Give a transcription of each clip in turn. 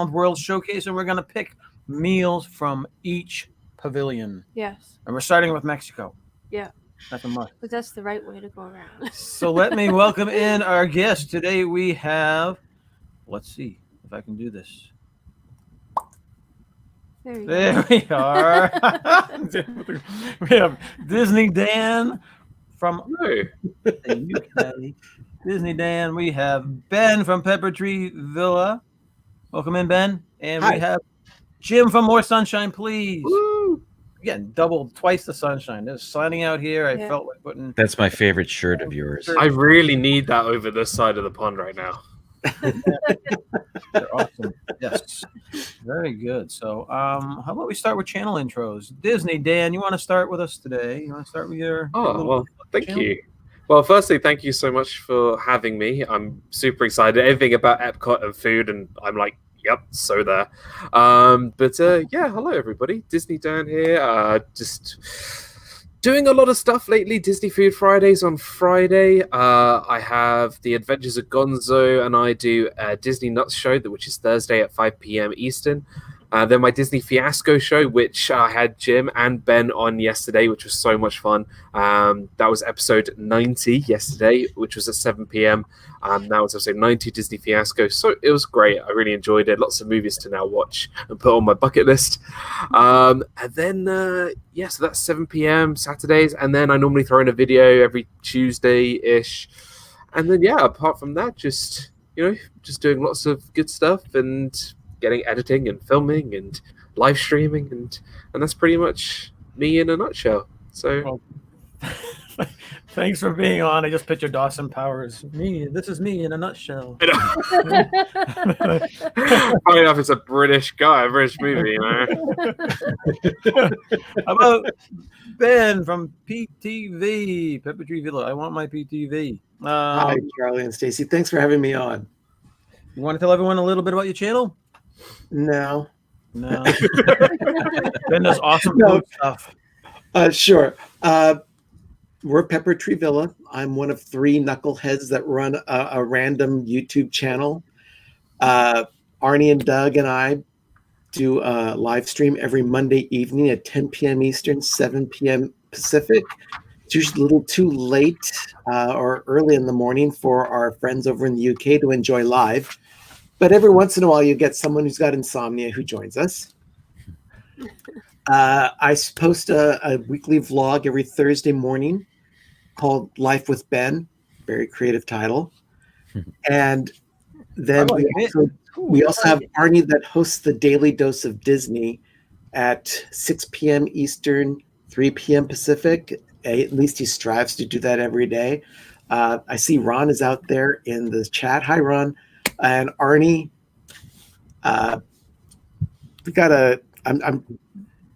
World Showcase, and we're going to pick meals from each pavilion. Yes. And we're starting with Mexico. Yeah. That's a must. But that's the right way to go around. So let me welcome in our guest. Today we have, let's see if I can do this. There we are. We have DizneyDan from the UK. DizneyDan. We have Ben from Pepper Tree Villa. Welcome in, Ben. And Hi. we have Jim from More Sunshine, Please. Woo! Again, twice the sunshine. Just signing out here. I felt like putting. That's my favorite shirt of yours. I really need that over this side of the pond right now. They're awesome. Yes. Very good. So, how about we start with channel intros? DizneyDan, you want to start with us today? You want to start with your. Thank you. Well, firstly, thank you so much for having me. I'm super excited. Everything about Epcot and food, and I'm like, yep, so there. Hello everybody. DizneyDan here. Just doing a lot of stuff lately. Disney Food Fridays on Friday. I have the Adventures of Gonzo, and I do a Disney Nuts show, which is Thursday at 5 p.m. Eastern. Then my Disney Fiasco show, which I had Jim and Ben on yesterday, which was so much fun. That was episode 90 yesterday, which was at 7 p.m. Now it's episode 90, Disney Fiasco. So it was great. I really enjoyed it. Lots of movies to now watch and put on my bucket list. So that's 7 p.m. Saturdays. And then I normally throw in a video every Tuesday-ish. And then, apart from that, just doing lots of good stuff and getting editing and filming and live streaming, and that's pretty much me in a nutshell. So thanks for being on. I just pictured Dawson Powers. This is me in a nutshell. Funny enough, it's a British guy, a British movie, How about Ben from PTV, Pepper Tree Villa? I want my PTV. Hi, Charlie and Stacy. Thanks for having me on. You want to tell everyone a little bit about your channel? No. Ben does awesome food stuff. Sure. We're Pepper Tree Villa. I'm one of 3 knuckleheads that run a random YouTube channel. Arnie and Doug and I do a live stream every Monday evening at 10 p.m. Eastern, 7 p.m. Pacific. It's usually a little too late or early in the morning for our friends over in the UK to enjoy live. But every once in a while, you get someone who's got insomnia who joins us. I post a weekly vlog every Thursday morning called Life with Ben, very creative title. And then we also have Arnie that hosts the Daily Dose of Disney at 6 p.m. Eastern, 3 p.m. Pacific. At least he strives to do that every day. I see Ron is out there in the chat. Hi, Ron. And Arnie, I'm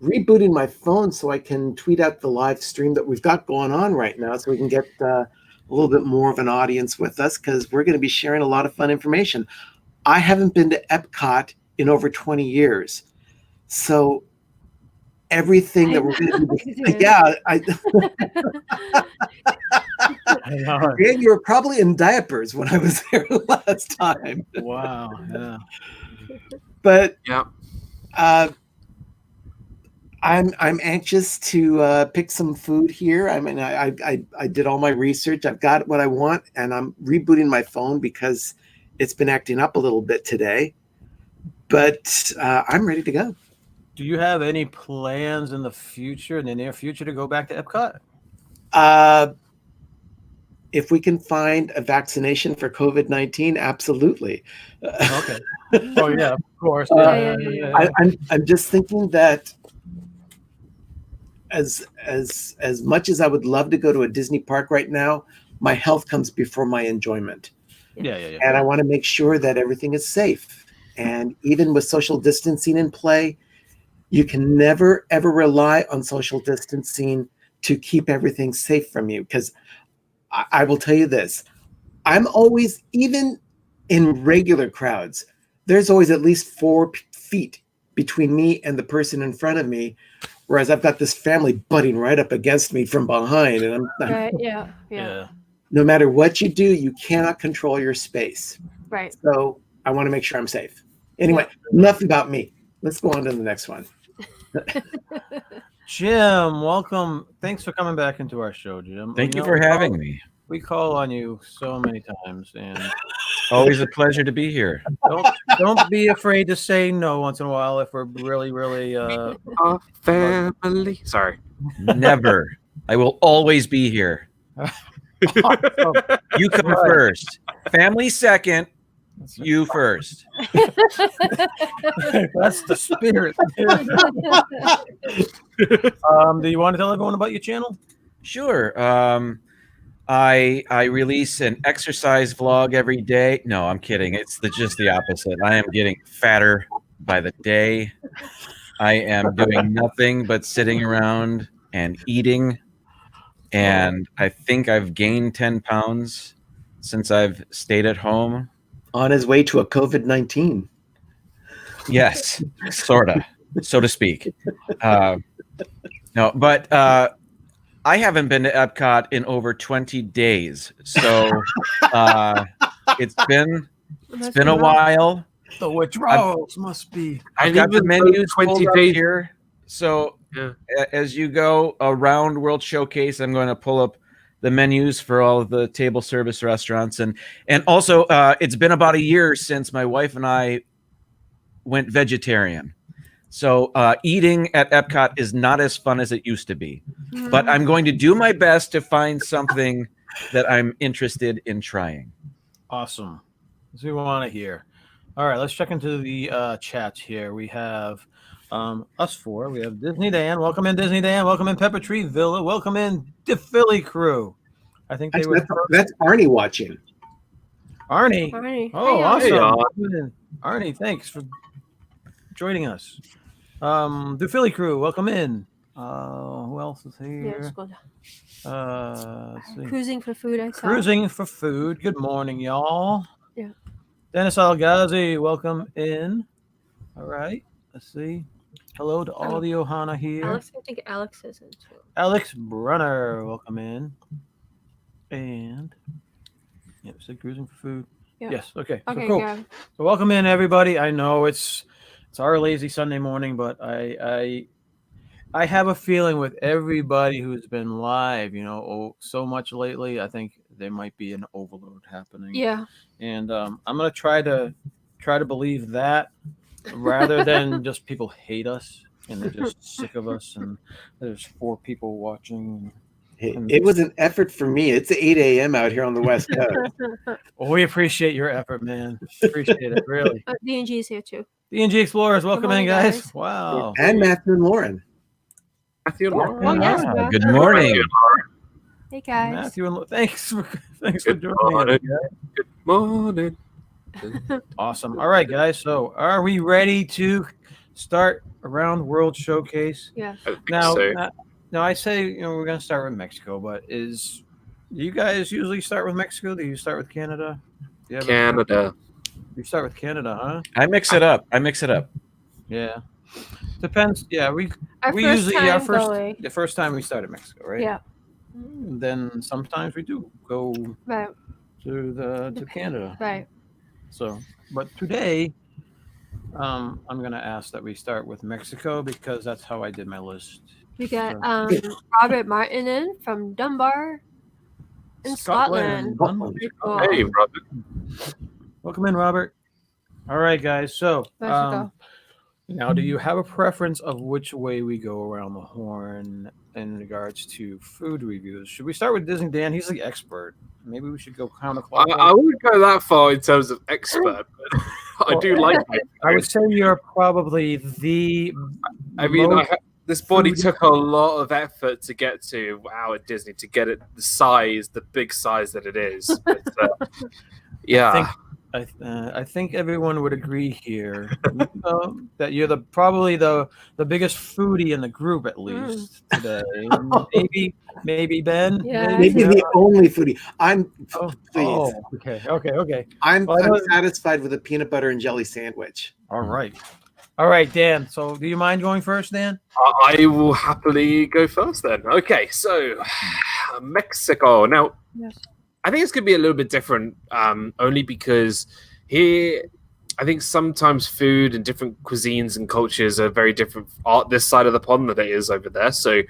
rebooting my phone so I can tweet out the live stream that we've got going on right now, so we can get a little bit more of an audience with us, because we're going to be sharing a lot of fun information. I haven't been to Epcot in over 20 years, so everything that we're going to be, and you were probably in diapers when I was there last time. Wow. Yeah. But I'm anxious to pick some food here. I mean, I did all my research. I've got what I want, and I'm rebooting my phone because it's been acting up a little bit today. But I'm ready to go. Do you have any plans in the near future, to go back to Epcot? If we can find a vaccination for COVID-19, absolutely. Okay. Oh yeah, of course. I'm just thinking that as much as I would love to go to a Disney park right now, my health comes before my enjoyment. Yeah. And I want to make sure that everything is safe. And even with social distancing in play, you can never, ever rely on social distancing to keep everything safe from you. Because I will tell you this, I'm always, even in regular crowds, there's always at least 4 feet between me and the person in front of me, whereas I've got this family butting right up against me from behind. And Yeah. No matter what you do, you cannot control your space. Right. So I want to make sure I'm safe. Anyway, enough about me. Let's go on to the next one. Jim, welcome. Thanks for coming back into our show, Jim. Thank you for having me. We call on you so many times, and Always a pleasure to be here. don't be afraid to say no once in a while if we're really Our family. Sorry. Never. I will always be here. You come first. Family second. You first. That's the spirit. Do you want to tell everyone about your channel? Sure. I release an exercise vlog every day. No, I'm kidding. It's just the opposite. I am getting fatter by the day. I am doing nothing but sitting around and eating. And I think I've gained 10 pounds since I've stayed at home. On his way to a COVID-19. Yes, sorta, so to speak. No, but I haven't been to Epcot in over 20 days, so it's been a while. The withdrawals must be. I've got the menus 20 pulled days up here. So as you go around World Showcase, I'm going to pull up the menus for all of the table service restaurants, and also it's been about a year since my wife and I went vegetarian. So eating at Epcot is not as fun as it used to be, but I'm going to do my best to find something that I'm interested in trying. Awesome. That's what we want to hear. All right, let's check into the chats here. We have us four. We have DizneyDan. Welcome in, DizneyDan. Welcome in, Pepper Tree Villa. Welcome in, the Philly crew. I think they were. That's Arnie watching. Arnie. Oh, Hey, awesome. Arnie, thanks for joining us. The Philly crew, welcome in. Who else is Yeah, here? let's go. Let's see. Cruising for food. I saw. Cruising for food. Good morning, y'all. Yeah. Dennis Algazi, welcome in. All right. Let's see. Hello to all the Ohana here. Alex, I think Alex is in too. Alex Brunner, welcome in. And so cruising for food. Yeah. Yes. Okay. Okay, So cool. yeah. So welcome in, everybody. I know it's our lazy Sunday morning, but I have a feeling with everybody who's been live, so much lately. I think there might be an overload happening. Yeah. And I'm gonna try to believe that rather than just people hate us and they're just sick of us and there's 4 people watching. It was an effort for me. It's 8 a.m. out here on the West Coast. Well, we appreciate your effort, man. Appreciate it, really. D&G is here too. D&G Explorers, welcome in, morning, guys. guys. Wow. And Matthew and Lauren. Matthew and Lauren. Oh, yes. Ah, Matthew. Good morning. Hey guys. Matthew and thanks for Good joining morning. us. guys. Good morning. Awesome. All right, guys. So, are we ready to start around World Showcase? Yeah. I think Now, so. now I say we're going to start with Mexico, but do you guys usually start with Mexico? Do you start with Canada? Do you have Canada. You start with Canada, huh? I mix it up. Yeah. Depends. Yeah, we Our we first usually time going. the first time we start in Mexico, right? Yeah. Then sometimes we do go Right. to Canada. Right. So, but today, I'm gonna ask that we start with Mexico because that's how I did my list. We got So- Robert Martin in from Dunbar in Scotland. Pretty cool. Hey, Robert. Welcome in, Robert. All right, guys. So, Mexico. now, do you have a preference of which way we go around the horn in regards to food reviews? Should we start with DizneyDan? He's the expert. Maybe we should go counterclockwise. I wouldn't go that far in terms of expert, but I do like it. I would say you're probably the. I mean, most this body foodie- took a lot of effort to get to at Disney to get it the big size that it is. But, yeah, I think everyone would agree here that you're probably the biggest foodie in the group, at least today. Maybe Ben. Yeah. Maybe the only foodie. I'm please. Okay. I'm Well, satisfied with a peanut butter and jelly sandwich. All right, Dan. So, do you mind going first, Dan? I will happily go first then. Okay, so Mexico. Now, Yes. I think it's going to be a little bit different, only because here I think sometimes food and different cuisines and cultures are very different this side of the pond than it is over there. So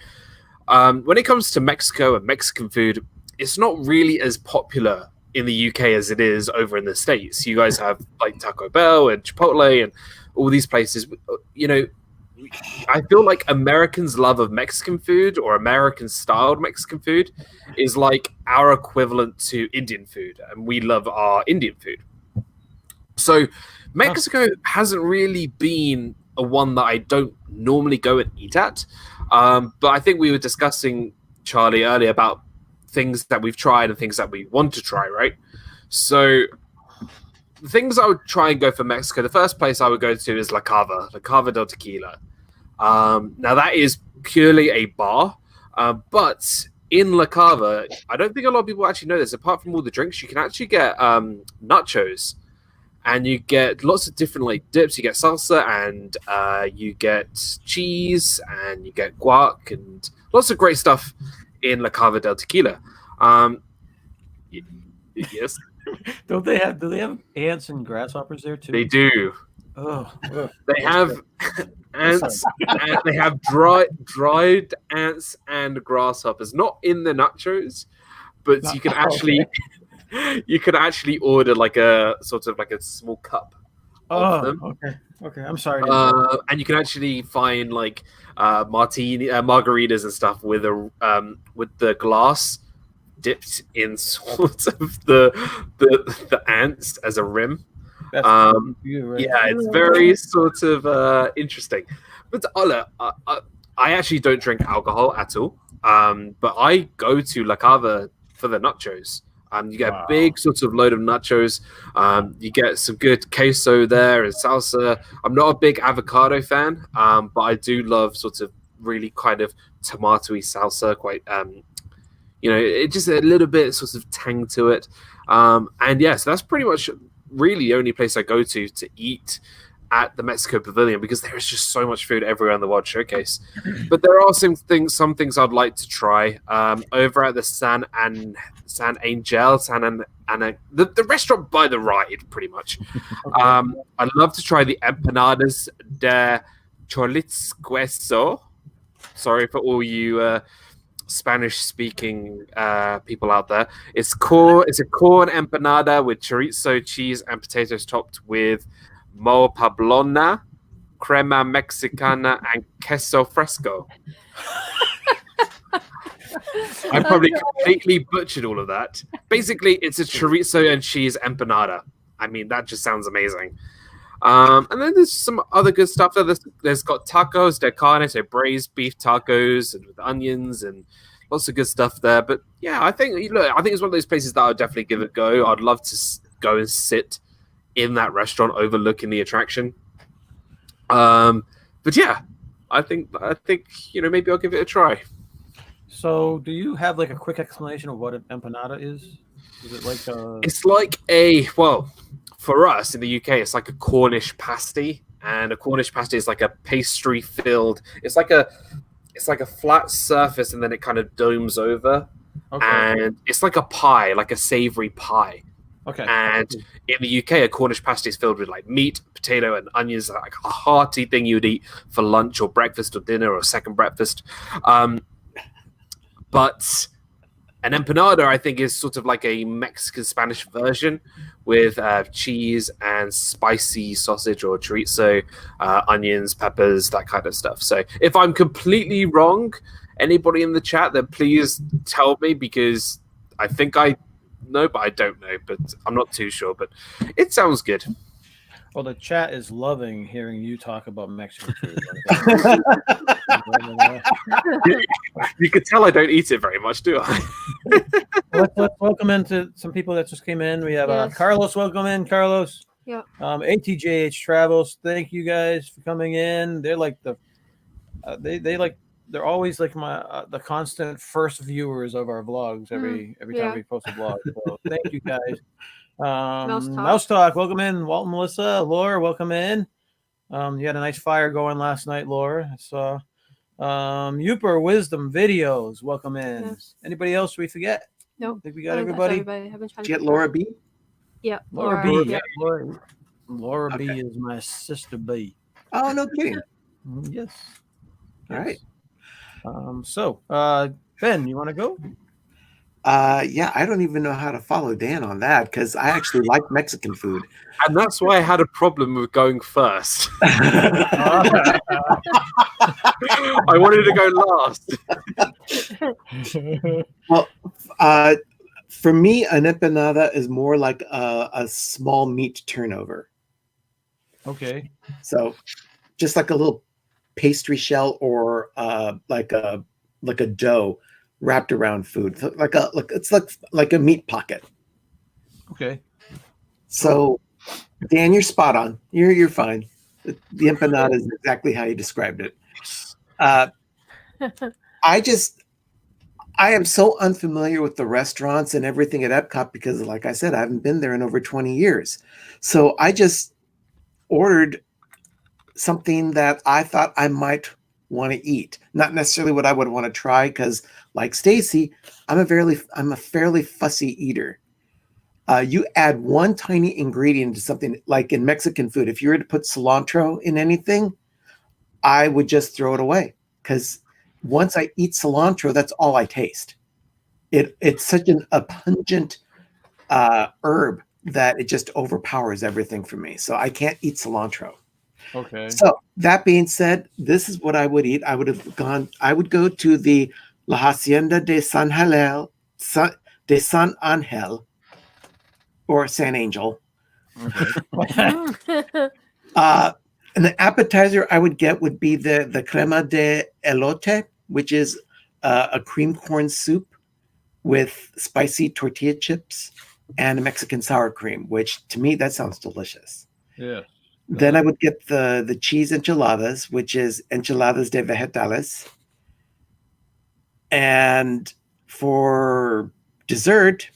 when it comes to Mexico and Mexican food, it's not really as popular in the UK as it is over in the States. You guys have like Taco Bell and Chipotle and all these places. You know, I feel like Americans' love of Mexican food or American-styled Mexican food is like our equivalent to Indian food, and we love our Indian food. So Mexico hasn't really been a one that I don't normally go and eat at. But I think we were discussing, Charlie, earlier about things that we've tried and things that we want to try, right? So the things I would try and go for Mexico, the first place I would go to is La Cava del Tequila. Now that is purely a bar, but in La Cava, I don't think a lot of people actually know this. Apart from all the drinks, you can actually get nachos, and you get lots of different like dips. You get salsa, and you get cheese, and you get guac, and lots of great stuff in La Cava del Tequila. Yes. Do they have ants and grasshoppers there too? They do. Oh, they have ants, and they have dried ants and grasshoppers. Not in the nachos, but you can actually order like a sort of like a small cup of them. Okay. I'm sorry. And you can actually find like margaritas and stuff with the glass dipped in sort of the ants as a rim. That's you, right? Yeah, it's very sort of interesting. But I actually don't drink alcohol at all. But I go to La Cava for the nachos. You get a big sort of load of nachos. You get some good queso there and salsa. I'm not a big avocado fan, but I do love sort of really kind of tomatoey salsa. Quite, it just a little bit sort of tang to it. And yes, that's pretty much really the only place I go to eat at the Mexico Pavilion, because there is just so much food everywhere in the World Showcase. But there are some things I'd like to try over at the San Angel, the restaurant by the ride, pretty much. I'd love to try the empanadas de chorizo. Sorry for all you Spanish-speaking people out there. It's a corn empanada with chorizo, cheese, and potatoes topped with mole poblana, crema mexicana, and queso fresco. I probably completely butchered all of that. Basically, it's a chorizo and cheese empanada. I mean, that just sounds amazing. And then there's some other good stuff. There's got tacos de carne, so braised beef tacos and with onions and lots of good stuff there. But yeah, I think it's one of those places that I'll definitely give it a go. I'd love to go and sit in that restaurant overlooking the attraction. But yeah, I think maybe I'll give it a try. So, do you have like a quick explanation of what an empanada is? Is it like a... It's like for us in the UK, it's like a Cornish pasty, and a Cornish pasty is like a pastry filled. It's like a flat surface, and then it kind of domes over, and it's like a pie, like a savory pie. Okay. And in the UK, a Cornish pasty is filled with like meat, potato, and onions, like a hearty thing you'd eat for lunch or breakfast or dinner or second breakfast. But an empanada, I think, is sort of like a Mexican Spanish version with cheese and spicy sausage or chorizo, onions, peppers, that kind of stuff. So if I'm completely wrong, anybody in the chat, then please tell me, because I think I know, but I don't know. But I'm not too sure. But it sounds good. Well, the chat is loving hearing you talk about Mexican food. You could tell I don't eat it very much, do I? Let's welcome into some people that just came in. We have Carlos. Welcome in, Carlos. Yeah. ATJH Travels. Thank you guys for coming in. They're like they're always like the constant first viewers of our vlogs every time we post a vlog. So thank you guys. Mouse Talk, welcome in. Walt and Melissa, Laura, welcome in. You had a nice fire going last night, Laura. I saw. Youper Wisdom Videos, welcome in. Yes. Anybody else we forget? Nope. I think we got everybody. Did you get Laura B? Yeah. Laura B. Yeah. Laura. Laura B Okay. is my sister B. Oh, no kidding. Yes. All right. So, Ben, you want to go? Yeah, I don't even know how to follow Dan on that because I actually like Mexican food. And that's why I had a problem with going first. Uh, I wanted to go last. Well, for me, an empanada is more like a small meat turnover. okay. So, just like a little pastry shell or like a dough wrapped around food, so it's like a meat pocket. Okay. So, Dan, you're spot on. You're fine. The empanada is exactly how you described it. I am so unfamiliar with the restaurants and everything at Epcot because, like I said, I haven't been there in over 20 years. So I just ordered something that I thought I might want to eat. Not necessarily what I would want to try because, like Stacy, I'm a fairly fussy eater. You add one tiny ingredient to something, like in Mexican food. If you were to put cilantro in anything, I would just throw it away because once I eat cilantro, that's all I taste. It's such a pungent herb that it just overpowers everything for me. So I can't eat cilantro. Okay. So that being said, this is what I would eat. I would go to the La Hacienda de San Angel, or San Angel. Okay. And the appetizer I would get would be the crema de elote, which is a cream corn soup with spicy tortilla chips and a Mexican sour cream, which to me, that sounds delicious. Yeah. Then I would get the cheese enchiladas, which is enchiladas de vegetales. And for dessert,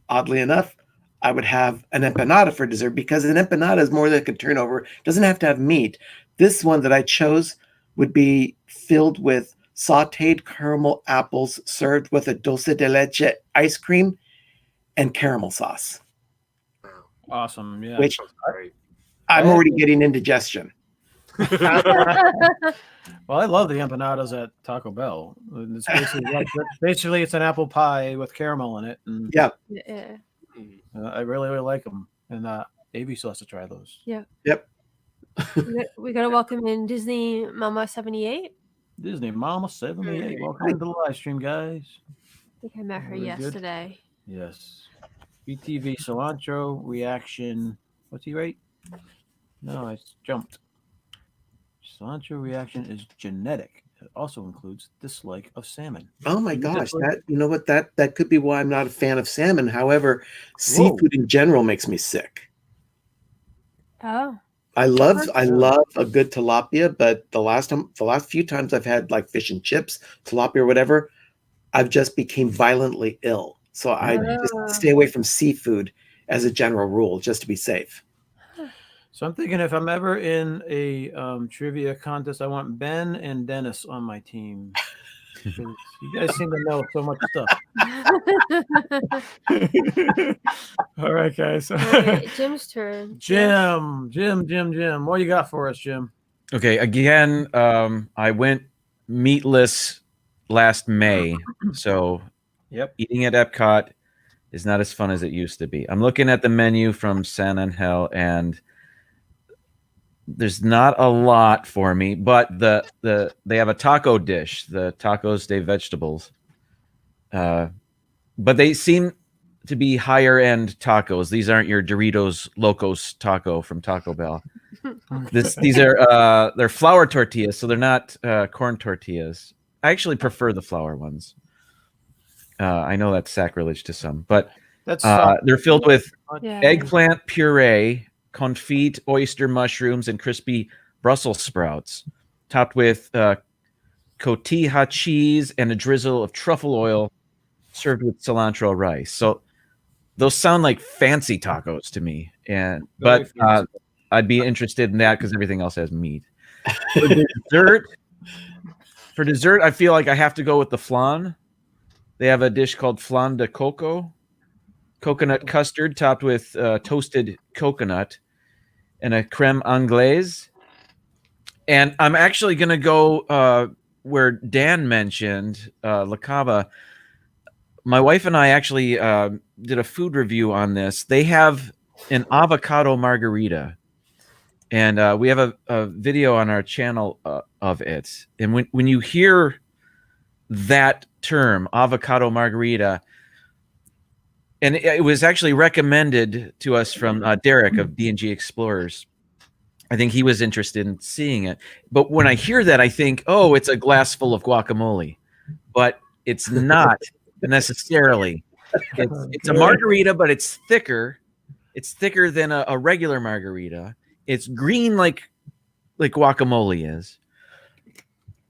oddly enough, I would have an empanada for dessert because an empanada is more like a turnover. It doesn't have to have meat. This one that I chose would be filled with sauteed caramel apples served with a dulce de leche ice cream and caramel sauce. Awesome. Yeah. Which Great. I'm already getting indigestion. Well, I love the empanadas at Taco Bell. It's basically it's an apple pie with caramel in it, and Yeah. Yeah. I really, really like them. And Avi still has to try those. Yeah. Yep. We gotta welcome in Disney Mama 78. Disney Mama 78. Welcome to the live stream, guys. I think I met her Very good. yesterday. Yes. PTV cilantro reaction. What's he rate? No, I jumped. Cilantro reaction is genetic. It also includes dislike of salmon. Oh my You gosh, dislike- that could be why I'm not a fan of salmon. However, seafood in general makes me sick. Oh. I love a good tilapia, but the last few times I've had like fish and chips, tilapia or whatever, I've just became violently ill. So I just stay away from seafood as a general rule, just to be safe. So I'm thinking if I'm ever in a trivia contest, I want Ben and Dennis on my team. 'Cause you guys seem to know so much stuff. All right, guys. All right, Jim's turn. Jim. What you got for us, Jim? Okay, again, I went meatless last May, so Yep. eating at Epcot is not as fun as it used to be. I'm looking at the menu from San Angel, and there's not a lot for me, but they have a taco dish, the tacos de vegetables. But they seem to be higher end tacos. These aren't your Doritos Locos taco from Taco Bell. These are they're flour tortillas, so they're not corn tortillas. I actually prefer the flour ones. I know that's sacrilege to some, but That's they're filled with Yeah. eggplant puree, confit oyster mushrooms, and crispy Brussels sprouts, topped with cotija cheese and a drizzle of truffle oil, served with cilantro rice. So those sound like fancy tacos to me, but I'd be interested in that because everything else has meat. For dessert, I feel like I have to go with the flan. They have a dish called flan de coco, coconut custard topped with toasted coconut, and a creme anglaise. And I'm actually going to go where Dan mentioned La Cava. My wife and I actually did a food review on this. They have an avocado margarita, and we have a video on our channel of it. And when you hear that term, avocado margarita, and it was actually recommended to us from Derek of D&G Explorers. I think he was interested in seeing it. But when I hear that, I think, oh, it's a glass full of guacamole. But it's not necessarily. It's a margarita, but it's thicker. It's thicker than a regular margarita. It's green like guacamole is.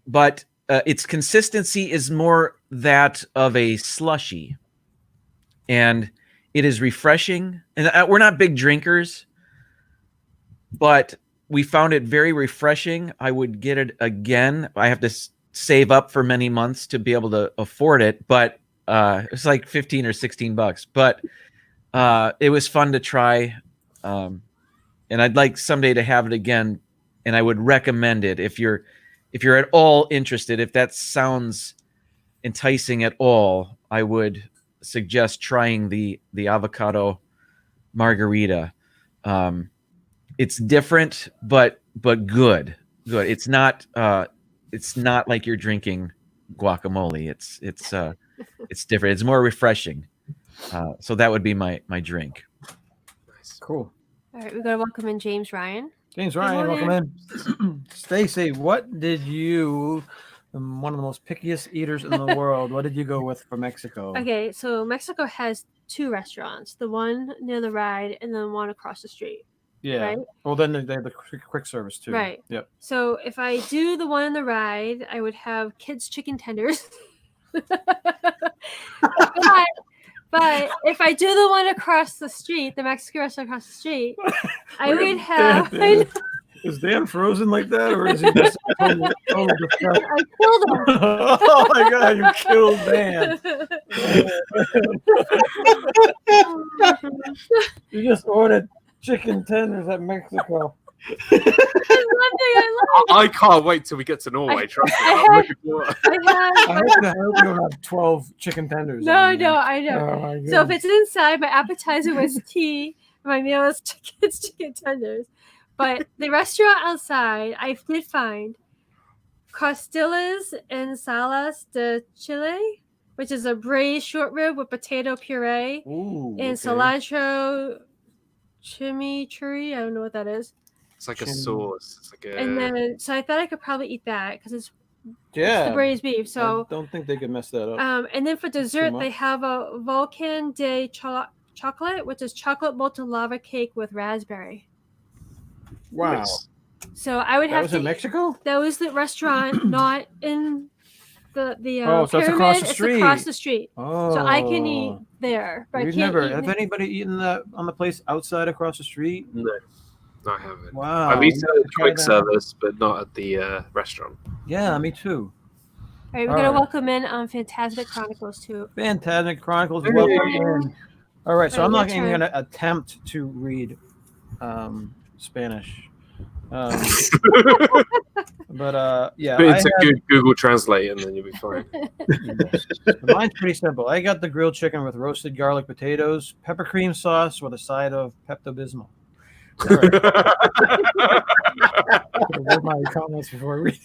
But its consistency is more that of a slushy. And it is refreshing. And we're not big drinkers, but we found it very refreshing. I would get it again. I have to save up for many months to be able to afford it, but it's like $15 or $16. But it was fun to try, and I'd like someday to have it again. And I would recommend it if you're at all interested. If that sounds enticing at all, I would suggest trying the avocado margarita. It's different, but good. It's not like you're drinking guacamole. It's different. It's more refreshing. So that would be my drink. Nice. Cool. All right, we're gonna welcome in James Ryan. James Ryan, welcome in. Stacy, what did you, one of the most pickiest eaters in the world, what did you go with for Mexico? Okay, so Mexico has 2 restaurants, the one near the ride and then one across the street. Yeah. Right? Well, then they have the quick service too. Right. Yep. So if I do the one in the ride, I would have kids' chicken tenders. But if I do the one across the street, the Mexican restaurant across the street, I would have. Dan, is Dan frozen like that, or is he just total disgust? I killed him. Oh my God, you killed Dan. You just ordered chicken tenders at Mexico. I can't wait till we get to Norway. Trust me. I'm looking forward. I hope you don't have 12 chicken tenders. No, I know. Oh my So if goodness. it's inside, my appetizer was tea, my meal was chicken tenders. But the restaurant outside, I did find Costillas and Salas de Chile, which is a braised short rib with potato puree Ooh, and cilantro chimichurri. I don't know what that is. It's like a sauce. It's like a. And then, so I thought I could probably eat that because it's yeah, the braised beef. So I don't think they could mess that up. and then for dessert, much. they have a Volcan de chocolate, which is chocolate molten lava cake with raspberry. Wow, Nice. So I would that have was to. in Mexico. That was the restaurant, not in the Oh, so it's pyramid. across the It's street. across the street. Oh, So I can eat there. But I We've can't never. eat Have anybody eaten that on the place outside across the street? No, I haven't. Wow. I've eaten we at have to try quick that. service, but not at the restaurant. Yeah, me too. All right, we're All gonna right. welcome in Fantastic Chronicles too. Fantastic Chronicles. Hey. Welcome in. All right, so Right, I'm not your even turn. going to attempt to read Spanish. But yeah, Put I it to have, Google Translate, and then you'll be fine. mine's pretty simple. I got the grilled chicken with roasted garlic potatoes, pepper cream sauce with a side of Pepto-Bismol. All right. Read my comments before I read.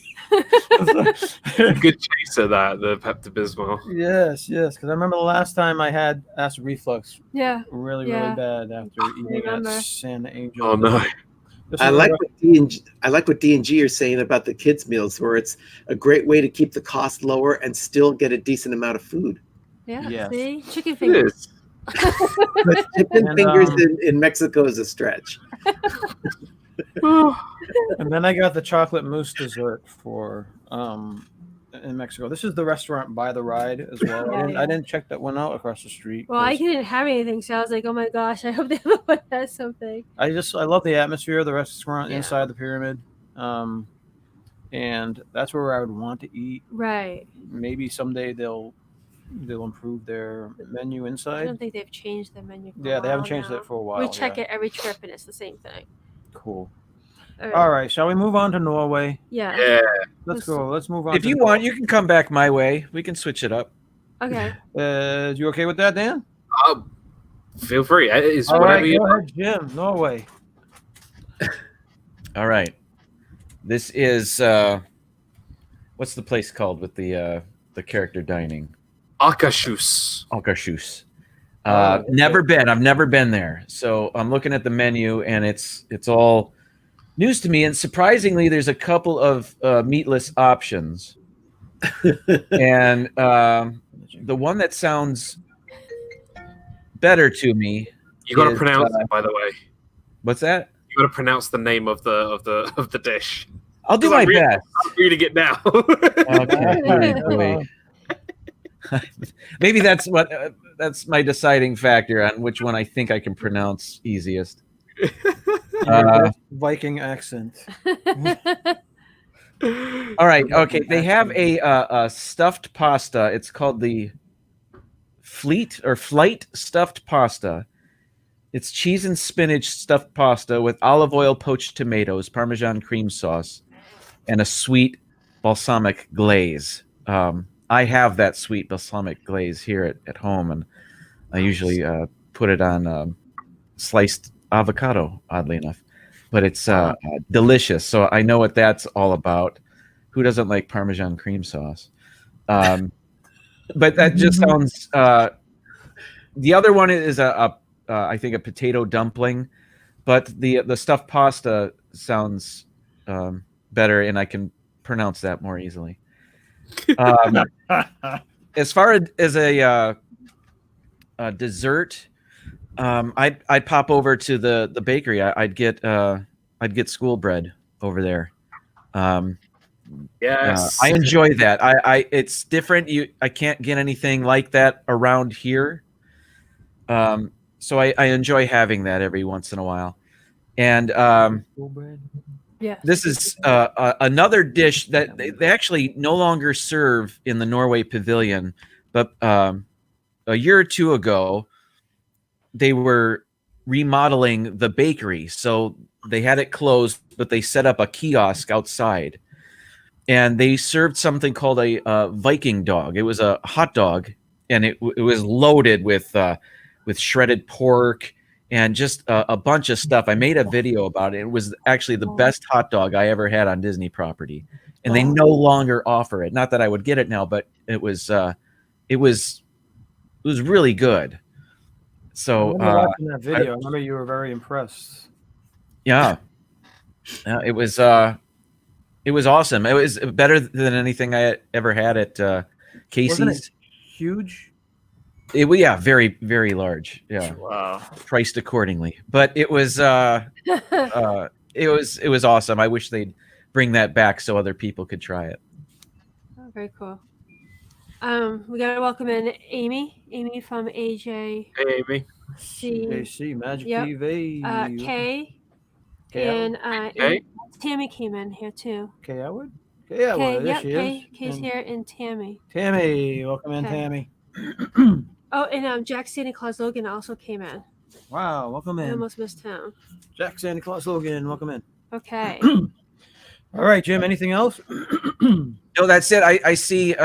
Good chaser, that the Pepto-Bismol. Yes, because I remember the last time I had acid reflux Yeah. really Yeah. bad after eating remember. at San Angel. Oh no! This I is like a- what D&G are saying about the kids meals, where it's a great way to keep the cost lower and still get a decent amount of food. Yeah. Yes. See, chicken It fingers. is. But chicken And, fingers in Mexico is a stretch. And then I got the chocolate mousse dessert for in Mexico. This is the restaurant by the ride as well. Yeah, I didn't check that one out across the street. Well, I 'cause didn't have anything, so I was like, "Oh my gosh, I hope the other one has something." I love the atmosphere of the restaurant Yeah. inside the pyramid. And that's where I would want to eat. Right. Maybe someday they'll improve their menu I inside. don't think they've changed the menu. For Yeah, a they haven't while changed now. it for a while. We check yeah. it every trip, and it's the same thing. cool. All All right, shall we move on to Norway? Yeah. Yeah. Let's go. Let's move on. If you want, you can come back my way. We can switch it up. Okay. You okay with that, Dan? Feel free. It's All whatever right, you go ahead, Jim. Norway. All right. This is what's the place called with the character dining? Akershus. Akershus. Okay. Never been. I've never been there. So I'm looking at the menu, and it's all news to me. And surprisingly, there's a couple of meatless options. And the one that sounds better to me. You got to is, pronounce it, by the way. What's that? You got to pronounce the name of the dish. I'll do 'Cause my I'm reading- best. I'm reading it now. Okay. Maybe that's my deciding factor on which one I think I can pronounce easiest. Viking accent. All right. Okay. They have a stuffed pasta. It's called the Flight stuffed pasta. It's cheese and spinach stuffed pasta with olive oil, poached tomatoes, Parmesan cream sauce, and a sweet balsamic glaze. I have that sweet balsamic glaze here at home, and I usually put it on sliced avocado, oddly enough. But it's delicious, so I know what that's all about. Who doesn't like Parmesan cream sauce? But that just sounds. The other one is I think a potato dumpling, but the stuffed pasta sounds better, and I can pronounce that more easily. As far as a dessert, I'd pop over to the bakery. I'd get school bread over there. Yes. I enjoy that. It's different. I can't get anything like that around here. So I enjoy having that every once in a while. And Yeah. this is another dish that they actually no longer serve in the Norway Pavilion, but a year or two ago, they were remodeling the bakery. So they had it closed, but they set up a kiosk outside. And they served something called a Viking dog. It was a hot dog, and it was loaded with shredded pork and just a bunch of stuff. I made a video about it. It was actually the best hot dog I ever had on Disney property, and they no longer offer it. Not that I would get it now, but it was really good. So I remember watching that video. I remember you were very impressed. yeah, it was awesome. It was better than anything I had ever had at Casey's. Wasn't it huge? Yeah, very, very large. Yeah, Wow. priced accordingly. But it was it was awesome. I wish they'd bring that back so other people could try it. Oh, very cool. We gotta welcome in Amy. Amy from AJC. Hey, Amy. JC Magic Yep. TV. Kay. Kay And Kay? Tammy came in here too. Kay Elwood? Kay Elwood. There Yep, she Kay. is. Kay's And here, and Tammy. Tammy. Welcome in, Okay. Tammy. Oh, and Jack Santa Claus Logan also came in. Wow. Welcome I in. almost missed him. Jack Santa Claus Logan. Welcome in. Okay. All right, Jim. Anything else? No, that's it. I see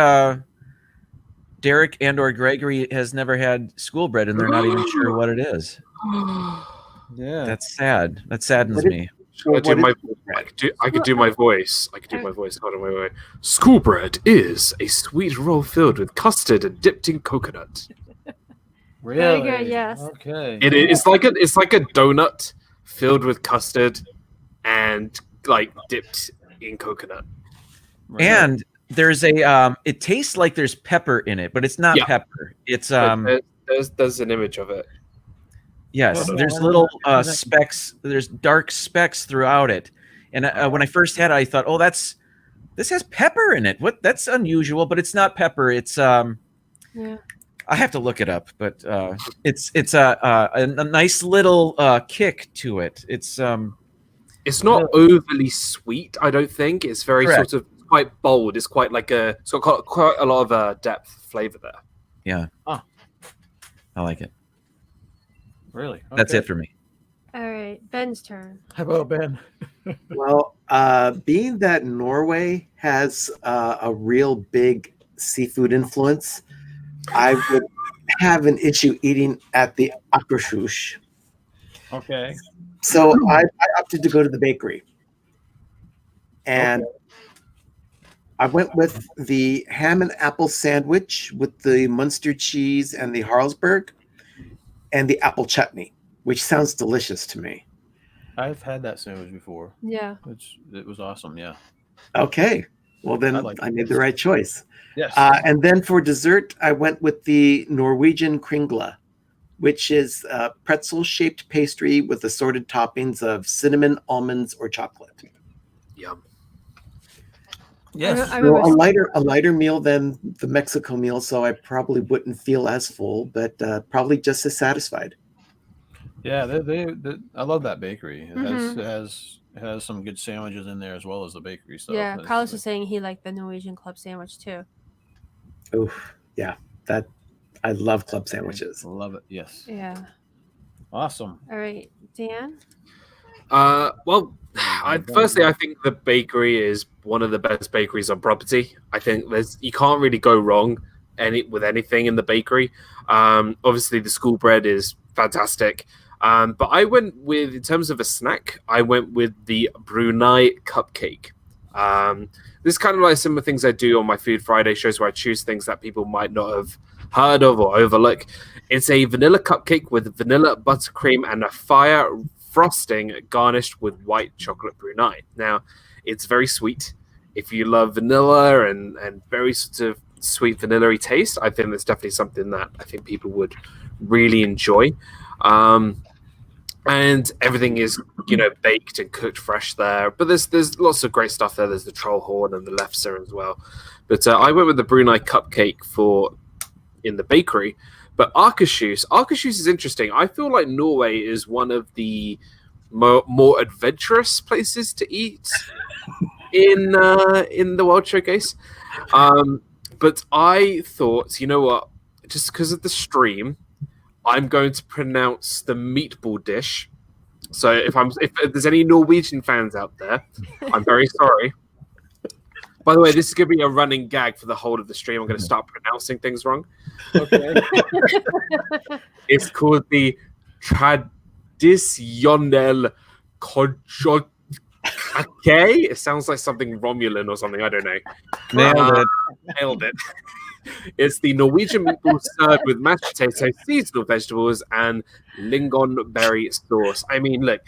Derek and or Gregory has never had school bread, and they're not even sure what it is. Yeah. That's sad. That saddens me. I could do my voice. I could do my voice. Hold on, wait. School bread is a sweet roll filled with custard and dipped in coconut. Really? Very good, yes. Okay. It's like a donut filled with custard and like dipped in coconut. Right. And there's a it tastes like there's pepper in it, but it's not Yeah. pepper. It's There's an image of it. yes, Oh, there's I little don't know. specks. There's dark specks throughout it. And when I first had it, I thought, oh, this has pepper in it. What? That's unusual, but it's not pepper. It's Yeah. I have to look it up, but it's a nice little kick to it. It's It's not overly sweet, I don't think. It's very Correct. sort of quite bold. It's quite like it's got quite a lot of depth flavor there. yeah. Oh. I like it. Really? That's Okay. it for me. All right, Ben's turn. How about Ben? Well, being that Norway has a real big seafood influence, I would have an issue eating at the Akershus. Okay. So I opted to go to the bakery. And I went with the ham and apple sandwich with the Munster cheese and the Harlsberg and the apple chutney, which sounds delicious to me. I've had that sandwich before. Yeah. It was awesome. Yeah. Okay. Well, then I made the right choice. Yes. And then for dessert, I went with the Norwegian kringle, which is a pretzel-shaped pastry with assorted toppings of cinnamon, almonds, or chocolate. Yum. Yes. I So remember a lighter meal than the Mexico meal, so I probably wouldn't feel as full, but probably just as satisfied. Yeah, I love that bakery. It Mhm. has some good sandwiches in there as well as the bakery stuff. Yeah, It's- Carlos was saying he liked the Norwegian club sandwich too. Oof, yeah, that I love club sandwiches. Love it. Yes. Yeah. Awesome. All right, Dan. Well, firstly, I think the bakery is one of the best bakeries on property. I think you can't really go wrong with anything in the bakery. Obviously, the school bread is fantastic. But I went with, in terms of a snack, I went with the Brunei cupcake. This is kind of like some of the things I do on my Food Friday shows where I choose things that people might not have heard of or overlook. It's a vanilla cupcake with vanilla buttercream and a fire frosting garnished with white chocolate Brunei. Now, it's very sweet. If you love vanilla and very sort of sweet vanilla-y taste, I think that's definitely something that I think people would really enjoy. And everything is, baked and cooked fresh there. But there's lots of great stuff there. There's the troll horn and the lefse as well. But I went with the Brunei cupcake in the bakery. But Akershus is interesting. I feel like Norway is one of the more adventurous places to eat in the World Showcase. But I thought, you know what? Just because of the stream, I'm going to pronounce the meatball dish. So if there's any Norwegian fans out there, I'm very sorry. By the way, this is going to be a running gag for the whole of the stream. I'm going to start pronouncing things wrong. Okay. It's called the Traditionell Kojokake. It sounds like something Romulan or something. I don't know. Nailed it. It's the Norwegian meatballs served with mashed potatoes, seasonal vegetables, and lingonberry sauce. I mean, look,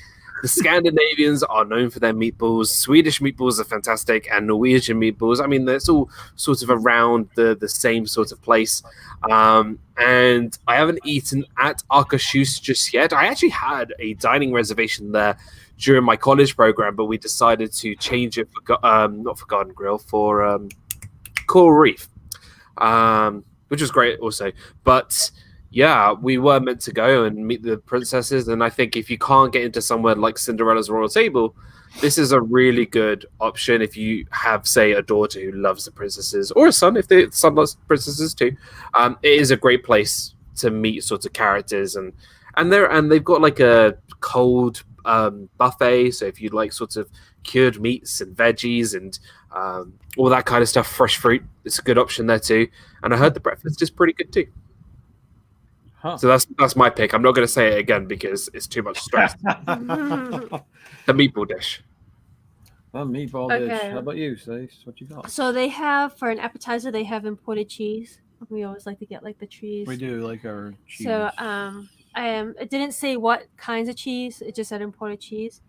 the Scandinavians are known for their meatballs. Swedish meatballs are fantastic, and Norwegian meatballs, I mean, that's all sort of around the same sort of place. And I haven't eaten at Akershus just yet. I actually had a dining reservation there during my college program, but we decided to change it for not for Garden Grill, for Coral Reef. Which was great also. But yeah, we were meant to go and meet the princesses, and I think if you can't get into somewhere like Cinderella's Royal Table, this is a really good option if you have, say, a daughter who loves the princesses, or a son if the son loves princesses too. It is a great place to meet sorts of characters, and they've got like a cold buffet, so if you like sorts of cured meats and veggies and all that kind of stuff, fresh fruit, it's a good option there too. And I heard the breakfast is pretty good too. Huh. So that's my pick. I'm not going to say it again because it's too much stress. The meatball dish. Well, meatball dish. Okay. How about you, Stace? What you got? So they have, for an appetizer, they have imported cheese. We always like to get like the cheese. We do like our cheese. So it didn't say what kinds of cheese. It just said imported cheese.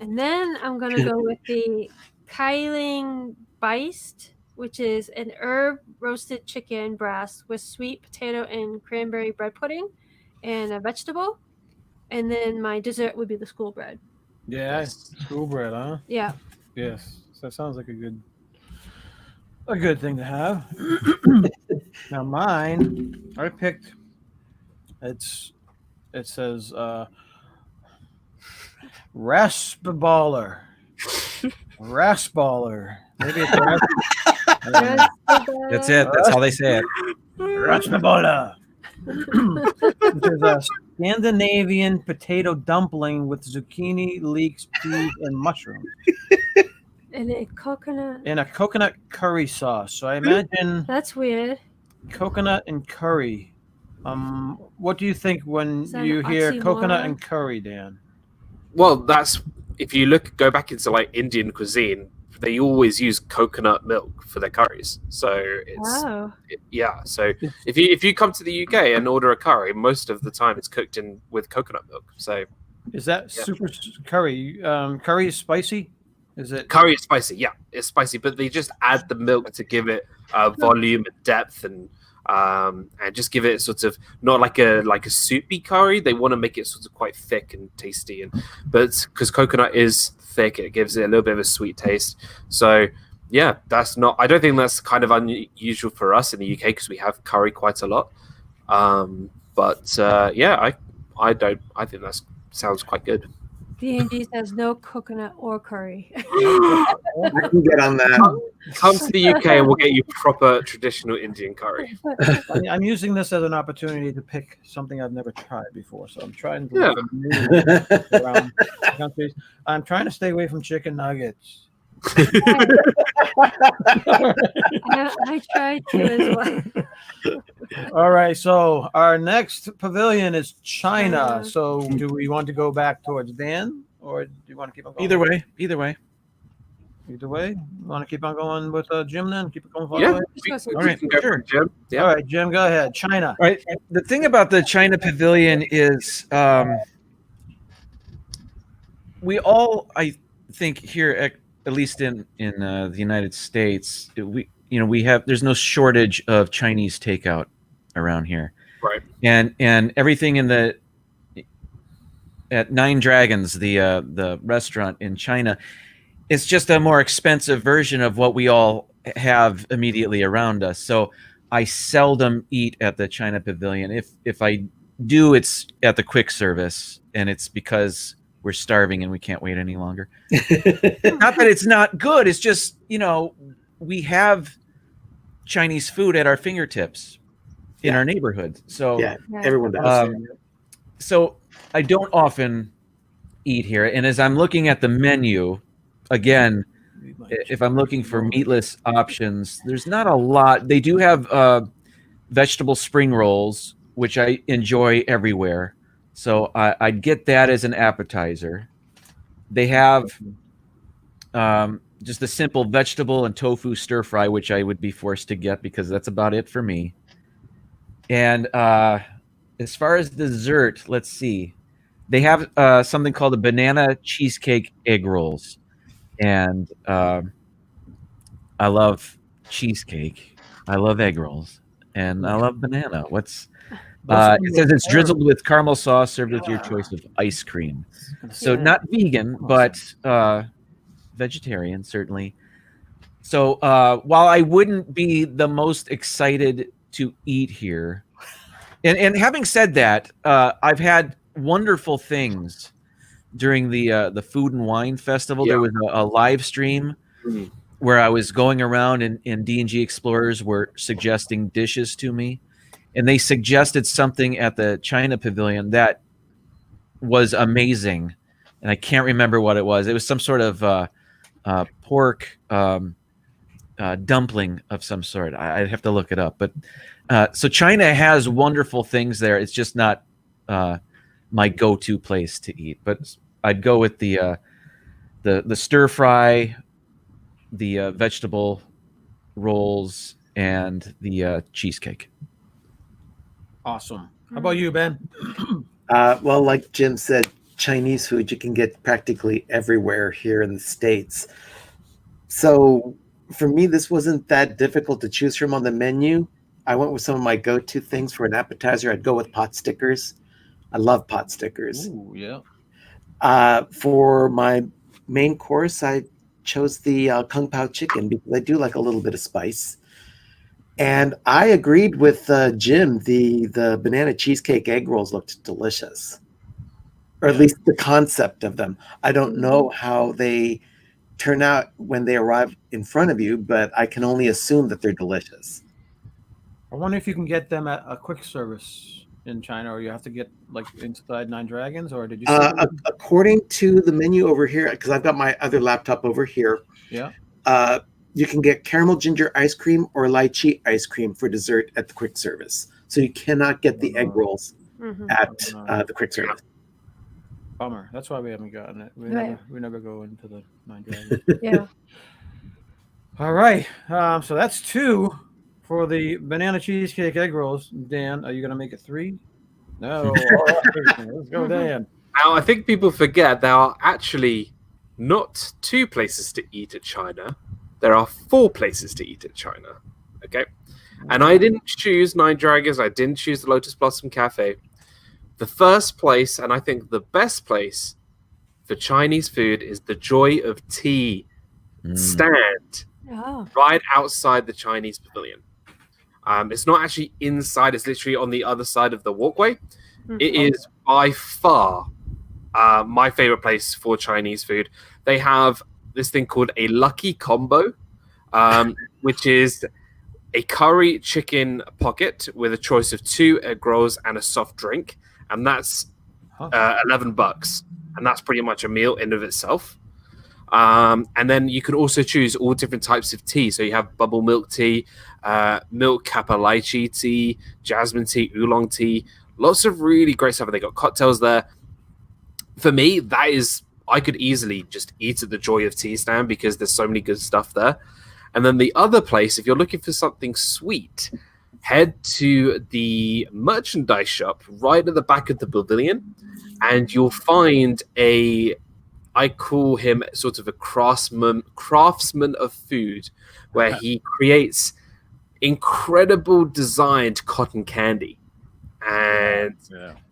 And then I'm gonna go with the Keiling Beist, which is an herb roasted chicken breast with sweet potato and cranberry bread pudding and a vegetable. And then my dessert would be the school bread. Yeah, school bread, huh? Yeah. Yes. So that sounds like a good thing to have. Now mine, I picked. It says Raspaballer. Raspaballer. Maybe it's That's it. That's how they say it. Raspaballer. Which is Scandinavian potato dumpling with zucchini, leeks, peas, and mushrooms And a coconut. in a coconut curry sauce. So I imagine That's weird. coconut and curry. What do you think when Is that you an hear coconut oxymoron? and curry, Dan? Well, that's if you go back into like Indian cuisine, they always use coconut milk for their curries. So it's Oh. yeah. So if you come to the UK and order a curry, most of the time it's cooked in with coconut milk. So Is that Yeah. super curry? Curry is spicy. Is it? curry is spicy, yeah, it's spicy, but they just add the milk to give it volume and depth and just give it sort of not like a soupy curry. They want to make it sort of quite thick and tasty, but because coconut is thick, it gives it a little bit of a sweet taste. So yeah, I don't think that's kind of unusual for us in the UK because we have curry quite a lot. Yeah, I think that sounds quite good. D&D says no coconut or curry. I can get on that. Come to the UK and we'll get you proper traditional Indian curry. I'm using this as an opportunity to pick something I've never tried before. So I'm trying to Yeah. look for new around countries. I'm trying to stay away from chicken nuggets. I tried to as well. All right, so our next pavilion is China. China. So do we want to go back towards Dan, or do you want to keep on going? Either way, either way. Either way, you want to keep on going with Jim then? Keep it going for Yeah, the way? we All right, can go sure. for it, Jim. Yeah. All right, Jim, go ahead. China. All right. The thing about the China Pavilion is we all, I think, here at least in the United States, we have there's no shortage of Chinese takeout around here, Right. and everything at Nine Dragons, the restaurant in China, it's just a more expensive version of what we all have immediately around us. So I seldom eat at the China Pavilion. If I do, it's at the quick service, and it's because we're starving and we can't wait any longer. Not that it's not good. It's just, we have Chinese food at our fingertips in our neighborhood. So Yeah, everyone does. so I don't often eat here. And as I'm looking at the menu, again, if I'm looking for meatless options, there's not a lot. They do have vegetable spring rolls, which I enjoy everywhere. So I'd get that as an appetizer. They have just a simple vegetable and tofu stir fry, which I would be forced to get because that's about it for me. And as far as dessert, let's see. They have something called a banana cheesecake egg rolls. And I love cheesecake. I love egg rolls. And I love banana. It says it's drizzled with caramel sauce, served with your choice of ice cream. So not vegan, but vegetarian, certainly. So while I wouldn't be the most excited to eat here, and having said that, I've had wonderful things during the Food and Wine Festival. Yeah. There was a live stream where I was going around and D&G Explorers were suggesting dishes to me. And they suggested something at the China Pavilion that was amazing. And I can't remember what it was. It was some sort of pork dumpling of some sort. I'd have to look it up. But so China has wonderful things there. It's just not my go-to place to eat. But I'd go with the stir fry, the vegetable rolls, and the cheesecake. Awesome. How about you, Ben? Well, like Jim said, Chinese food you can get practically everywhere here in the States. So for me, this wasn't that difficult to choose from on the menu. I went with some of my go-to things for an appetizer. I'd go with pot stickers. I love pot stickers. Ooh, yeah. For my main course, I chose the Kung Pao chicken because I do like a little bit of spice. And I agreed with Jim. The banana cheesecake egg rolls looked delicious, or at least the concept of them. I don't know how they turn out when they arrive in front of you, but I can only assume that they're delicious. I wonder if you can get them at a quick service in China, or you have to get like inside Nine Dragons, or did you? According to the menu over here, because I've got my other laptop over here, Yeah. You can get caramel ginger ice cream or lychee ice cream for dessert at the quick service. So you cannot get the egg rolls at the quick service. Bummer. That's why we haven't gotten it. We never go into the Nine Dragons. Yeah. All right. So that's 2 for the banana cheesecake egg rolls. Dan, are you gonna make it 3? No. All right. Let's go, Dan. Now, I think people forget there are actually not 2 places to eat at China. There are 4 places to eat at China. Okay? And I didn't choose Nine Dragons. I didn't choose the Lotus Blossom Cafe. The first place, and I think the best place for Chinese food, is the Joy of Tea stand right outside the Chinese Pavilion. It's not actually inside. It's literally on the other side of the walkway. It is by far my favorite place for Chinese food. They have this thing called a lucky combo, which is a curry chicken pocket with a choice of 2 egg rolls and a soft drink, and that's $11, and that's pretty much a meal in of itself. And then you can also choose all different types of tea. So you have bubble milk tea, milk kappa lychee tea, jasmine tea, oolong tea, lots of really great stuff. And they got cocktails there. For me, I could easily just eat at the Joy of Tea stand because there's so many good stuff there. And then the other place, if you're looking for something sweet, head to the merchandise shop right at the back of the pavilion, and you'll find I call him sort of a craftsman of food, where he creates incredible designed cotton candy. And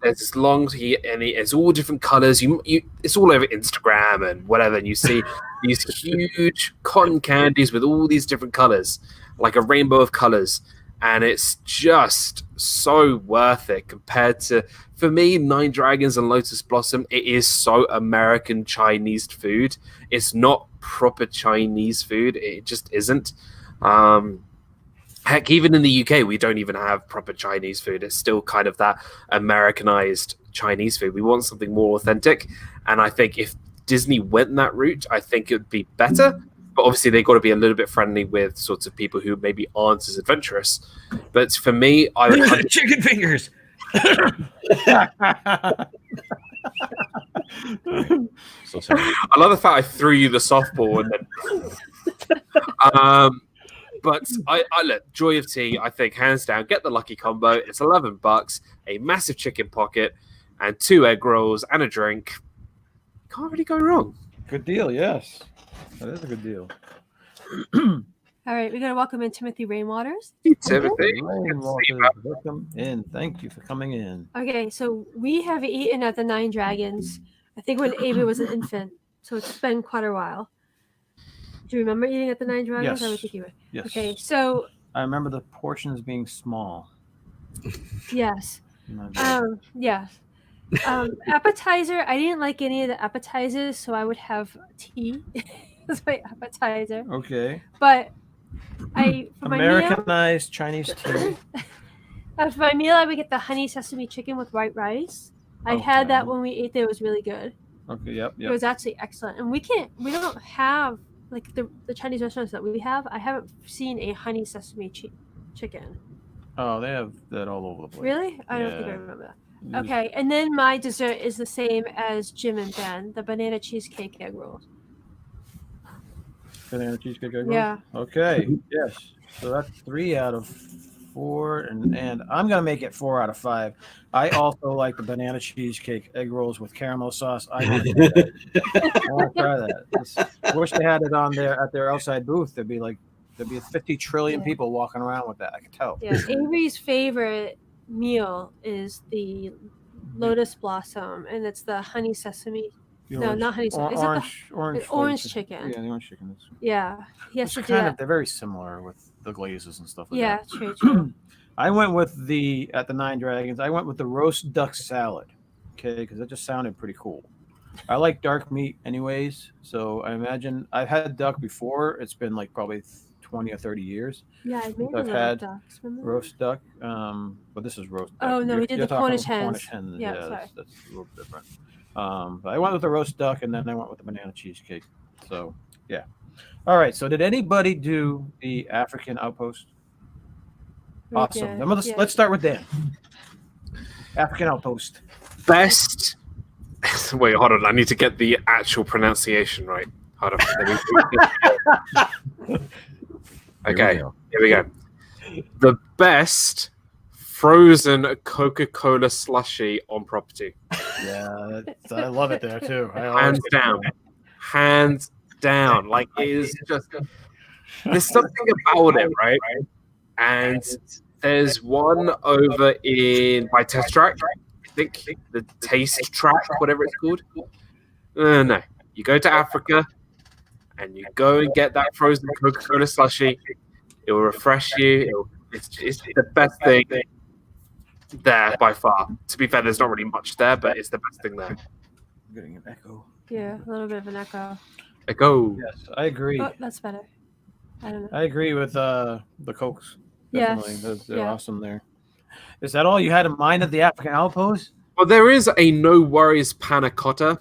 there's this long, it's all different colors. It's all over Instagram and whatever, and you see these huge cotton candies with all these different colors, like a rainbow of colors, and it's just so worth it compared to, for me, Nine Dragons and Lotus Blossom. It is so American Chinese food. It's not proper Chinese food. It just isn't. Heck, even in the UK, we don't even have proper Chinese food. It's still kind of that Americanized Chinese food. We want something more authentic. And I think if Disney went that route, I think it would be better. But obviously, they've got to be a little bit friendly with sorts of people who maybe aren't as adventurous. But for me, I would... Chicken fingers! So sorry. I love the fact I threw you the softball and then... But I look, Joy of Tea, I think, hands down, get the lucky combo. It's $11, a massive chicken pocket, and 2 egg rolls and a drink. Can't really go wrong. Good deal, yes. That is a good deal. All right, we got to welcome in Timothy Rainwaters. Timothy. Welcome in. Thank you for coming in. Okay, so we have eaten at the Nine Dragons, I think when Ava was an infant, so it's been quite a while. Do you remember eating at the Nine Dragons? Yes. I would think you would. Yes. Okay, so I remember the portions being small. yes. Yes. Appetizer, I didn't like any of the appetizers, so I would have tea as my appetizer. Okay. But for my meal, Americanized Chinese tea. for my meal, I would get the honey sesame chicken with white rice. I had that when we ate there. It was really good. Okay, yep. It was actually excellent. And we don't have, like, the Chinese restaurants that we have, I haven't seen a honey sesame chicken. Oh, they have that all over the place. Really? I don't think I remember that. Okay, and then my dessert is the same as Jim and Ben, the banana cheesecake egg rolls. Banana cheesecake egg rolls? Yeah. Okay, yes. So that's 3 out of 4, and I'm going to make it 4 out of 5. I also like the banana cheesecake egg rolls with caramel sauce. I want to try that. I want to try that. I wish they had it on at their outside booth. There'd be 50 trillion people walking around with that. I can tell. Yeah, Avery's favorite meal is the Lotus Blossom, and it's the honey sesame. No, not honey sesame. Orange chicken. Yeah, the orange chicken. Yeah, he has to do that. They're very similar with the glazes and stuff like that. Yeah, true. I went with at the Nine Dragons. I went with the roast duck salad. Okay, because that just sounded pretty cool. I like dark meat anyways, so I imagine I've had duck before. It's been like probably 20 or 30 years. Yeah, I made a I've little had ducks. Remember? roast duck, but this is roast duck. Oh no, we did the talking Cornish about hens. Cornish hen. Yeah, Yeah, sorry. that's a little different. But I went with the roast duck, and then I went with the banana cheesecake. So yeah. All right. So did anybody do the African outpost? We Awesome. did, Then let's start with Dan. African outpost. Best. Wait, hold on. I need to get the actual pronunciation right. Hold on. Okay, here we go. The best frozen Coca-Cola slushie on property. Yeah, I love it there too. Hands down. Hands down. Like, it is just... There's something about it, right? And there's one over by Test Track. I think the Taste Track, whatever it's called. No. You go to Africa and you go and get that frozen Coca-Cola slushie. It will refresh you. It's the best thing there by far. To be fair, there's not really much there, but it's the best thing there. I'm getting an echo. Yeah, a little bit of an echo. Go. Yes, I agree. Oh, that's better. I don't know. I agree with the Cokes. Yes, Definitely. They're yeah. awesome there. Is that all you had in mind at the African outpost? Well, there is a no worries panna cotta,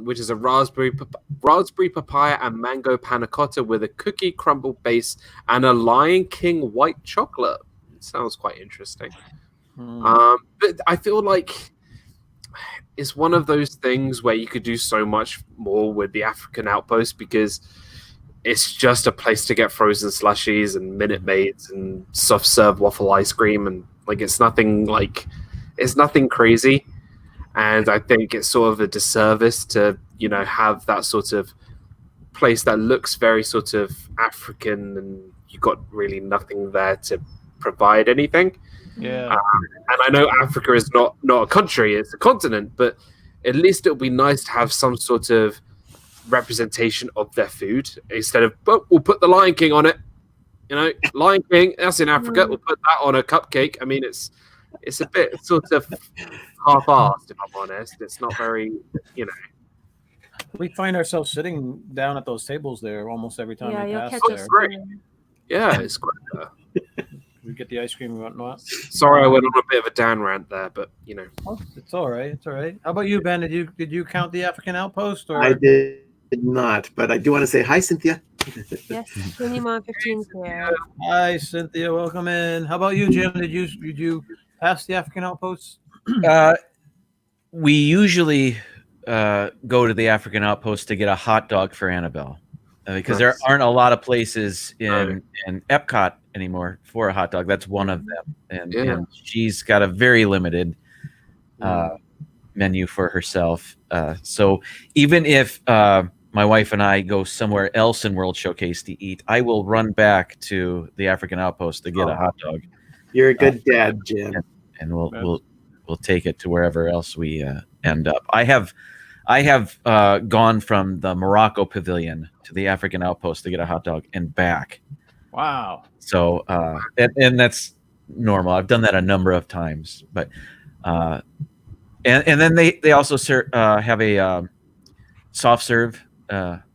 which is a raspberry papaya and mango panna cotta with a cookie crumble base and a Lion King white chocolate. It sounds quite interesting. But I feel like it's one of those things where you could do so much more with the African outpost, because it's just a place to get frozen slushies and Minute Maids and soft serve waffle ice cream, and like it's nothing crazy. And I think it's sort of a disservice to, have that sort of place that looks very sort of African, and you got really nothing there to provide anything. Yeah. And I know Africa is not a country, it's a continent, but at least it would be nice to have some sort of representation of their food, instead of, we'll put the Lion King on it. Lion King, that's in Africa, we'll put that on a cupcake. I mean, it's a bit sort of half-assed, if I'm honest. It's not very, We find ourselves sitting down at those tables there almost every time we you'll pass catch there. us. Great. Yeah, it's great. We get the ice cream and whatnot. Sorry, I went on a bit of a Dan rant there, but Oh, it's all right. It's all right. How about you, Ben? Did you count the African outpost? Or I did not, but I do want to say hi, Cynthia. Yes, Minimum 15 there. Hi, Cynthia. Welcome in. How about you, Jim? Did you pass the African outpost? We usually go to the African outpost to get a hot dog for Annabelle, because there aren't a lot of places in Epcot anymore for a hot dog. That's one of them, and she's got a very limited menu for herself. So even if my wife and I go somewhere else in World Showcase to eat, I will run back to the African outpost to get a hot dog. You're a good dad, Jim. And we'll take it to wherever else we end up. I have gone from the Morocco Pavilion to the African outpost to get a hot dog and back. Wow. So and that's normal. I've done that a number of times, but and then they also have a soft serve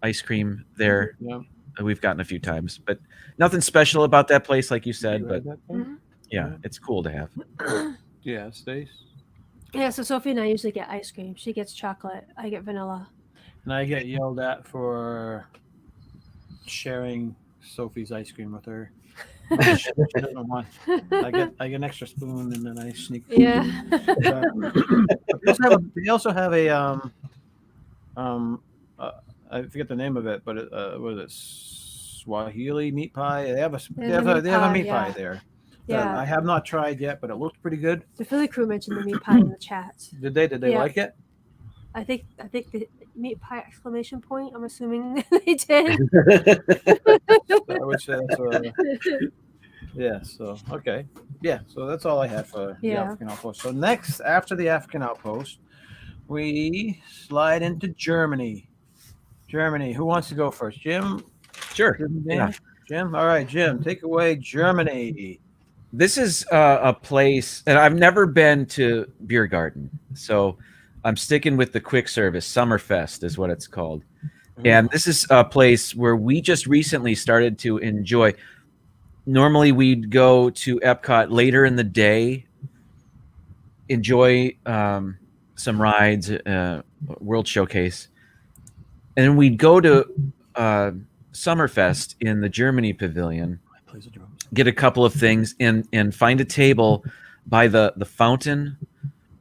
ice cream there. Yeah. We've gotten a few times, but nothing special about that place, like you said. But Mhm. yeah, it's cool to have. Yeah, Stace. Yeah, so Sophie and I usually get ice cream. She gets chocolate. I get vanilla. And I get yelled at for sharing Sophie's ice cream with her. She doesn't want. I get an extra spoon and then I sneak. Yeah. They also have a I forget the name of it, but what is it? Swahili meat pie. They have a meat pie there. Yeah. I have not tried yet, but it looked pretty good. The Philly crew mentioned the meat pie in the chat. Did they Yeah. like it? I think the meat pie exclamation point. I'm assuming they did. I would say that's yeah. So okay. Yeah. So that's all I had for the African outpost. So next, after the African outpost, we slide into Germany. Germany. Who wants to go first? Jim? Sure. Yeah. Jim? All right, Jim. Take away Germany. This is a place, and I've never been to Beer Garden, so I'm sticking with the quick service. Summerfest is what it's called. And this is a place where we just recently started to enjoy. Normally, we'd go to Epcot later in the day, enjoy some rides, World Showcase, and then we'd go to Summerfest in the Germany Pavilion, get a couple of things, and find a table by the fountain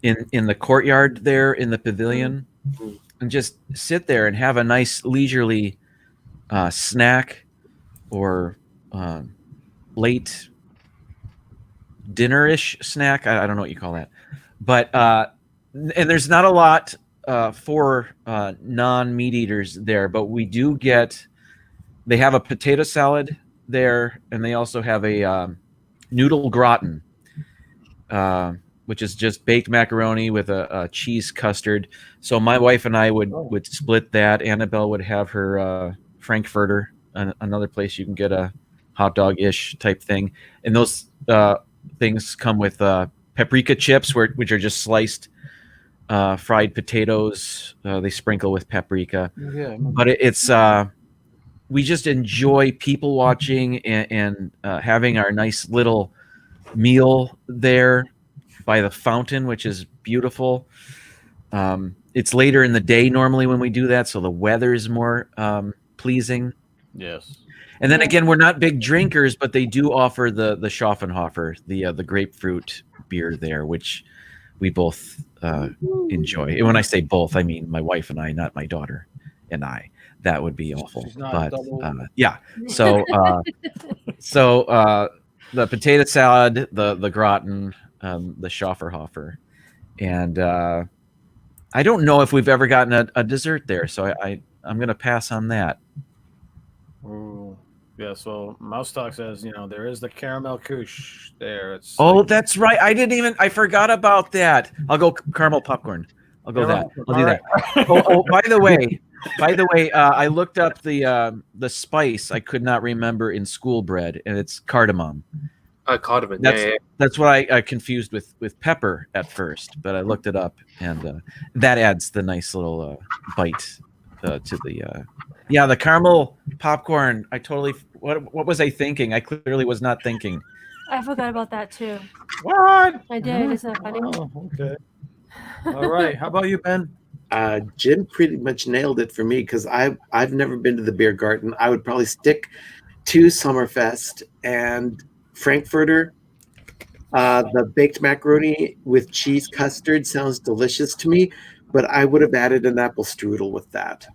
in the courtyard there in the pavilion, and just sit there and have a nice leisurely snack or late dinner-ish snack. I don't know what you call that, but and there's not a lot for non-meat eaters there, but we do get. They have a potato salad there, and they also have a noodle gratin, which is just baked macaroni with a cheese custard. So my wife and I would split that. Annabelle would have her Frankfurter, another place you can get a hot dog-ish type thing. And those things come with paprika chips, which are just sliced fried potatoes. They sprinkle with paprika. Yeah. But it's we just enjoy people watching and having our nice little meal there by the fountain, which is beautiful. It's later in the day normally when we do that, so the weather is more pleasing. Yes. And then again, we're not big drinkers, but they do offer the Schaffenhofer, the grapefruit beer there, which we both enjoy. And when I say both, I mean my wife and I, not my daughter and I. That would be awful. But yeah, so the potato salad, the gratin, the Schafferhofer, and I don't know if we've ever gotten a dessert there, so I'm going to pass on that. Ooh. Yeah, so Mouse Talk says, there is the caramel couche there. That's right. I forgot about that. I'll go caramel popcorn. I'll go that. I'll do that. By the way, I looked up the spice I could not remember in school bread, and it's cardamom. Cardamom. That's what I confused with pepper at first, but I looked it up, and that adds the nice little bite to the caramel popcorn. I totally what was I thinking? I clearly was not thinking. I forgot about that too. What? I did. Isn't that funny? Oh, okay. All right. How about you, Ben? Jim pretty much nailed it for me because I've never been to the beer garden. I would probably stick to Summerfest and Frankfurter. The baked macaroni with cheese custard sounds delicious to me, but I would have added an apple strudel with that.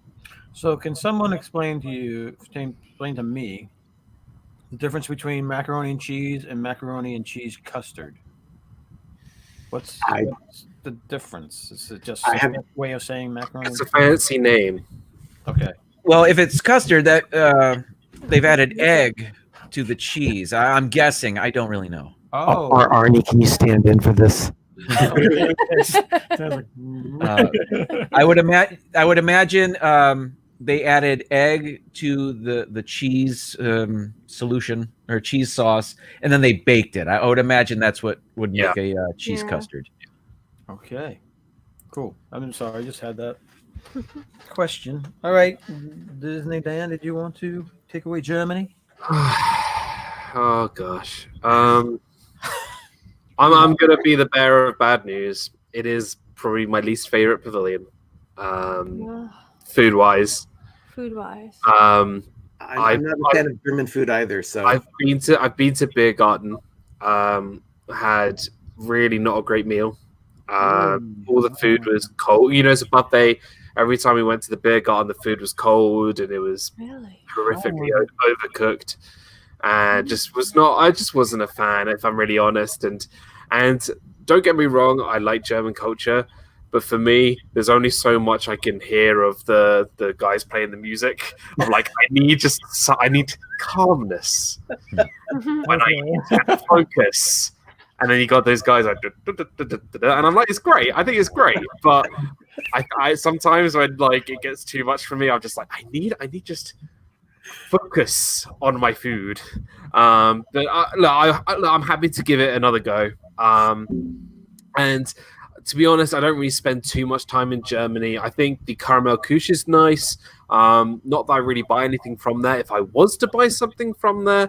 So can someone explain to me the difference between macaroni and cheese and macaroni and cheese custard? What's the difference? Is it just a way of saying macaroni? It's a fancy name. Okay. Well, if it's custard, that they've added egg to the cheese. I'm guessing. I don't really know. Oh. Arnie, can you stand in for this? I would imagine they added egg to the cheese solution or cheese sauce, and then they baked it. I would imagine that's what would make a cheese custard. Okay. Cool. I'm sorry. I just had that question. All right. DizneyDan, did you want to take away Germany? Oh gosh. I'm gonna be the bearer of bad news. It is probably my least favorite pavilion. Food wise. I'm not a fan of German food either. So I've been to Beer Garden. Had really not a great meal. All the food was cold. It's a buffet. Every time we went to the Beer Garden, the food was cold and it was horrifically overcooked. And I just wasn't a fan, if I'm really honest. And don't get me wrong, I like German culture, but for me, there's only so much I can hear of the guys playing the music. I'm like, I need calmness when I need to focus. And then you got those guys like, and I'm like, it's great. I think it's great, but I sometimes when it gets too much for me, I'm just like, I need just focus on my food. But I'm happy to give it another go. And to be honest, I don't really spend too much time in Germany. I think the caramel couche is nice. Not that I really buy anything from there. If I was to buy something from there,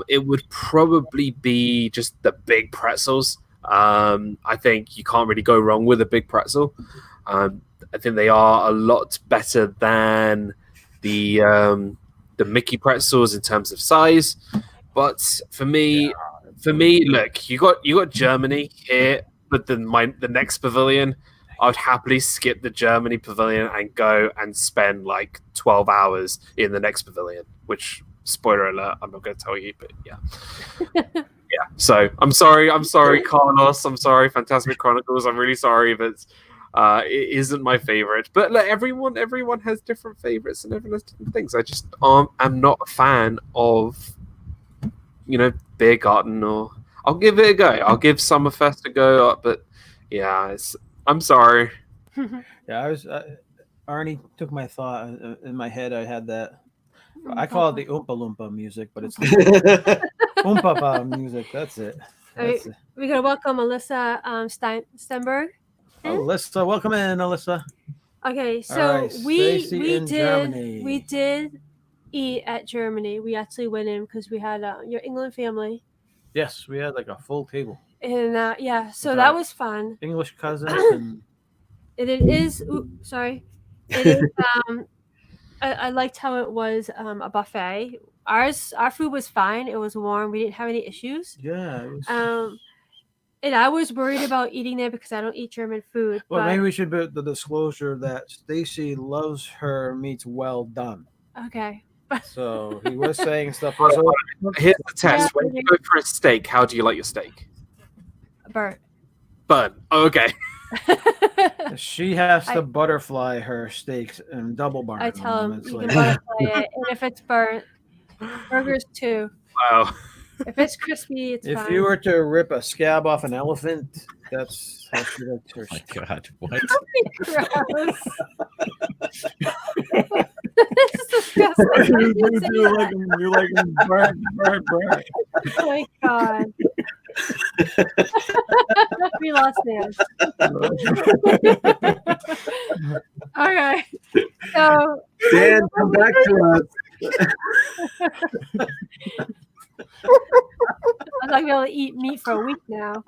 it would probably be just the big pretzels. I think you can't really go wrong with a big pretzel. I think they are a lot better than the Mickey pretzels in terms of size. But for me, look, you got Germany here. But then the next pavilion, I would happily skip the Germany pavilion and go and spend like 12 hours in the next pavilion, which, spoiler alert, I'm not going to tell you, but yeah. Yeah, so I'm sorry, Carlos. I'm sorry, Fantasmic Chronicles. I'm really sorry that it isn't my favorite. But look, everyone has different favorites and everyone has different things. I just am not a fan of, Beer Garden or... I'll give it a go. I'll give Summerfest a go, but yeah, I'm sorry. Yeah, Arnie took my thought in my head. I had that. I call it the Oompa Loompa music, but it's the Oompa music. That's it. That's it. We're gonna welcome Alyssa Stenberg. Alyssa, welcome in, Alyssa. Okay, so All right, we Germany. did eat at Germany. We actually went in because we had your England family. Yes, we had like a full table. And so that was fun. English cousins and It is. Sorry. It is. I liked how it was a buffet. Our food was fine. It was warm. We didn't have any issues. yeah. It was... And I was worried about eating there because I don't eat German food. Well, but... maybe we should put the disclosure that Stacy loves her meats well done. Okay. So he was saying stuff. Here's the test. Yeah, When you go for a steak, how do you like your steak? Burnt. Burnt. Oh, okay. She has to butterfly her steaks and double burn. I tell them. him It's you like... can butterfly it, and if it's burnt, burgers too. Wow. If it's crispy, it's If fine. you were to rip a scab off an elephant, that's how she likes her Oh my steak. God, what? Gross. This is disgusting. You like them burnt. Oh my God. We lost Nance. All right. So Dan, come back to us. I'm not gonna be able to eat meat for a week now.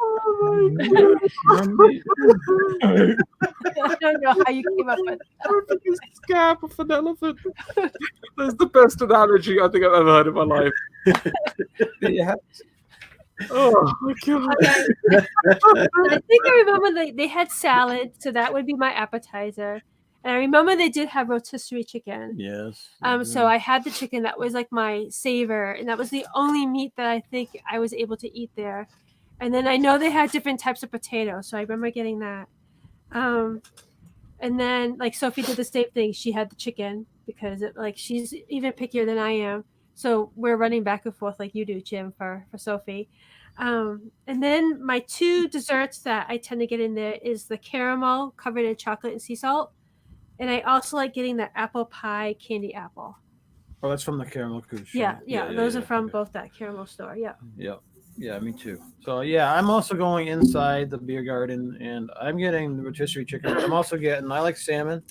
I don't know how you came up with that. Scab of an elephant. That's the best analogy I think I've ever heard in my life. Yeah. Oh my God. Okay. I think I remember they had salad, so that would be my appetizer. And I remember they did have rotisserie chicken. Yes. So I had the chicken. That was like my savor, and that was the only meat that I think I was able to eat there. And then I know they had different types of potatoes, so I remember getting that. And then like Sophie did the same thing. She had the chicken because she's even pickier than I am. So we're running back and forth like you do, Jim, for Sophie. And then my two desserts that I tend to get in there is the caramel covered in chocolate and sea salt. And I also like getting the apple pie candy apple. Oh, that's from the caramel couche. Yeah. Those are from okay. both that caramel store. Yeah. Yeah, me too. So yeah, I'm also going inside the beer garden, and I'm getting the rotisserie chicken. I'm also getting. I like salmon.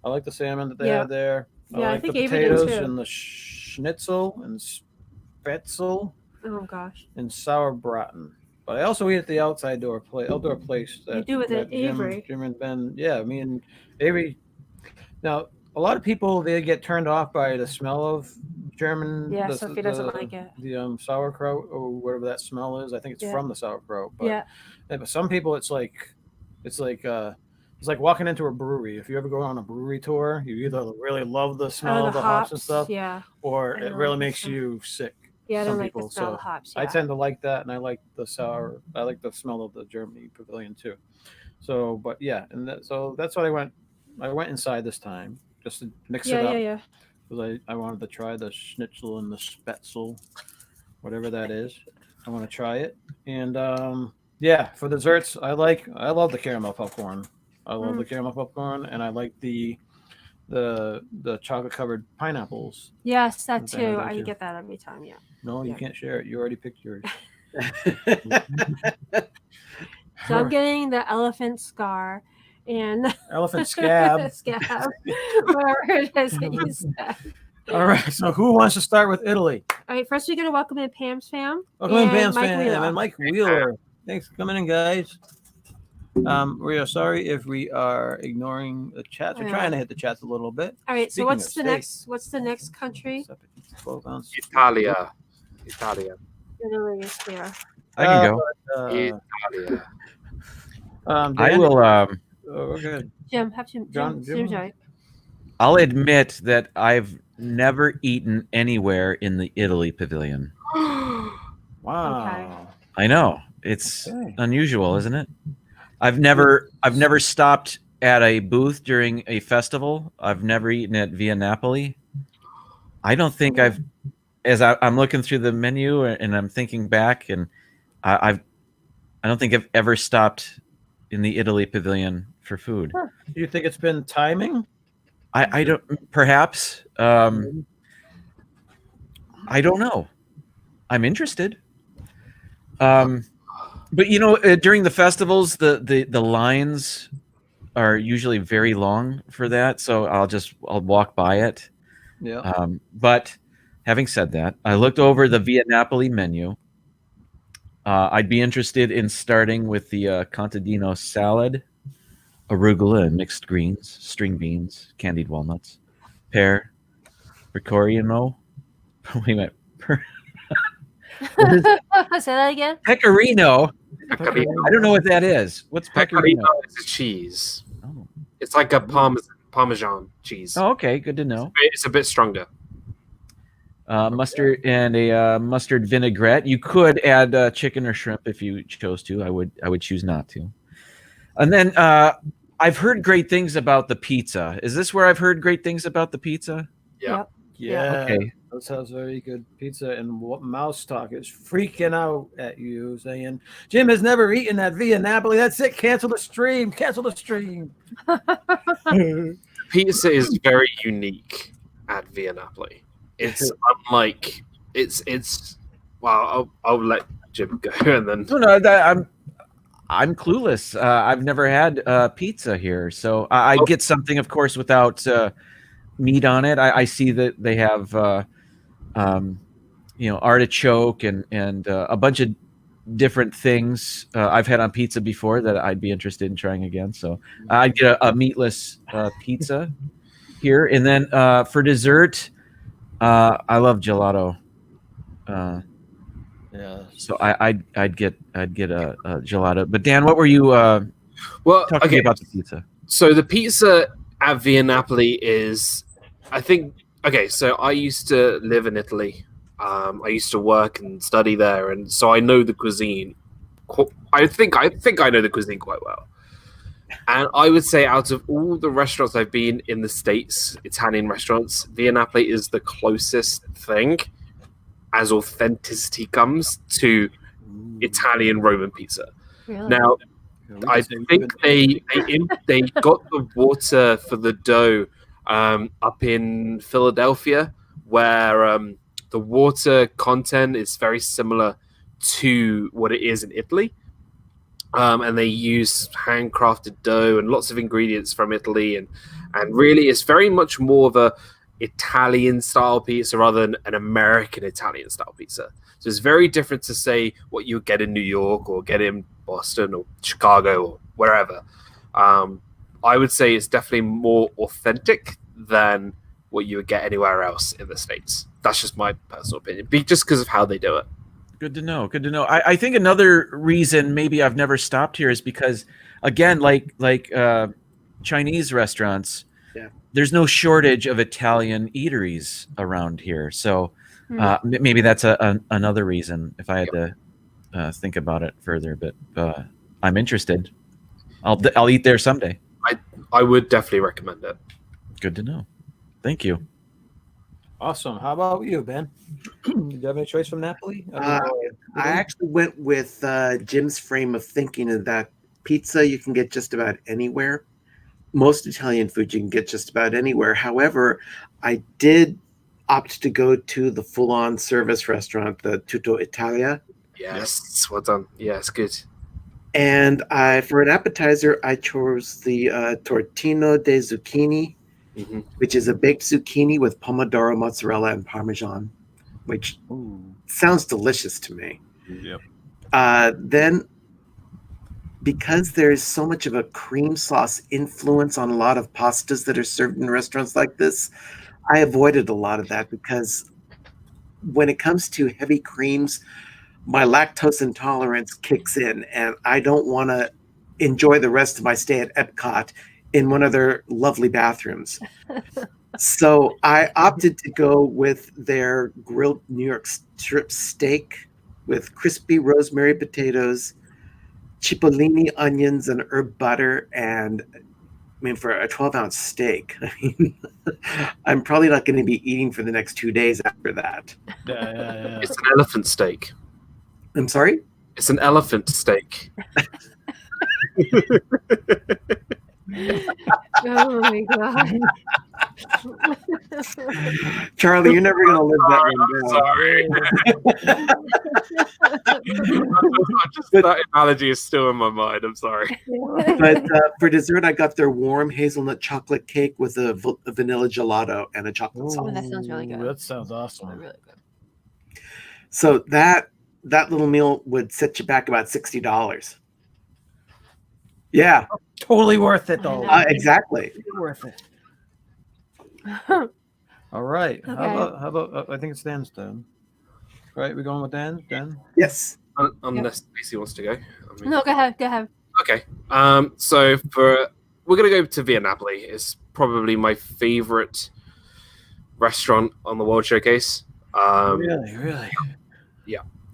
I like the salmon that they have there. Yeah, I like think the Avery did potatoes too. and the schnitzel and spetzel Oh gosh. and sauerbraten. But I also eat at the outdoor place. You do with it, Jim, Avery. Jim and Ben. Yeah, me and Avery. Now, a lot of people, they get turned off by the smell of German. Yeah, Sophie doesn't like it. The sauerkraut or whatever that smell is. I think it's from the sauerkraut. But, but some people, it's like walking into a brewery. If you ever go on a brewery tour, you either really love the smell of the hops and stuff, or it really makes you sick. Yeah, I don't like people. the smell of hops. Yeah. I tend to like that, and I like the smell of the Germany pavilion too. So, but yeah, so that's what I went. I went inside this time just to mix it up. Yeah. Because I wanted to try the schnitzel and the spetzel, whatever that is. I want to try it. And for desserts, I love the caramel popcorn. I love the caramel popcorn, and I like the chocolate covered pineapples. Yes, that too. I get that every time. Yeah. No, you can't share it. You already picked yours. So I'm getting the elephant scar and Elephant scab. scab, whatever it is that you said. All right. So who wants to start with Italy? All right, first we're gonna welcome in Pam's fam. Welcome in, and Pam's Mike fam Wheeler. and Mike Wheeler. Thanks for coming in, guys. We are sorry if we are ignoring the chats. We're trying to hit the chats a little bit. All right, so Speaking what's of the states. next? What's the next country? 12 ounce. Italia. Italy is here. I can go. Italia. I Dan? will. Oh, okay. Jim, have to. Jim? Jim's right. I'll admit that I've never eaten anywhere in the Italy Pavilion. Wow. I know it's Okay. unusual, isn't it? I've never stopped at a booth during a festival. I've never eaten at Via Napoli. I don't think I've, as I'm looking through the menu and I'm thinking back, and I don't think I've ever stopped in the Italy Pavilion for food. Do you think it's been timing? I don't. Perhaps. I don't know. I'm interested. But during the festivals, the lines are usually very long for that, so I'll walk by it. Yeah. But having said that, I looked over the Via Napoli menu. I'd be interested in starting with the contadino salad, arugula and mixed greens, string beans, candied walnuts, pear, pecorino. Wait a minute. Say that again. Pecorino. Pecorino. I don't know what that is. What's pecorino? Pecorino is a cheese. Oh. It's like a Parmesan cheese. Oh, okay, good to know. It's a bit stronger. Mustard and a mustard vinaigrette. You could add chicken or shrimp if you chose to. I would choose not to. And then I've heard great things about the pizza. Is this where I've heard great things about the pizza? Yeah. Yeah. Okay. That sounds very good. Pizza and Mouse Talk is freaking out at you, saying Jim has never eaten at Via Napoli. That's it. Cancel the stream. Cancel the stream. Pizza is very unique at Via Napoli. It's unlike it's. Well, I'll let Jim go and then. No, I'm clueless. I've never had pizza here, so I get something, of course, without meat on it. I see that they have artichoke and a bunch of different things I've had on pizza before that I'd be interested in trying again. So I'd get a meatless pizza here, and then for dessert, I love gelato. Yeah. So I'd get a gelato. But Dan, what were you talking about the pizza? So the pizza at Via Napoli is, I think, okay. So I used to live in Italy. I used to work and study there, and so I know the cuisine. I think I know the cuisine quite well. And I would say, out of all the restaurants I've been in the States, Italian restaurants, Via Napoli is the closest thing, as authenticity comes, to Italian Roman pizza. Really? Now, I think they got the water for the dough up in Philadelphia, where the water content is very similar to what it is in Italy. And they use handcrafted dough and lots of ingredients from Italy, and really it's very much more of a Italian style pizza rather than an American Italian style pizza. So it's very different to say what you get in New York or get in Boston or Chicago or wherever. I would say it's definitely more authentic than what you would get anywhere else in the States. That's just my personal opinion, just because of how they do it. Good to know. Good to know. I think another reason maybe I've never stopped here is because, again, like Chinese restaurants, there's no shortage of Italian eateries around here. So maybe that's another reason if I had to think about it further. But I'm interested. I'll eat there someday. I would definitely recommend it. Good to know. Thank you. Awesome. How about you, Ben? Do you have any choice from Napoli? I actually went with Jim's frame of thinking of that pizza you can get just about anywhere. Most Italian food you can get just about anywhere. However, I did opt to go to the full-on service restaurant, the Tutto Italia. Yes, well done. Yeah, it's good. And for an appetizer, I chose the tortino de zucchini, Mhm. which is a baked zucchini with pomodoro, mozzarella, and parmesan, which Ooh. sounds delicious to me. Yep. Then, because there's so much of a cream sauce influence on a lot of pastas that are served in restaurants like this, I avoided a lot of that because when it comes to heavy creams, my lactose intolerance kicks in, and I don't want to enjoy the rest of my stay at Epcot in one of their lovely bathrooms. So I opted to go with their grilled New York strip steak with crispy rosemary potatoes, cipollini onions, and herb butter. And I mean, for a 12-ounce steak, I mean, I'm probably not going to be eating for the next 2 days after that. Yeah. It's an elephant steak. I'm sorry? It's an elephant steak. Oh my god. Charlie, you're never going to live that one down. Just that analogy is still in my mind. I'm sorry. But for dessert, I got their warm hazelnut chocolate cake with a vanilla gelato and a chocolate sauce. Oh, that sounds really good. That sounds awesome. Really good. So that little meal would set you back about $60. Yeah, Totally worth it, though. exactly. Worth it. All right. Okay. How about? I think it's Dan's turn. Right, we're going with Dan. Dan. Yes. Unless Stacey wants to go. I mean- No, go ahead. Go ahead. Okay. So we're gonna go to Via Napoli. It's probably my favorite restaurant on the World Showcase. Really.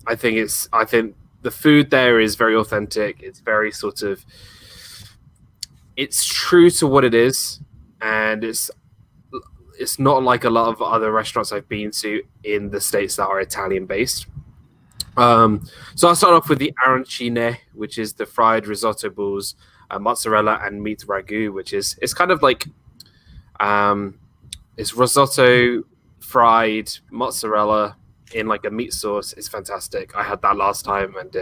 I think the food there is very authentic. It's very sort of, it's true to what it is, and it's not like a lot of other restaurants I've been to in the States that are Italian based. So I'll start off with the arancine, which is the fried risotto balls, mozzarella and meat ragu, which is, it's kind of like it's risotto, fried mozzarella in like a meat sauce. It's fantastic. I had that last time, and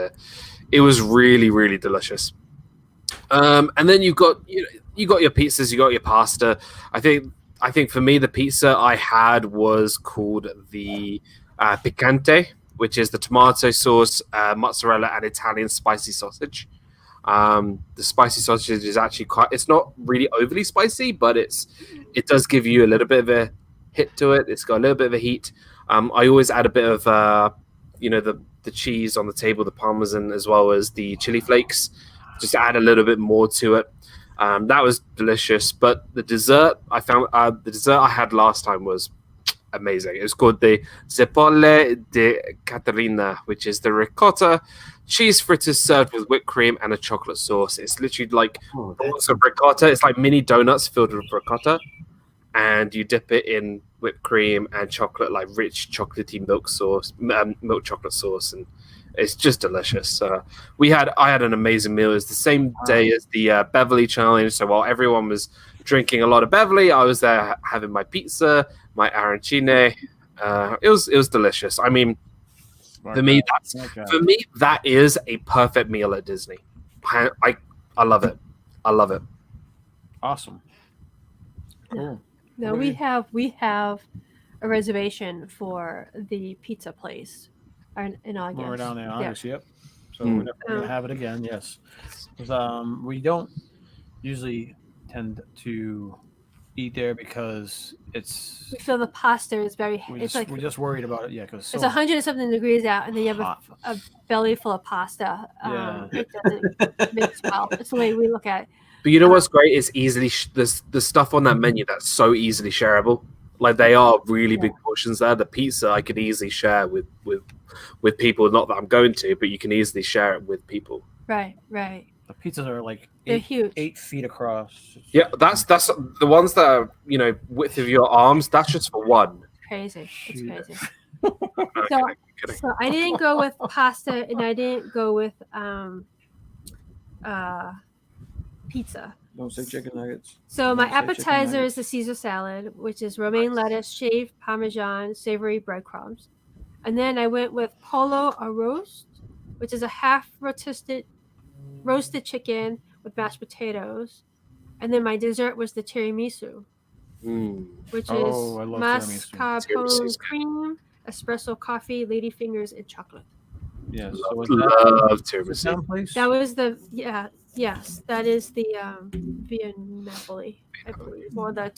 it was really, really delicious. And then you got your pizzas, you got your pasta. I think for me the pizza I had was called the picante, which is the tomato sauce, mozzarella, and Italian spicy sausage. The spicy sausage is actually it's not really overly spicy, but it does give you a little bit of a hit to it. It's got a little bit of a heat. I always add a bit of the cheese on the table, the parmesan, as well as the chili flakes. Just add a little bit more to it. That was delicious. But the dessert I had last time was amazing. It was called the Zeppole di Caterina, which is the ricotta cheese fritters served with whipped cream and a chocolate sauce. It's literally like balls of ricotta. It's like mini donuts filled with ricotta, and you dip it in whipped cream and chocolate, like rich chocolatey milk chocolate sauce, and it's just delicious. I had an amazing meal. It was the same day as the Beverly Challenge, so while everyone was drinking a lot of Beverly, I was there having my pizza, my arancine. It was delicious. I mean, for me, that is a perfect meal at Disney. I love it. I love it. Awesome. Cool. No, we have a reservation for the pizza place in August. We're down there in August, yep. So Mm. we're definitely gonna have it again, yes. 'Cause, we don't usually tend to eat there because it's We feel the pasta is very. we're It's just, like just worried about it, yeah, because it's 100 and something degrees out, and then you have hot. a belly full of pasta. Yeah. It doesn't mix well. It's the way we look at it. But you know what's great is easily the stuff on that menu that's so easily shareable. Like they are really big portions there. The pizza I could easily share with people. Not that I'm going to, but you can easily share it with people. Right. The pizzas are like They're huge. 8 feet across. Yeah, that's the ones that are width of your arms. That's just for one. Crazy. It's Yeah. crazy. Okay, kidding. So I didn't go with pasta, and I didn't go with pizza. Don't say chicken nuggets. So my Don't say chicken appetizer nuggets. is the Caesar salad, which is romaine lettuce, shaved Parmesan, savory breadcrumbs. And then I went with polo arroz, which is a half roasted roasted chicken with mashed potatoes, and then my dessert was the tiramisu, which Oh, is I love mascarpone Tiramisu's good. cream, espresso coffee, ladyfingers, and chocolate. Yes. So Love, was that love sit tiramisu. down place? That was the yes, that is the Via Napoli, I believe, or the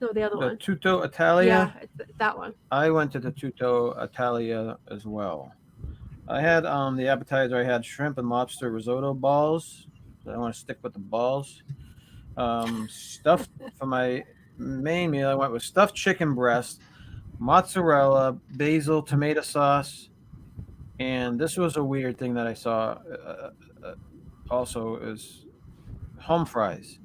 the other the one. Tutto Italia. Yeah, that one. I went to the Tutto Italia as well. I had the appetizer. I had shrimp and lobster risotto balls. So I want to stick with the balls. Stuffed for my main meal. I went with stuffed chicken breast, mozzarella, basil, tomato sauce, and this was a weird thing that I saw. Also, is home fries.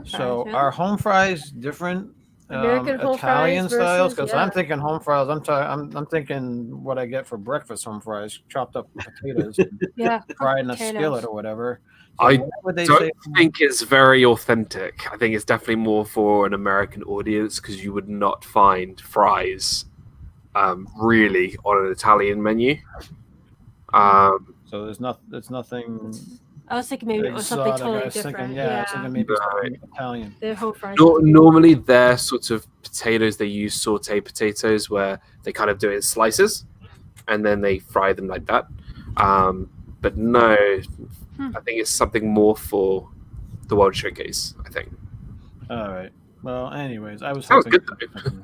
So are home fries different? American home Italian fries styles, versus- because I'm thinking home fries. I'm thinking what I get for breakfast home fries, chopped up potatoes, Yeah, fried in a potatoes. skillet or whatever. So I what would they don't say? think it's very authentic. I think it's definitely more for an American audience because you would not find fries really on an Italian menu. So there's nothing. I was thinking maybe it was something exotic. I totally was thinking, different. I was thinking maybe Right. something Italian. Their whole fries. Normally, their sort of potatoes, they use sauté potatoes where they kind of do it in slices and then they fry them like that. But no, I think it's something more for the World Showcase, I think. All right. Well, anyways, I was. Sounds hoping-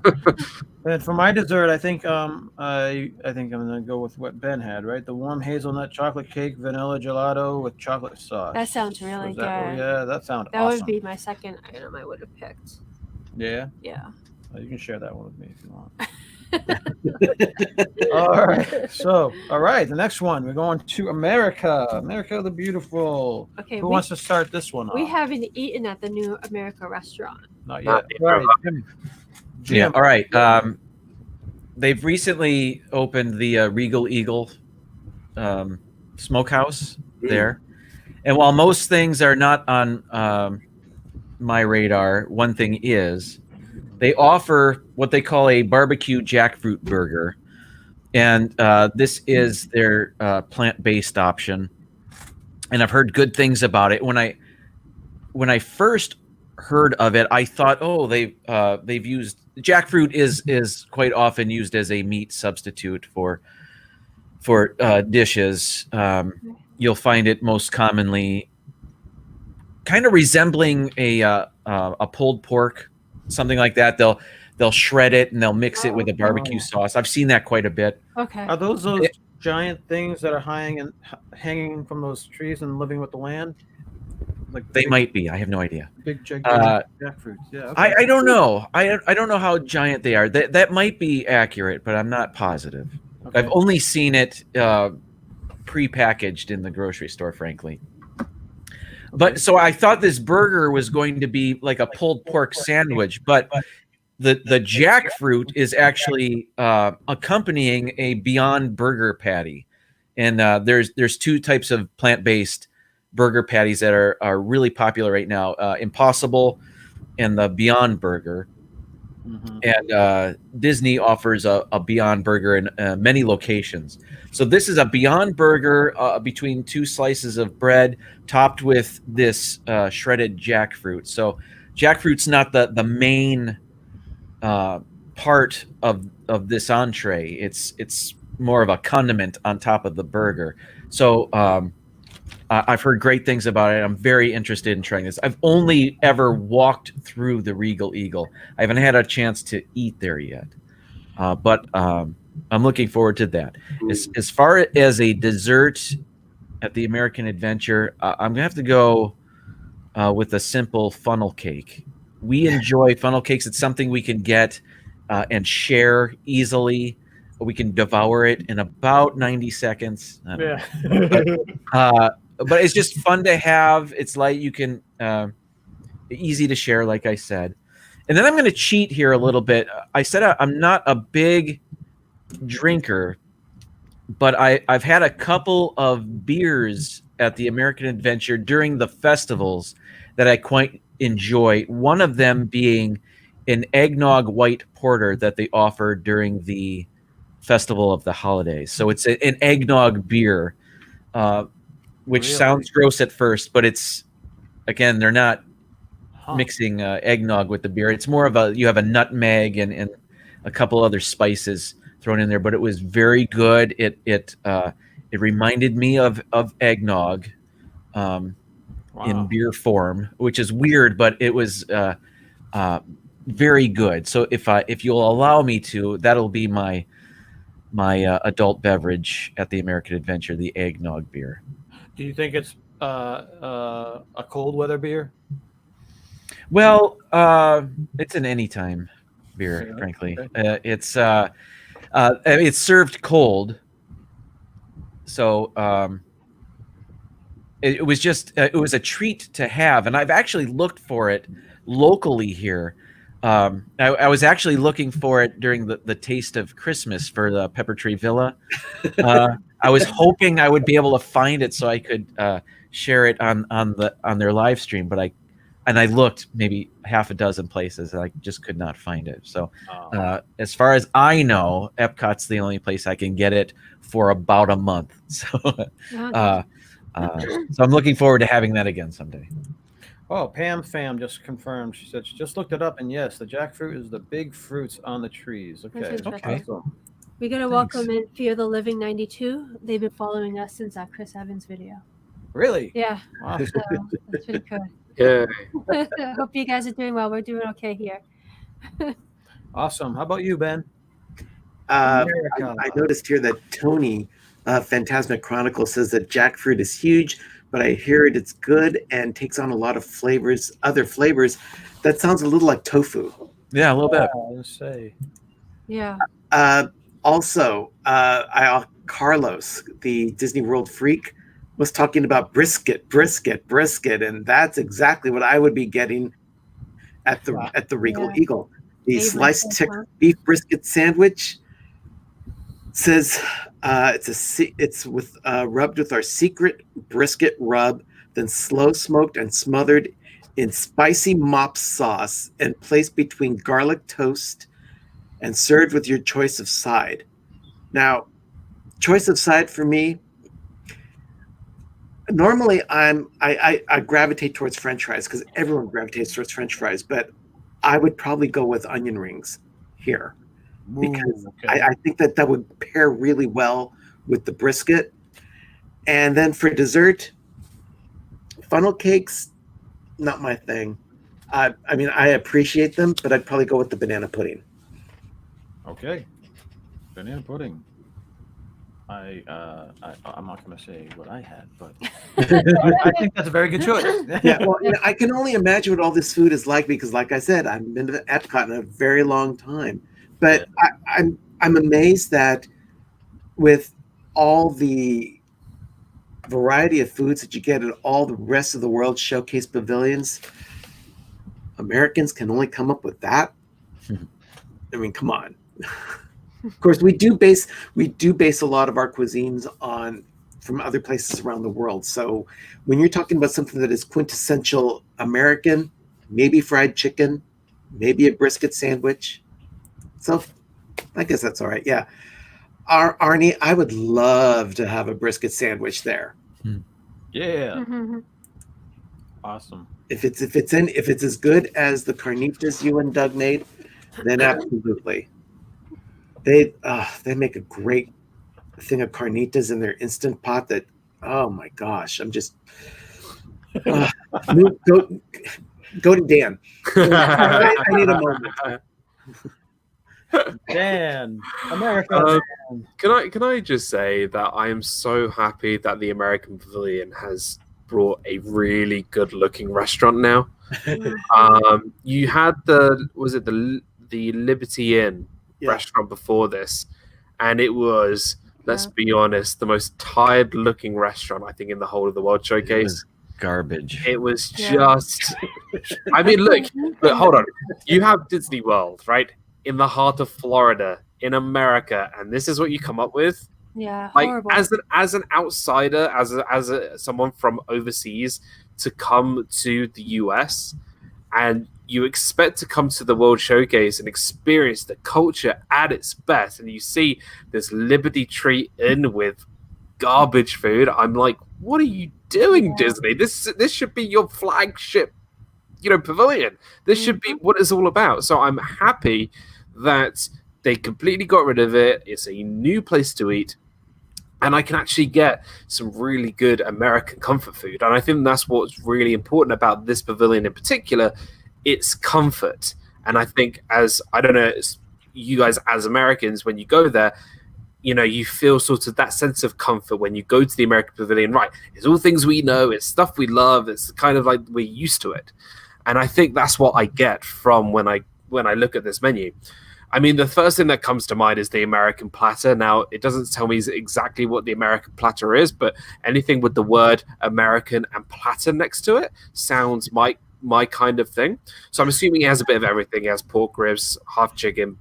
good, And for my dessert, I think I think I'm gonna go with what Ben had, right? The warm hazelnut chocolate cake, vanilla gelato with chocolate sauce. That sounds really Was that- good. Yeah, that sounded That awesome. would be my second item I would have picked. Yeah, Yeah. well, you can share that one with me if you want. All right. So, all right, the next one, we're going to America. America the Beautiful. Okay. Who wants to start this one off? we haven't eaten at the new America restaurant. Not Not yet. yet. All right, Jim. Yeah. Jim. All right. They've recently opened the Regal Eagle Smokehouse there, and while most things are not on my radar, one thing is they offer what they call a barbecue jackfruit burger, and this is their plant-based option. And I've heard good things about it. When I first heard of it, I thought, oh, they've used jackfruit is quite often used as a meat substitute for dishes. You'll find it most commonly kind of resembling a pulled pork, something like that. They'll shred it and they'll mix it with a barbecue sauce. I've seen that quite a bit. Okay. Are those giant things that are hanging from those trees and living with the land? Like They might be. I have no idea. big jackfruits. Yeah. Okay. I don't know. I don't know how giant they are. That might be accurate, but I'm not positive. Okay. I've only seen it pre-packaged in the grocery store, frankly. But so I thought this burger was going to be like a pulled pork sandwich, but the jackfruit is actually accompanying a Beyond Burger patty, and there's two types of plant-based burger patties that are really popular right now: Impossible and the Beyond Burger. Mhm. And Disney offers a Beyond Burger in many locations. So this is a Beyond Burger between two slices of bread topped with this shredded jackfruit. So jackfruit's not the main part of this entree. It's more of a condiment on top of the burger. So I've heard great things about it. I'm very interested in trying this. I've only ever walked through the Regal Eagle. I haven't had a chance to eat there yet, but I'm looking forward to that. As far as a dessert at the American Adventure, I'm gonna have to go with a simple funnel cake. We enjoy funnel cakes. It's something we can get and share easily. We can devour it in about 90 seconds. I don't know. Yeah. But it's just fun to have. It's light. You can easy to share, like I said. And then I'm going to cheat here a little bit. I said I'm not a big drinker, but I've had a couple of beers at the American Adventure during the festivals that I quite enjoy. One of them being an eggnog white porter that they offer during the Festival of the Holidays. So it's an eggnog beer. which Really? sounds gross at first, but it's, again, they're not Huh. mixing eggnog with the beer. It's more of you have a nutmeg and a couple other spices thrown in there, but it was very good. It reminded me of eggnog in beer form, which is weird, but it was very good. So if you'll allow me to, that'll be my adult beverage at the American Adventure, the eggnog beer. Do you think it's a cold weather beer? Well, it's an anytime beer, Yeah, frankly. okay. It's served cold, so it was just it was a treat to have, and I've actually looked for it locally here. I was actually looking for it during the Taste of Christmas for the Pepper Tree Villa. I was hoping I would be able to find it so I could share it on their live stream, but I looked maybe half a dozen places and I just could not find it. So as far as I know, Epcot's the only place I can get it for about a month. So so I'm looking forward to having that again someday. Oh, Pam Pham just confirmed. She said she just looked it up, and yes, the jackfruit is the big fruits on the trees. Okay. That's interesting. Okay. Awesome. We gotta welcome in Fear the Living 92. They've been following us since that Chris Evans video. Really? Yeah, Awesome. so that's pretty good. Yeah. Hope you guys are doing well. We're doing okay here. Awesome. How about you, Ben? I America. noticed here that Tony, Phantasmic Chronicle, says that jackfruit is huge, but I hear it's good and takes on a lot of flavors, other flavors. That sounds a little like tofu. Yeah, a little bit. Let's say. Yeah. Also, Carlos, the Disney World freak, was talking about brisket, and that's exactly what I would be getting at the Regal Yeah. Eagle. The Favorite sliced so tick far. beef brisket sandwich says it's with rubbed with our secret brisket rub, then slow smoked and smothered in spicy mop sauce and placed between garlic toast and served with your choice of side. Now, choice of side for me, normally I gravitate towards French fries because everyone gravitates towards French fries, but I would probably go with onion rings here because okay. I think that would pair really well with the brisket. And then for dessert, funnel cakes, not my thing. I mean, I appreciate them, but I'd probably go with the banana pudding. Okay. Banana pudding. I'm not going to say what I had, but I think that's a very good choice. Yeah, well, I can only imagine what all this food is like because, like I said, I've been to Epcot in a very long time. But I'm amazed that with all the variety of foods that you get at all the rest of the world showcase pavilions, Americans can only come up with that. I mean, come on. Of course, we do base a lot of our cuisines from other places around the world. So when you're talking about something that is quintessential American, maybe fried chicken, maybe a brisket sandwich. So I guess that's all right. Yeah. Arnie, I would love to have a brisket sandwich there. Yeah. Mhm. Awesome. If it's as good as the carnitas you and Doug made, then absolutely. They make a great thing of carnitas in their Instant Pot that, oh my gosh, I'm just go to Dan. I need a moment. Dan, America. Can I just say that I am so happy that the American Pavilion has brought a really good looking restaurant now. You had the Liberty Inn restaurant before this, and it was, let's be honest, the most tired looking restaurant I think in the whole of the World Showcase. Garbage. It was just I mean, look, hold on. You have Disney World, right? In the heart of Florida, in America, and this is what you come up with? Yeah, Like horrible. as an outsider, as someone from overseas to come to the US, and you expect to come to the World Showcase and experience the culture at its best, and you see this Liberty Tree Inn with garbage food. I'm like, what are you doing, Disney? This should be your flagship, pavilion. This should be what it's all about. So I'm happy that they completely got rid of it. It's a new place to eat. And I can actually get some really good American comfort food. And I think that's what's really important about this pavilion in particular. It's comfort. And I think you guys as Americans, when you go there, you feel sort of that sense of comfort when you go to the American pavilion, right? It's all things we know. It's stuff we love. It's kind of like we're used to it. And I think that's what I get from when I look at this menu. I mean, the first thing that comes to mind is the American platter. Now, it doesn't tell me exactly what the American platter is, but anything with the word American and platter next to it sounds my kind of thing. So I'm assuming it has a bit of everything. It has pork ribs, half chicken,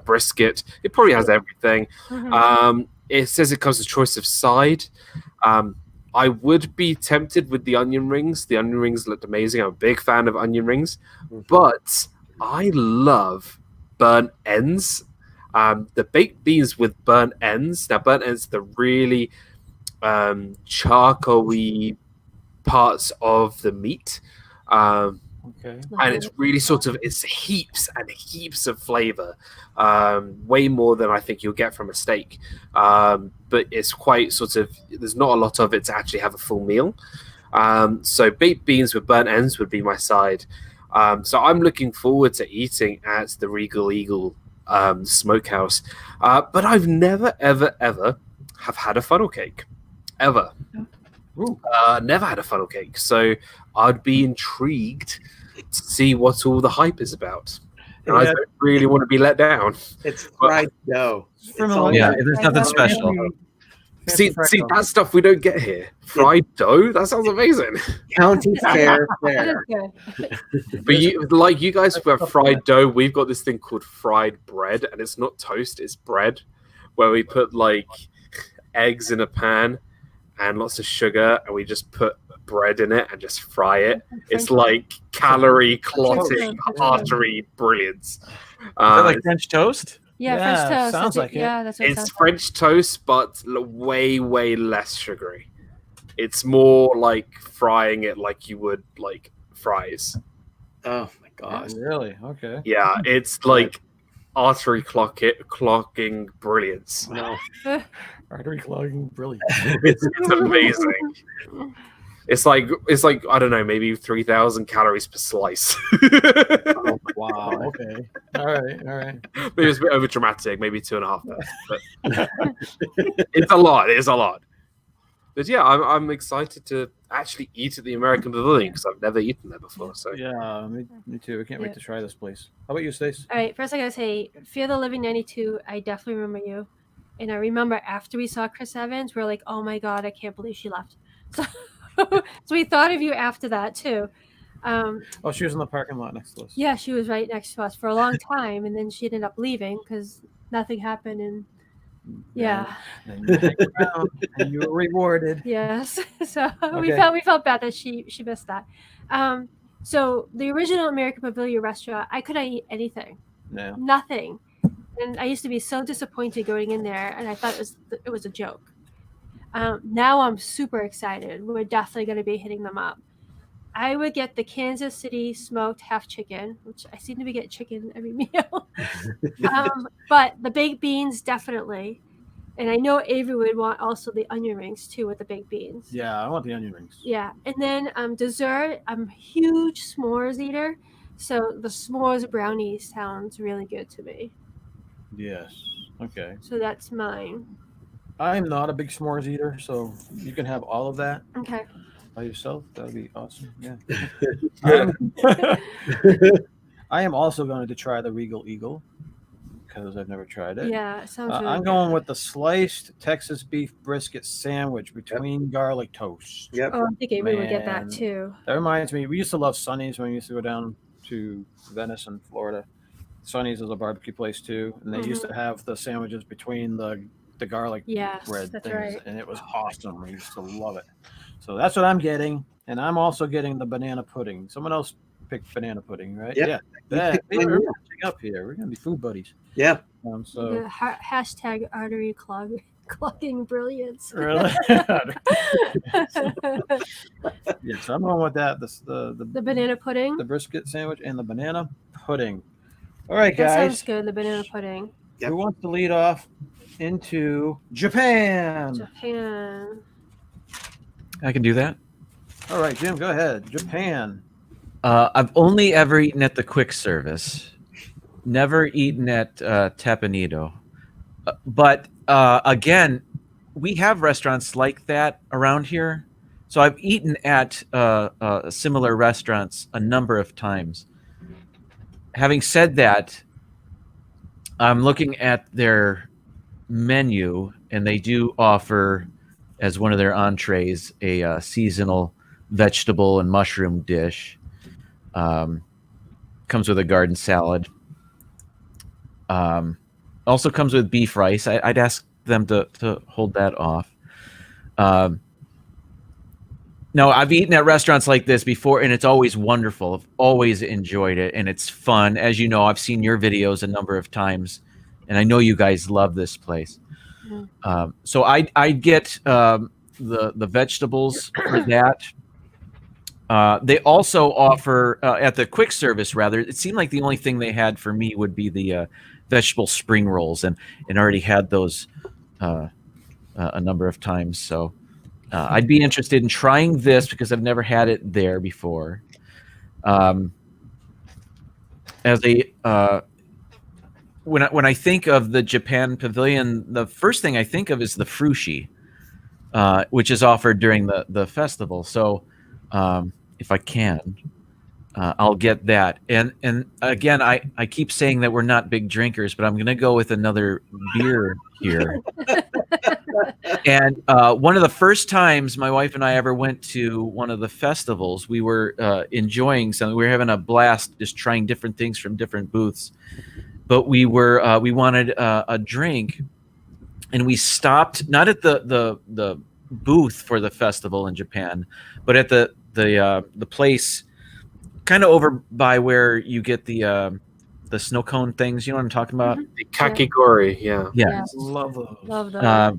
brisket. It probably has everything. It says it comes with choice of side. I would be tempted with the onion rings. The onion rings looked amazing. I'm a big fan of onion rings, but I love burnt ends. The baked beans with burnt ends. Now, burnt ends, the really charcoaly parts of the meat. Okay. And it's really it's heaps and heaps of flavor, way more than I think you'll get from a steak. But it's quite there's not a lot of it to actually have a full meal. So baked beans with burnt ends would be my side. So I'm looking forward to eating at the Regal Eagle Smokehouse. But I've never, ever, ever have had a funnel cake. Ever. Never had a funnel cake. So I'd be intrigued to see what all the hype is about. And I don't really want to be let down. It's fried dough. There's nothing special. See that stuff we don't get here. Fried dough? That sounds amazing. County fair. But you guys have fried dough. We've got this thing called fried bread, and it's not toast, it's bread, where we put like eggs in a pan and lots of sugar, and we just put bread in it and just fry it. It's like calorie clotting artery brilliance. Is that like French toast? Yeah, French toast. Sounds like it. Yeah, that's what It's French toast, but way, way less sugary. It's more like frying it like you would like fries. Oh my god! Really? Okay. Yeah, it's like artery clocking brilliance. No. Artery clogging, brilliant. It's amazing. It's like I don't know, maybe 3,000 calories per slice. Oh, wow. Okay. All right. Maybe it's a bit over dramatic, maybe 2.5 but it's a lot. It is a lot. But yeah, I'm excited to actually eat at the American Pavilion because I've never eaten there before. So yeah, me too. I can't wait to try this place. How about you, Stace? All right, first I gotta say, Fear the Living 92. I definitely remember you, and I remember after we saw Chris Evans, we're like, oh my god, I can't believe she left. So we thought of you after that too. She was in the parking lot next to us. Yeah, she was right next to us for a long time, and then she ended up leaving because nothing happened. And yeah, And you hang around and you were rewarded. yes. So Okay. we felt bad that she missed that. So the original American Pavilion restaurant, I couldn't eat anything, Yeah. nothing, and I used to be so disappointed going in there, and I thought it was a joke. Now I'm super excited. We're definitely going to be hitting them up. I would get the Kansas City smoked half chicken, which I seem to be getting chicken every meal. But the baked beans, definitely. And I know Avery would want also the onion rings too with the baked beans. Yeah, I want the onion rings. Yeah. And then dessert, I'm a huge s'mores eater. So the s'mores brownie sounds really good to me. Yes. Okay. So that's mine. I'm not a big s'mores eater, so you can have all of that Okay. by yourself. That would be awesome. Yeah. Yeah. I am also going to try the Regal Eagle because I've never tried it. Yeah, it sounds really I'm good. going with the sliced Texas beef brisket sandwich between garlic toast. Yep. Oh, I think Avery would get that Man. too. That reminds me, we used to love Sonny's when we used to go down to Venice and Florida. Sonny's is a barbecue place too, and they used to have the sandwiches between the garlic Yes, bread that's things, right. and it was awesome. We used to love it. So that's what I'm getting, and I'm also getting the banana pudding. Someone else picked banana pudding, right? Yep. Yeah. You That, picked we're banana. matching up here. We're gonna be food buddies. Yeah. So The hashtag artery clog. Clucking brilliance. Really? Yes, I'm going with that. The banana pudding. The brisket sandwich and the banana pudding. All right, That sounds guys. good. The banana pudding. Yep. Who wants to lead off into Japan? Japan. I can do that. All right, Jim, go ahead. Japan. I've only ever eaten at the quick service, never eaten at Tapanito. But again, we have restaurants like that around here. So I've eaten at similar restaurants a number of times. Having said that, I'm looking at their menu, and they do offer, as one of their entrees, a seasonal vegetable and mushroom dish. Comes with a garden salad. Also comes with beef rice. I'd ask them to hold that off. No, I've eaten at restaurants like this before, and it's always wonderful. I've always enjoyed it, and it's fun. As you know, I've seen your videos a number of times, and I know you guys love this place. So I'd get the vegetables for that. They also offer at the quick service. Rather, it seemed like the only thing they had for me would be the vegetable spring rolls, and already had those a number of times. So I'd be interested in trying this because I've never had it there before. As a when I think of the Japan Pavilion, the first thing I think of is the frushi, which is offered during the festival. So if I can, I'll get that. And again, I keep saying that we're not big drinkers, but I'm going to go with another beer here. And one of the first times my wife and I ever went to one of the festivals, we were enjoying something. We were having a blast, just trying different things from different booths. But we wanted a drink, and we stopped not at the booth for the festival in Japan, but at the place kind of over by where you get the snow cone things. You know what I'm talking about? The kakigori, yeah. Yeah. Love those. Love those.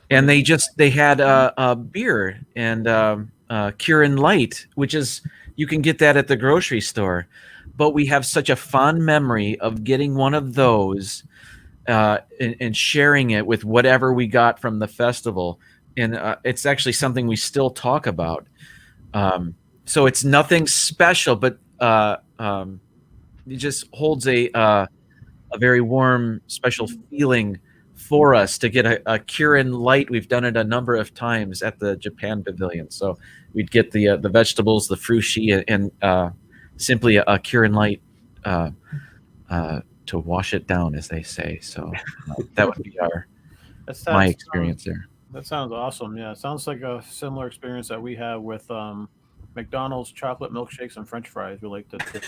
And they had a beer and Kirin Light, which is, you can get that at the grocery store. But we have such a fond memory of getting one of those and sharing it with whatever we got from the festival. And it's actually something we still talk about. So it's nothing special, but it just holds a very warm, special feeling for us to get a Kirin Light. We've done it a number of times at the Japan Pavilion. So we'd get the vegetables, the frushi, and simply a Kirin Light to wash it down, as they say. So that would be my experience there. That sounds awesome. Yeah, it sounds like a similar experience that we have with McDonald's chocolate milkshakes and French fries. We like to dip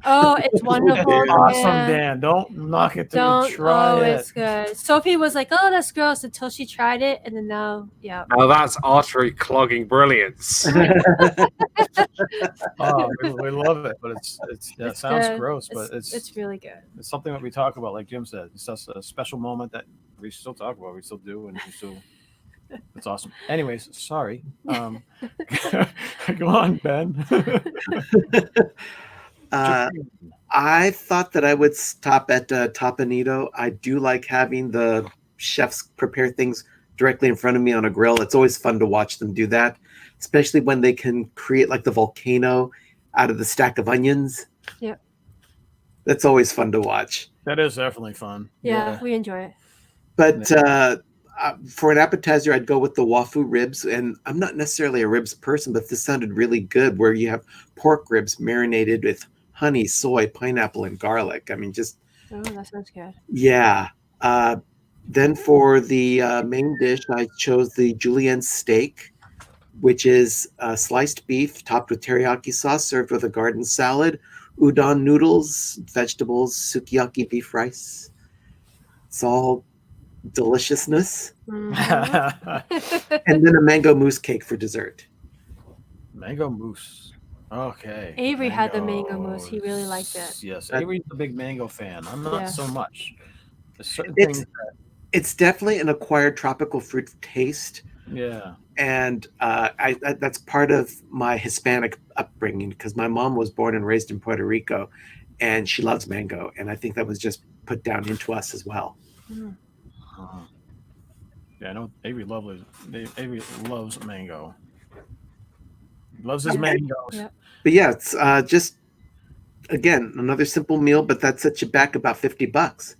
Oh, it's wonderful. Awesome, Dan. Dan. Don't knock it till Don't. you try it. It's good. Sophie was like, "Oh, that's gross," until she tried it, and then now, yeah. Now that's artery clogging brilliance. Oh, we love it, but it sounds good. gross, but it's really good. It's something that we talk about, like Jim said. It's just a special moment that we still talk about. We still do, and we still. It's awesome. Anyways, sorry. Go on, Ben. I thought that I would stop at Tapanito. I do like having the chefs prepare things directly in front of me on a grill. It's always fun to watch them do that, especially when they can create like the volcano out of the stack of onions. Yep. That's always fun to watch. That is definitely fun. Yeah, we enjoy it. But for an appetizer, I'd go with the wafu ribs. And I'm not necessarily a ribs person, but this sounded really good, where you have pork ribs marinated with honey, soy, pineapple, and garlic. I mean, just... Oh, that sounds good. Yeah. Then for the main dish, I chose the julienne steak, which is sliced beef topped with teriyaki sauce, served with a garden salad, udon noodles, vegetables, sukiyaki beef rice. It's all deliciousness. Mhm. And then a mango mousse cake for dessert. Mango mousse. Okay. Avery had the mango mousse. He really liked it. Yes, Avery's a big mango fan. I'm not Yeah. so much. There's certain It's things. it's definitely an acquired tropical fruit taste, Yeah. and that's part of my Hispanic upbringing because my mom was born and raised in Puerto Rico, and she loves mango, and I think that was just put down into us as well. Mm. Yeah, I know Avery loves mango. He loves his Okay. mangoes. Yeah. But yeah, it's just again another simple meal, but that sets you back about $50.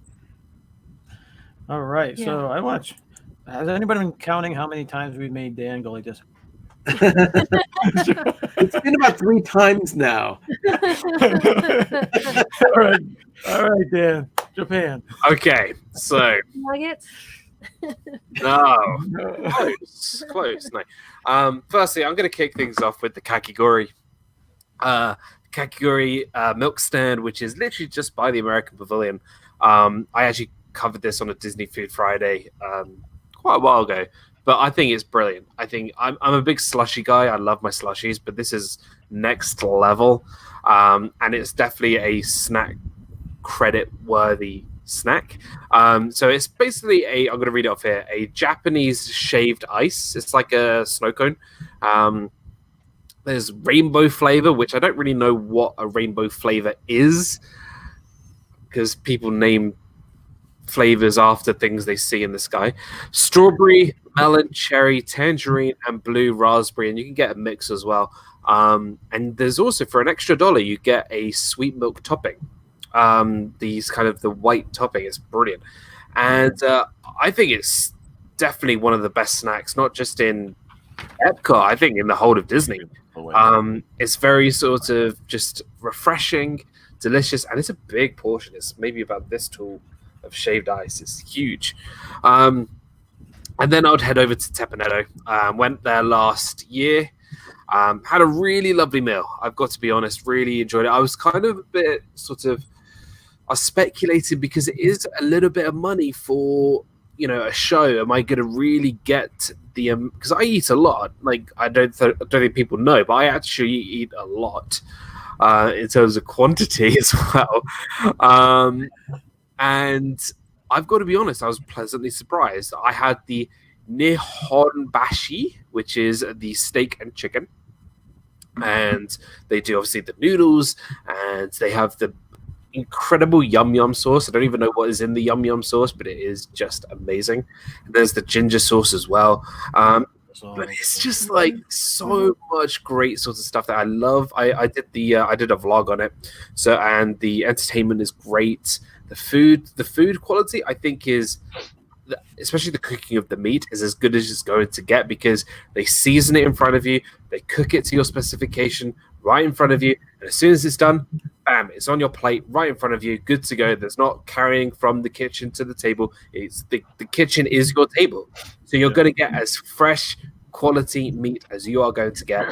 All right. Yeah. So I watch. Has anybody been counting how many times we've made Dan go like this? It's been about 3 times now. All right. All right, Dan. Japan. Okay, so Nuggets. no, close. No. Firstly, I'm going to kick things off with the kakigori. Kakigori milk stand, which is literally just by the American Pavilion. I actually covered this on a Disney Food Friday quite a while ago, but I think it's brilliant. I think I'm a big slushy guy. I love my slushies, but this is next level, and it's definitely a snack credit worthy snack. So it's basically I'm going to read it off here, a Japanese shaved ice. It's like a snow cone. There's rainbow flavor, which I don't really know what a rainbow flavor is, because people name flavors after things they see in the sky. Strawberry, melon, cherry, tangerine, and blue raspberry, and you can get a mix as well. And there's also, for an extra $1, you get a sweet milk topping. These kind of the white topping is brilliant, and I think it's definitely one of the best snacks, not just in Epcot, I think in the whole of Disney. It's very sort of just refreshing, delicious, and it's a big portion. It's maybe about this tall of shaved ice. It's huge. And then I would head over to Tepanetto. Went there last year. Had a really lovely meal. I've got to be honest, really enjoyed it. I was kind of a bit sort of, I speculated because it is a little bit of money for, a show. Am I going to really get the, because I eat a lot. Like, I don't think people know, but I actually eat a lot in terms of quantity as well. And I've got to be honest, I was pleasantly surprised. I had the Nihonbashi, which is the steak and chicken. And they do obviously the noodles, and they have the incredible yum yum sauce. I don't even know what is in the yum yum sauce, but it is just amazing. And there's the ginger sauce as well. But it's just like so much great sorts of stuff that I love. I did a vlog on it. So, and the entertainment is great. The food quality, I think, is, especially the cooking of the meat, is as good as it's going to get, because they season it in front of you, they cook it to your specification right in front of you, and as soon as it's done, bam, it's on your plate right in front of you, good to go. There's not carrying from the kitchen to the table. It's the kitchen is your table, so you're going to get as fresh quality meat as you are going to get.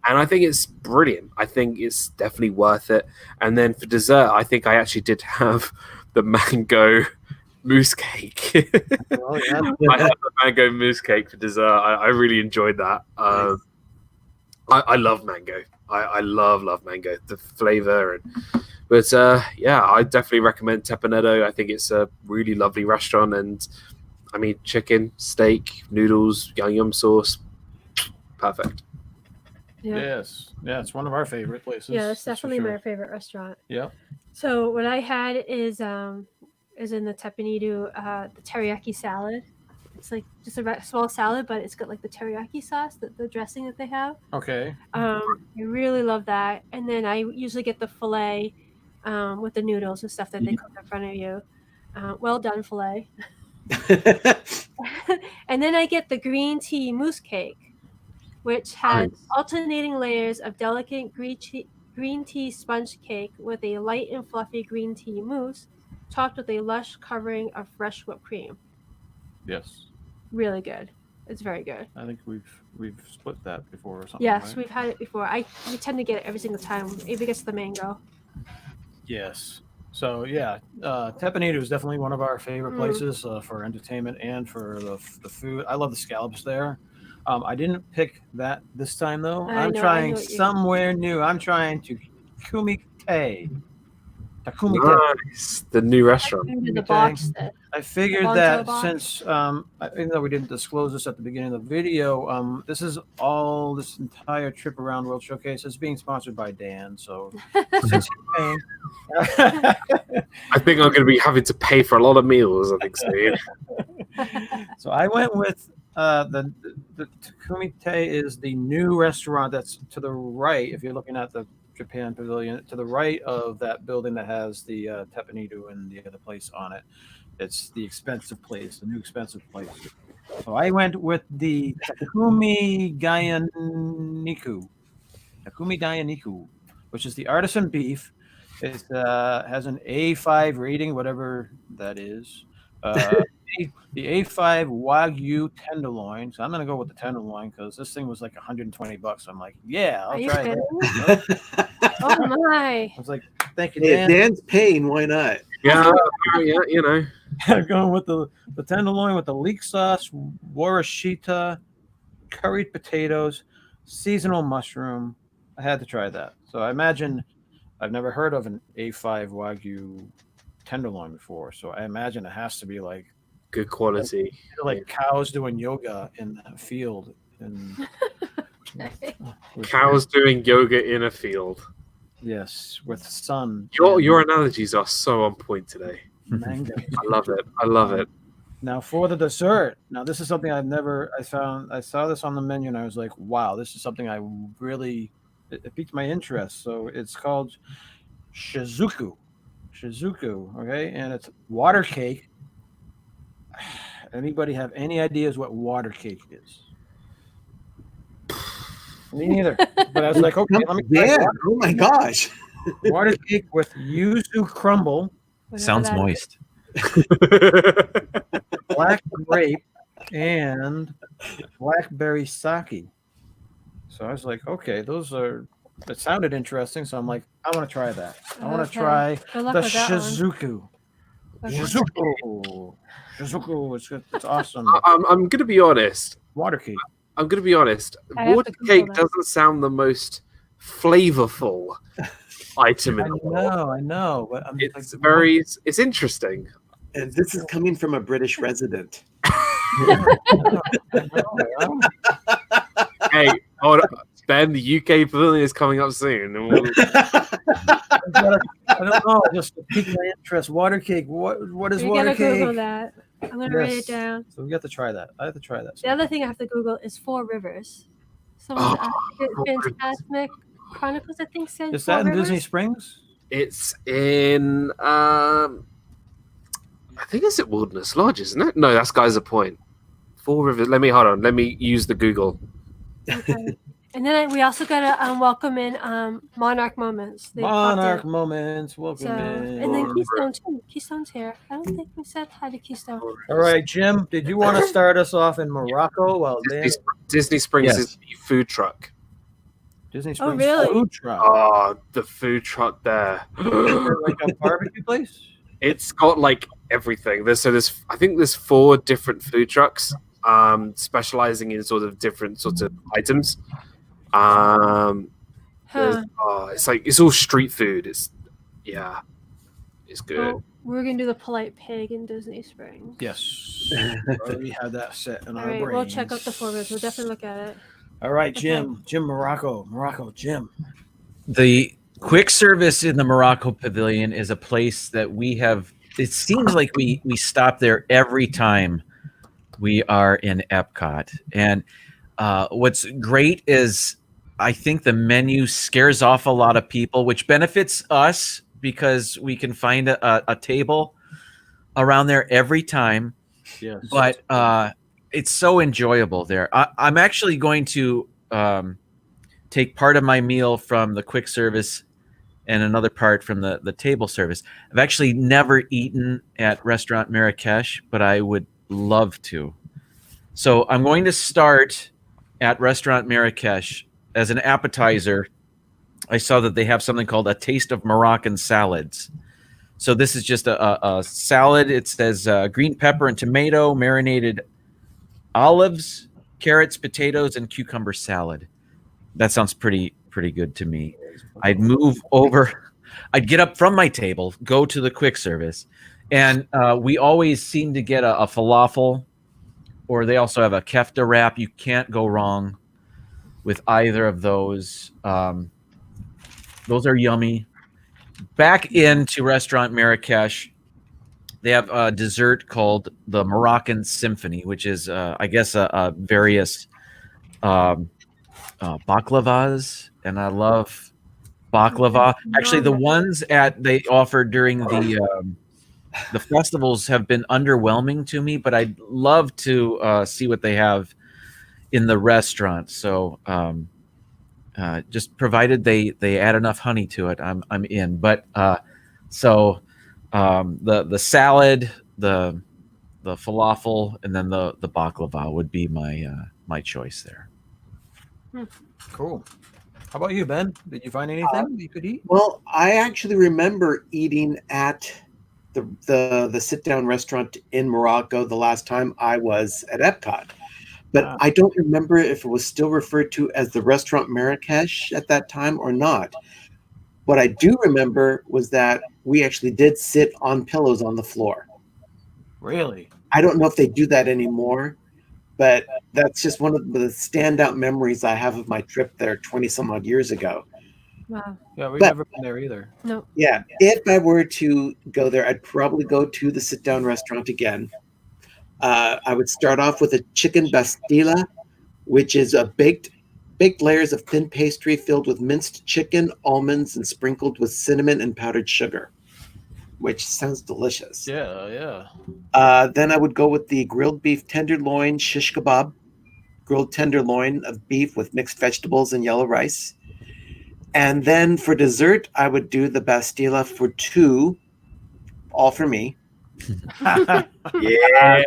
And I think it's brilliant. I think it's definitely worth it. And then for dessert, I think I actually did have the mango mousse cake. Oh, yeah. I had the mango mousse cake for dessert. I really enjoyed that. I love mango. I love mango, the flavor. But I definitely recommend Tepanetto. I think it's a really lovely restaurant. And I mean, chicken, steak, noodles, yum yum sauce, perfect. Yeah. Yes. Yeah, it's one of our favorite places. Yeah, it's that's for definitely sure. my favorite restaurant. Yeah. So what I had is in the Teppanyaki, the teriyaki salad. It's like just a small salad, but it's got like the teriyaki sauce, the dressing that they have. Okay. I really love that. And then I usually get the filet with the noodles and stuff that they cook in front of you. Well done filet. And then I get the green tea mousse cake, which has alternating layers of delicate green tea sponge cake with a light and fluffy green tea mousse, topped with a lush covering of fresh whipped cream. Yes. Really good. It's very good. I think we've split that before or something. Yes, right? we've had it before. We tend to get it every single time. Maybe gets the mango. Yes. So yeah, Tepanetto is definitely one of our favorite places for entertainment and for the food. I love the scallops there. I didn't pick that this time though. I I'm know trying what you're- somewhere new. I'm trying to Takumi Te. Nice. The new restaurant. Into the Okay. box set. I figured Bonto that box? since even though we didn't disclose this at the beginning of the video, this entire trip around World Showcase is being sponsored by Dan. So since you're paying, I think I'm going to be having to pay for a lot of meals. I think so. so I went with the Takumi Te is the new restaurant that's to the right. If you're looking at the Japan Pavilion, to the right of that building that has the Teppanyaki and the other place on it. It's the expensive place, the new expensive place. So I went with the Takumi Gayaniku, which is the artisan beef. It has an A5 rating, whatever that is. The A5 Wagyu tenderloin. So I'm gonna go with the tenderloin because this thing was like $120. I'm like, yeah, Are I'll you try kidding? that. Oh my! I was like, thank you, Hey, Dan. if Dan's paying, why not? Yeah, you know. I'm going with the tenderloin with the leek sauce, warashita, curried potatoes, seasonal mushroom. I had to try that. So I imagine I've never heard of an A5 Wagyu tenderloin before. So I imagine it has to be like Good quality. cows doing yoga in a field. And Cows doing yoga in a field. yes, with sun. Your analogies are so on point today. Mango. I love it. I love it. Now for the dessert. Now this is something I saw this on the menu and I was like, wow, this is something I really it piqued my interest. So it's called shizuku. Okay, and it's water cake. Anybody have any ideas what water cake is? Me neither. But I was like, okay, let me try Yeah. water, Oh my gosh. water cake with yuzu crumble, Whatever Sounds that is. moist. black grape, and blackberry sake. So I was like, okay, it sounded interesting. So I'm like, I want to try that. I want to Okay. try Good luck the with that one. shizuku. Okay. Shizuku, it's awesome. I'm going to be honest. Water cake. I'm going to be honest. I have Water to Google cake that. doesn't sound the most flavorful item I in the world. know, but I'm It's like, very. It's interesting. And this is coming from a British resident. I know. Hey, hold on. Ben, the UK Pavilion is coming up soon. And we'll- I don't know. Just to pique my interest. Water cake. What is You water gotta Google cake? that. I'm gonna write Yes. it down. So we got to try that. I have to try that. The other thing I have to Google is Four Rivers. Oh, Four Rivers. Fantastic Chronicles, I think, said Is Four that in Rivers. Disney Springs? It's in. I think it's at Wilderness Lodge, isn't it? No, that's Geyser Point. Four Rivers. Hold on. Let me use the Google. Okay. And then we also gotta welcome in Monarch Moments. They popped Monarch in. Moments. Welcome So, in. and then Keystone too. Keystone's here. I don't think we said hi to Keystone. All right, Jim. Did you want to start us off in Morocco? Well, Disney Springs Yes. is the food truck. Disney Springs really? food truck. Oh, the food truck there. Is it like a barbecue place? It's got like everything. I think there's 4 different food trucks, specializing in sort of different sorts of items. Huh. It's all street food. It's good. Well, we're gonna do the polite pig in Disney Springs. Yes. We had that set in All our right, brains. we'll check out the Four Rivers. We'll definitely look at it. All right, Jim. Jim Morocco, Jim. The quick service in the Morocco Pavilion is a place that we have. It seems like we stop there every time we are in Epcot. And what's great is I think the menu scares off a lot of people, which benefits us because we can find a table around there every time. Yes. But it's so enjoyable there. I'm actually going to take part of my meal from the quick service and another part from the table service. I've actually never eaten at Restaurant Marrakesh, but I would love to. So I'm going to start at Restaurant Marrakesh. As an appetizer, I saw that they have something called a taste of Moroccan salads. So this is just a salad. It says green pepper and tomato, marinated olives, carrots, potatoes, and cucumber salad. That sounds pretty good to me. I'd move over. I'd get up from my table, go to the quick service, and we always seem to get a falafel, or they also have a kefta wrap. You can't go wrong with either of those. Those are yummy. Back into Restaurant Marrakesh, they have a dessert called the Moroccan Symphony, which is, I guess, a various baklavas, and I love baklava. Actually, the ones they offered during the festivals have been underwhelming to me, but I'd love to see what they have in the restaurant. So just provided they add enough honey to it, I'm in. But the salad, the falafel, and then the baklava would be my choice there. Cool. How about you, Ben? Did you find anything you could eat? Well, I actually remember eating at the sit-down restaurant in Morocco the last time I was at Epcot. But I don't remember if it was still referred to as the Restaurant Marrakesh at that time or not. What I do remember was that we actually did sit on pillows on the floor. Really? I don't know if they do that anymore, but that's just one of the standout memories I have of my trip there 20 some odd years ago. Wow. Yeah, we've never been there either. No. Yeah, if I were to go there, I'd probably go to the sit-down restaurant again. I would start off with a chicken bastila, which is a baked layers of thin pastry filled with minced chicken, almonds, and sprinkled with cinnamon and powdered sugar, which sounds delicious. Yeah. Then I would go with the grilled beef tenderloin shish kebab, grilled tenderloin of beef with mixed vegetables and yellow rice. And then for dessert, I would do the bastila for two, all for me. Yeah.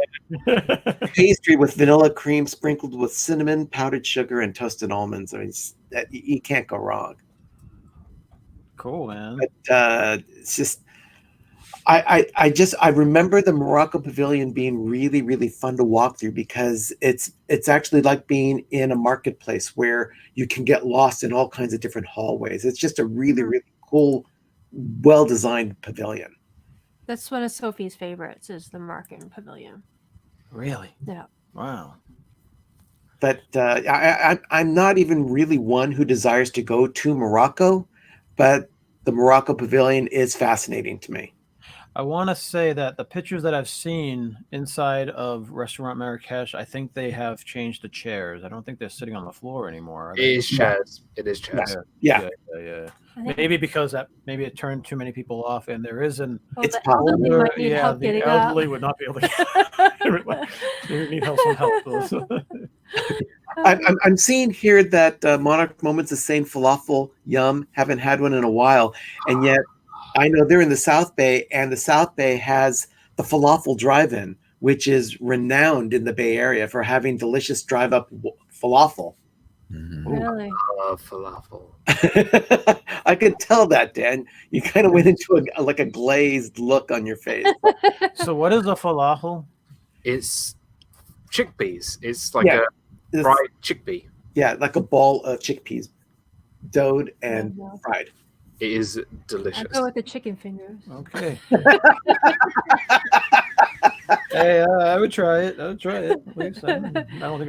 Pastry with vanilla cream sprinkled with cinnamon, powdered sugar, and toasted almonds. I mean, you can't go wrong. Cool, man. But it's just, I remember the Morocco Pavilion being really, really fun to walk through because it's actually like being in a marketplace where you can get lost in all kinds of different hallways. It's just a really, really cool, well-designed pavilion. That's one of Sophie's favorites is the Moroccan Pavilion. Really? Yeah. Wow. But I'm not even really one who desires to go to Morocco, but the Morocco Pavilion is fascinating to me. I want to say that the pictures that I've seen inside of Restaurant Marrakesh, I think they have changed the chairs. I don't think they're sitting on the floor anymore. Are It they? is chairs. It is chairs. Yeah. I think Maybe because maybe it turned too many people off, and there is an It's the elderly older, might need help the getting elderly up. would not be able to. They need some help. I'm seeing here that Monarch Moments is saying falafel, yum, haven't had one in a while. And yet I know they're in the South Bay, and the South Bay has the Falafel Drive-In, which is renowned in the Bay Area for having delicious drive-up falafel. Mhm. Really? Falafel. I could tell that, Dan. You kind of went into a glazed look on your face. So what is a falafel? It's chickpeas. It's like Yeah. a fried chickpea. Yeah, like a ball of chickpeas, doughed and Oh, no. fried. It is I delicious. go with the chicken fingers. Okay. Hey, I would try it. I don't think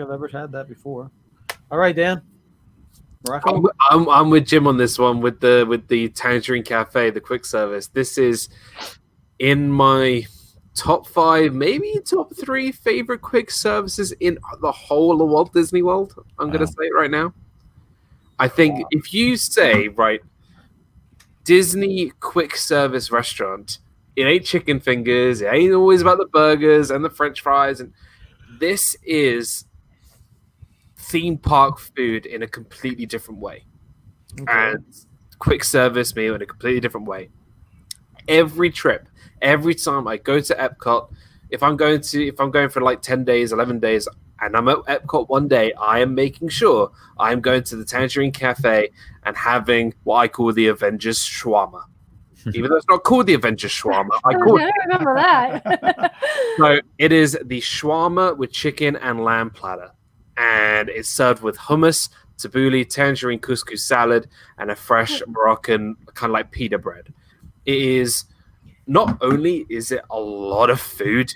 I've ever had that before. All right, Dan. Morocco. I'm with Jim on this one with the Tangerine Cafe, the quick service. This is in my top 5, maybe top 3 favorite quick services in the whole of Walt Disney World. I'm going to say it right now. I think if you say, right, Disney quick service restaurant, it ain't chicken fingers, it ain't always about the burgers and the French fries, and this is theme park food in a completely different way. Okay. And quick service meal in a completely different way. Every trip, every time I go to Epcot, if I'm going for like 10 days, 11 days, and I'm at Epcot one day, I am making sure I'm going to the Tangerine Cafe and having what I call the Avengers Shawarma. Even though it's not called the Avengers Shawarma, I call I it. don't remember that. So it is the shawarma with chicken and lamb platter. and it's served with hummus, tabbouleh, tangerine couscous salad, and a fresh Moroccan kind of like pita bread. It is not only is it a lot of food,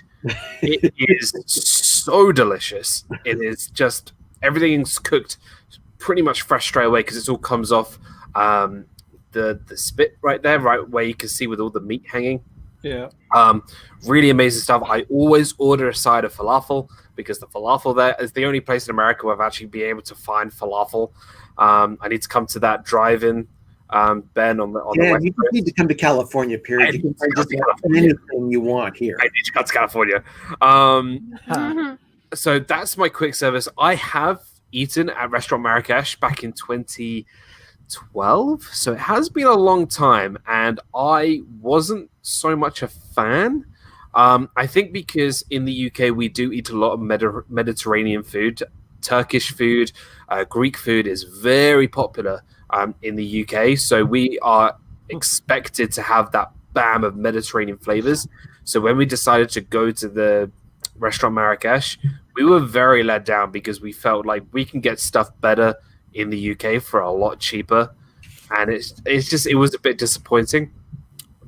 it is so delicious. It is just everything's cooked pretty much fresh straight away because it all comes off the spit right there, right where you can see with all the meat hanging. Yeah. Really amazing stuff. I always order a side of falafel because the falafel there is the only place in America where I've actually been able to find falafel. I need to come to that drive-in, Ben, on the West you Coast. need to come to California, period. You can find just about anything you want here. I need to come to California. So that's my quick service. I have eaten at Restaurant Marrakesh back in 2012, so it has been a long time, and I wasn't so much a fan. I think because in the UK we do eat a lot of Mediterranean food. Turkish food, Greek food is very popular in the UK, so we are expected to have that bam of Mediterranean flavors. So when we decided to go to the Restaurant Marrakesh, we were very let down because we felt like we can get stuff better in the UK for a lot cheaper, and it was a bit disappointing.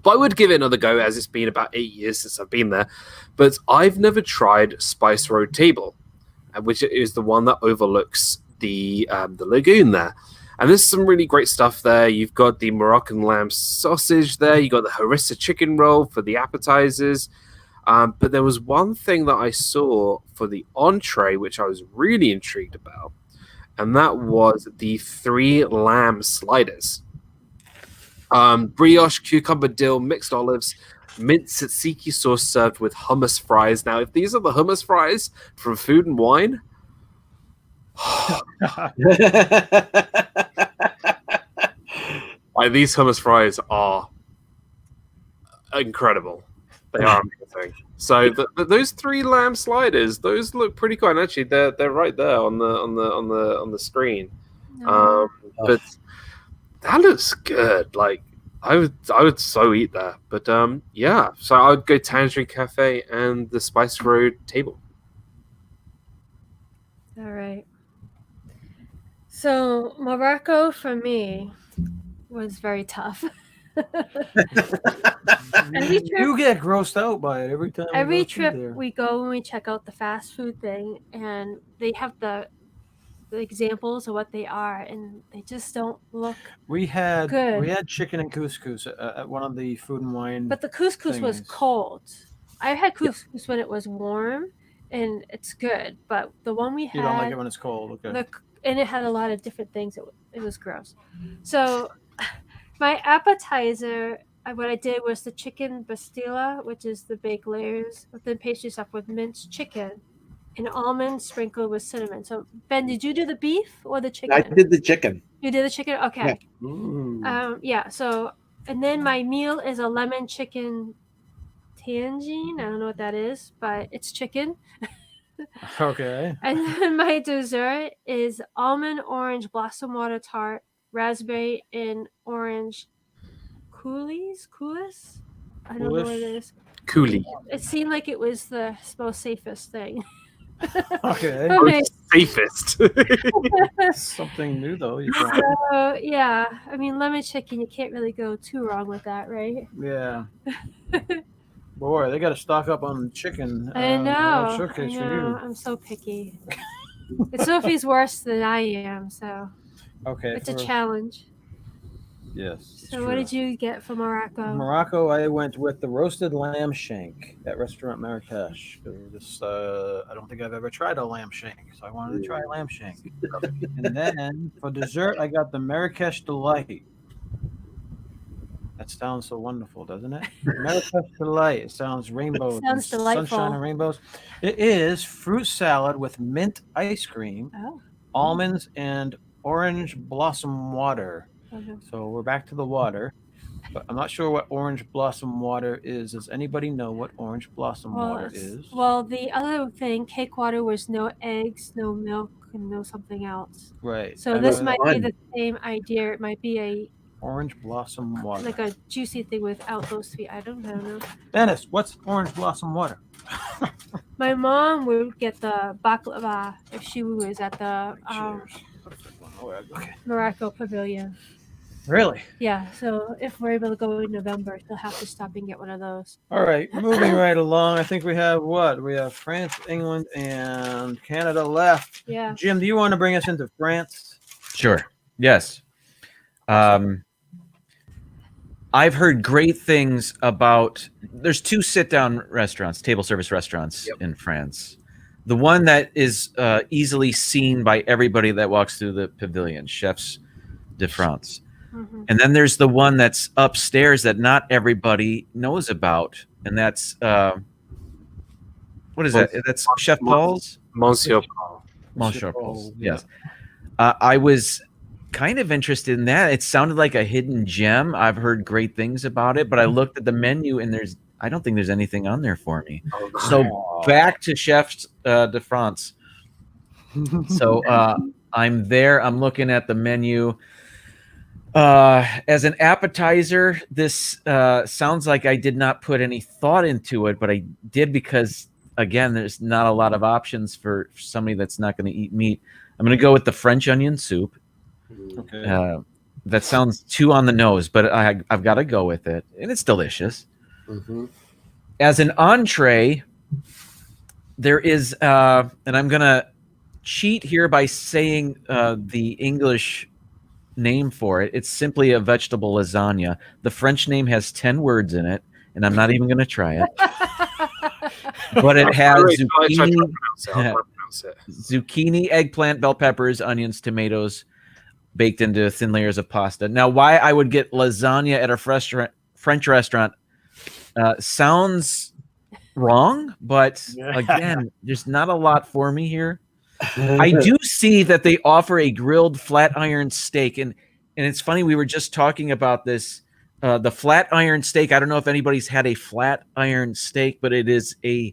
But I would give it another go, as it's been about 8 years since I've been there. But I've never tried Spice Road Table, which is the one that overlooks the lagoon there. And there's some really great stuff there. You've got the Moroccan lamb sausage there. You got the harissa chicken roll for the appetizers. But there was one thing that I saw for the entree, which I was really intrigued about, and that was the 3 lamb sliders. Brioche, cucumber, dill, mixed olives, mint tzatziki sauce served with hummus fries. Now, if these are the hummus fries from Food and Wine, these hummus fries are incredible. They are amazing. So those 3 lamb sliders, those look pretty cool. And actually, they're right there on the screen. But that looks good. Like I would so eat that. But yeah. So I would go Tangerine Cafe and the Spice Road Table. All right. So Morocco for me was very tough. You get grossed out by it every time. Every trip we go and we check out the fast food thing, and they have the examples of what they are, and they just don't look. We had good. chicken and couscous at one of the Food and Wine. But the couscous was things. Cold. I had couscous when it was warm, and it's good. But the one we had, You don't like it when it's cold, okay? And it had a lot of different things. It was gross. So my appetizer, what I did was the chicken pastilla, which is the baked layers with the pastry stuff with minced chicken and almonds sprinkled with cinnamon. So Ben, did you do the beef or the chicken? I did the chicken. You did the chicken? Okay. Yeah. So, and then my meal is a lemon chicken tangine. I don't know what that is, but it's chicken. Okay. And then my dessert is almond orange blossom water tart, raspberry and orange coulis. I don't know what it is. Coolie. It seemed like it was the most safest thing. Okay. Safest. Something new though. So yeah, I mean lemon chicken. You can't really go too wrong with that, right? Yeah. Boy, they got to stock up on chicken. I know. Showcase for you. I'm so picky. Sophie's worse than I am, so Okay. it's a challenge. Yes. So what did you get from Morocco? Morocco, I went with the roasted lamb shank at Restaurant Marrakesh. I don't think I've ever tried a lamb shank, so I wanted to try lamb shank. And then for dessert, I got the Marrakesh Delight. That sounds so wonderful, doesn't it? Marrakesh Delight. It sounds rainbows. It sounds delightful. Sunshine and rainbows. It is fruit salad with mint ice cream, almonds, and orange blossom water. Okay. So we're back to the water, but I'm not sure what orange blossom water is. Does anybody know what orange blossom water is? Well, the other thing, cake water, was no eggs, no milk, and no something else. Right. So this might be the same idea. It might be a orange blossom water, like a juicy thing without those 3 items. I don't know. Dennis, what's orange blossom water? My mom would get the baklava if she was at the Okay. Morocco Pavilion. Really? Yeah, so if we're able to go in November, she'll have to stop and get one of those. All right, moving right along. I think we have what? We have France, England, and Canada left. Yeah. Jim, do you want to bring us into France? Sure. Yes. I've heard great things about. There's 2 sit-down restaurants, table service restaurants in France. The one that is easily seen by everybody that walks through the pavilion, Chefs de France. Mm-hmm. And then there's the one that's upstairs that not everybody knows about, and that's what is that? That's Chef Paul's. Monsieur Paul. Monsieur Paul's. Yeah. Yes. I was kind of interested in that. It sounded like a hidden gem. I've heard great things about it, but I looked at the menu and I don't think there's anything on there for me. So back to Chefs de France. So I'm there. I'm looking at the menu. As an appetizer, this sounds like I did not put any thought into it, but I did because, again, there's not a lot of options for somebody that's not going to eat meat. I'm going to go with the French onion soup. Okay. That sounds too on the nose, but I've got to go with it, and it's delicious. Mm-hmm. As an entree, there is, and I'm going to cheat here by saying the English name for it. It's simply a vegetable lasagna. The French name has 10 words in it, and I'm not even going to try it. But it has zucchini, eggplant, bell peppers, onions, tomatoes, baked into thin layers of pasta. Now, why I would get lasagna at a French restaurant sounds wrong, but again, there's not a lot for me here. I do see that they offer a grilled flat iron steak, and it's funny, we were just talking about this. The flat iron steak, I don't know if anybody's had a flat iron steak, but it is a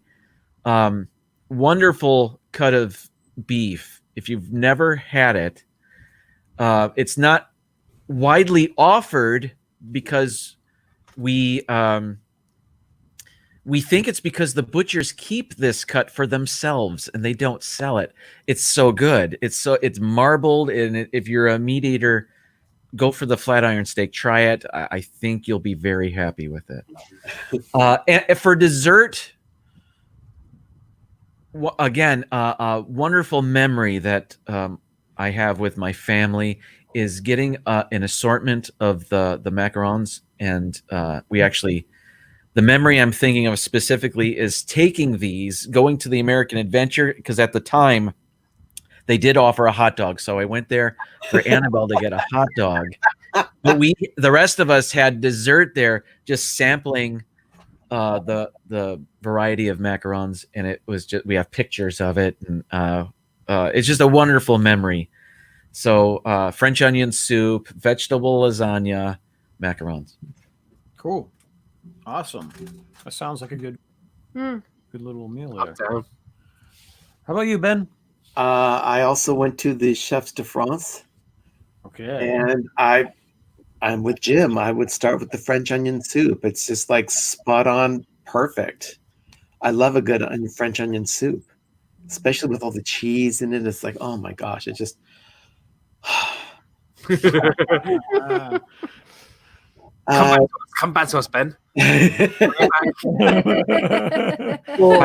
wonderful cut of beef. If you've never had it, it's not widely offered because we think it's because the butchers keep this cut for themselves and they don't sell it. It's so good. It's marbled, and if you're a meat eater, go for the flat iron steak. Try it. I think you'll be very happy with it. And for dessert, again, a wonderful memory that I have with my family is getting an assortment of the macarons, and we actually. The memory I'm thinking of specifically is taking these, going to the American Adventure, because at the time they did offer a hot dog. So I went there for Annabelle to get a hot dog. But the rest of us had dessert there, just sampling the variety of macarons, and it was just, we have pictures of it, and it's just a wonderful memory. So French onion soup, vegetable lasagna, macarons. Cool. Awesome. That sounds like a good little meal there. How about you, Ben? I also went to the Chefs de France. Okay. And I'm with Jim. I would start with the French onion soup. It's just like spot on perfect. I love a good French onion soup, especially with all the cheese in it. It's like, oh my gosh, it just Come back to us, Ben. By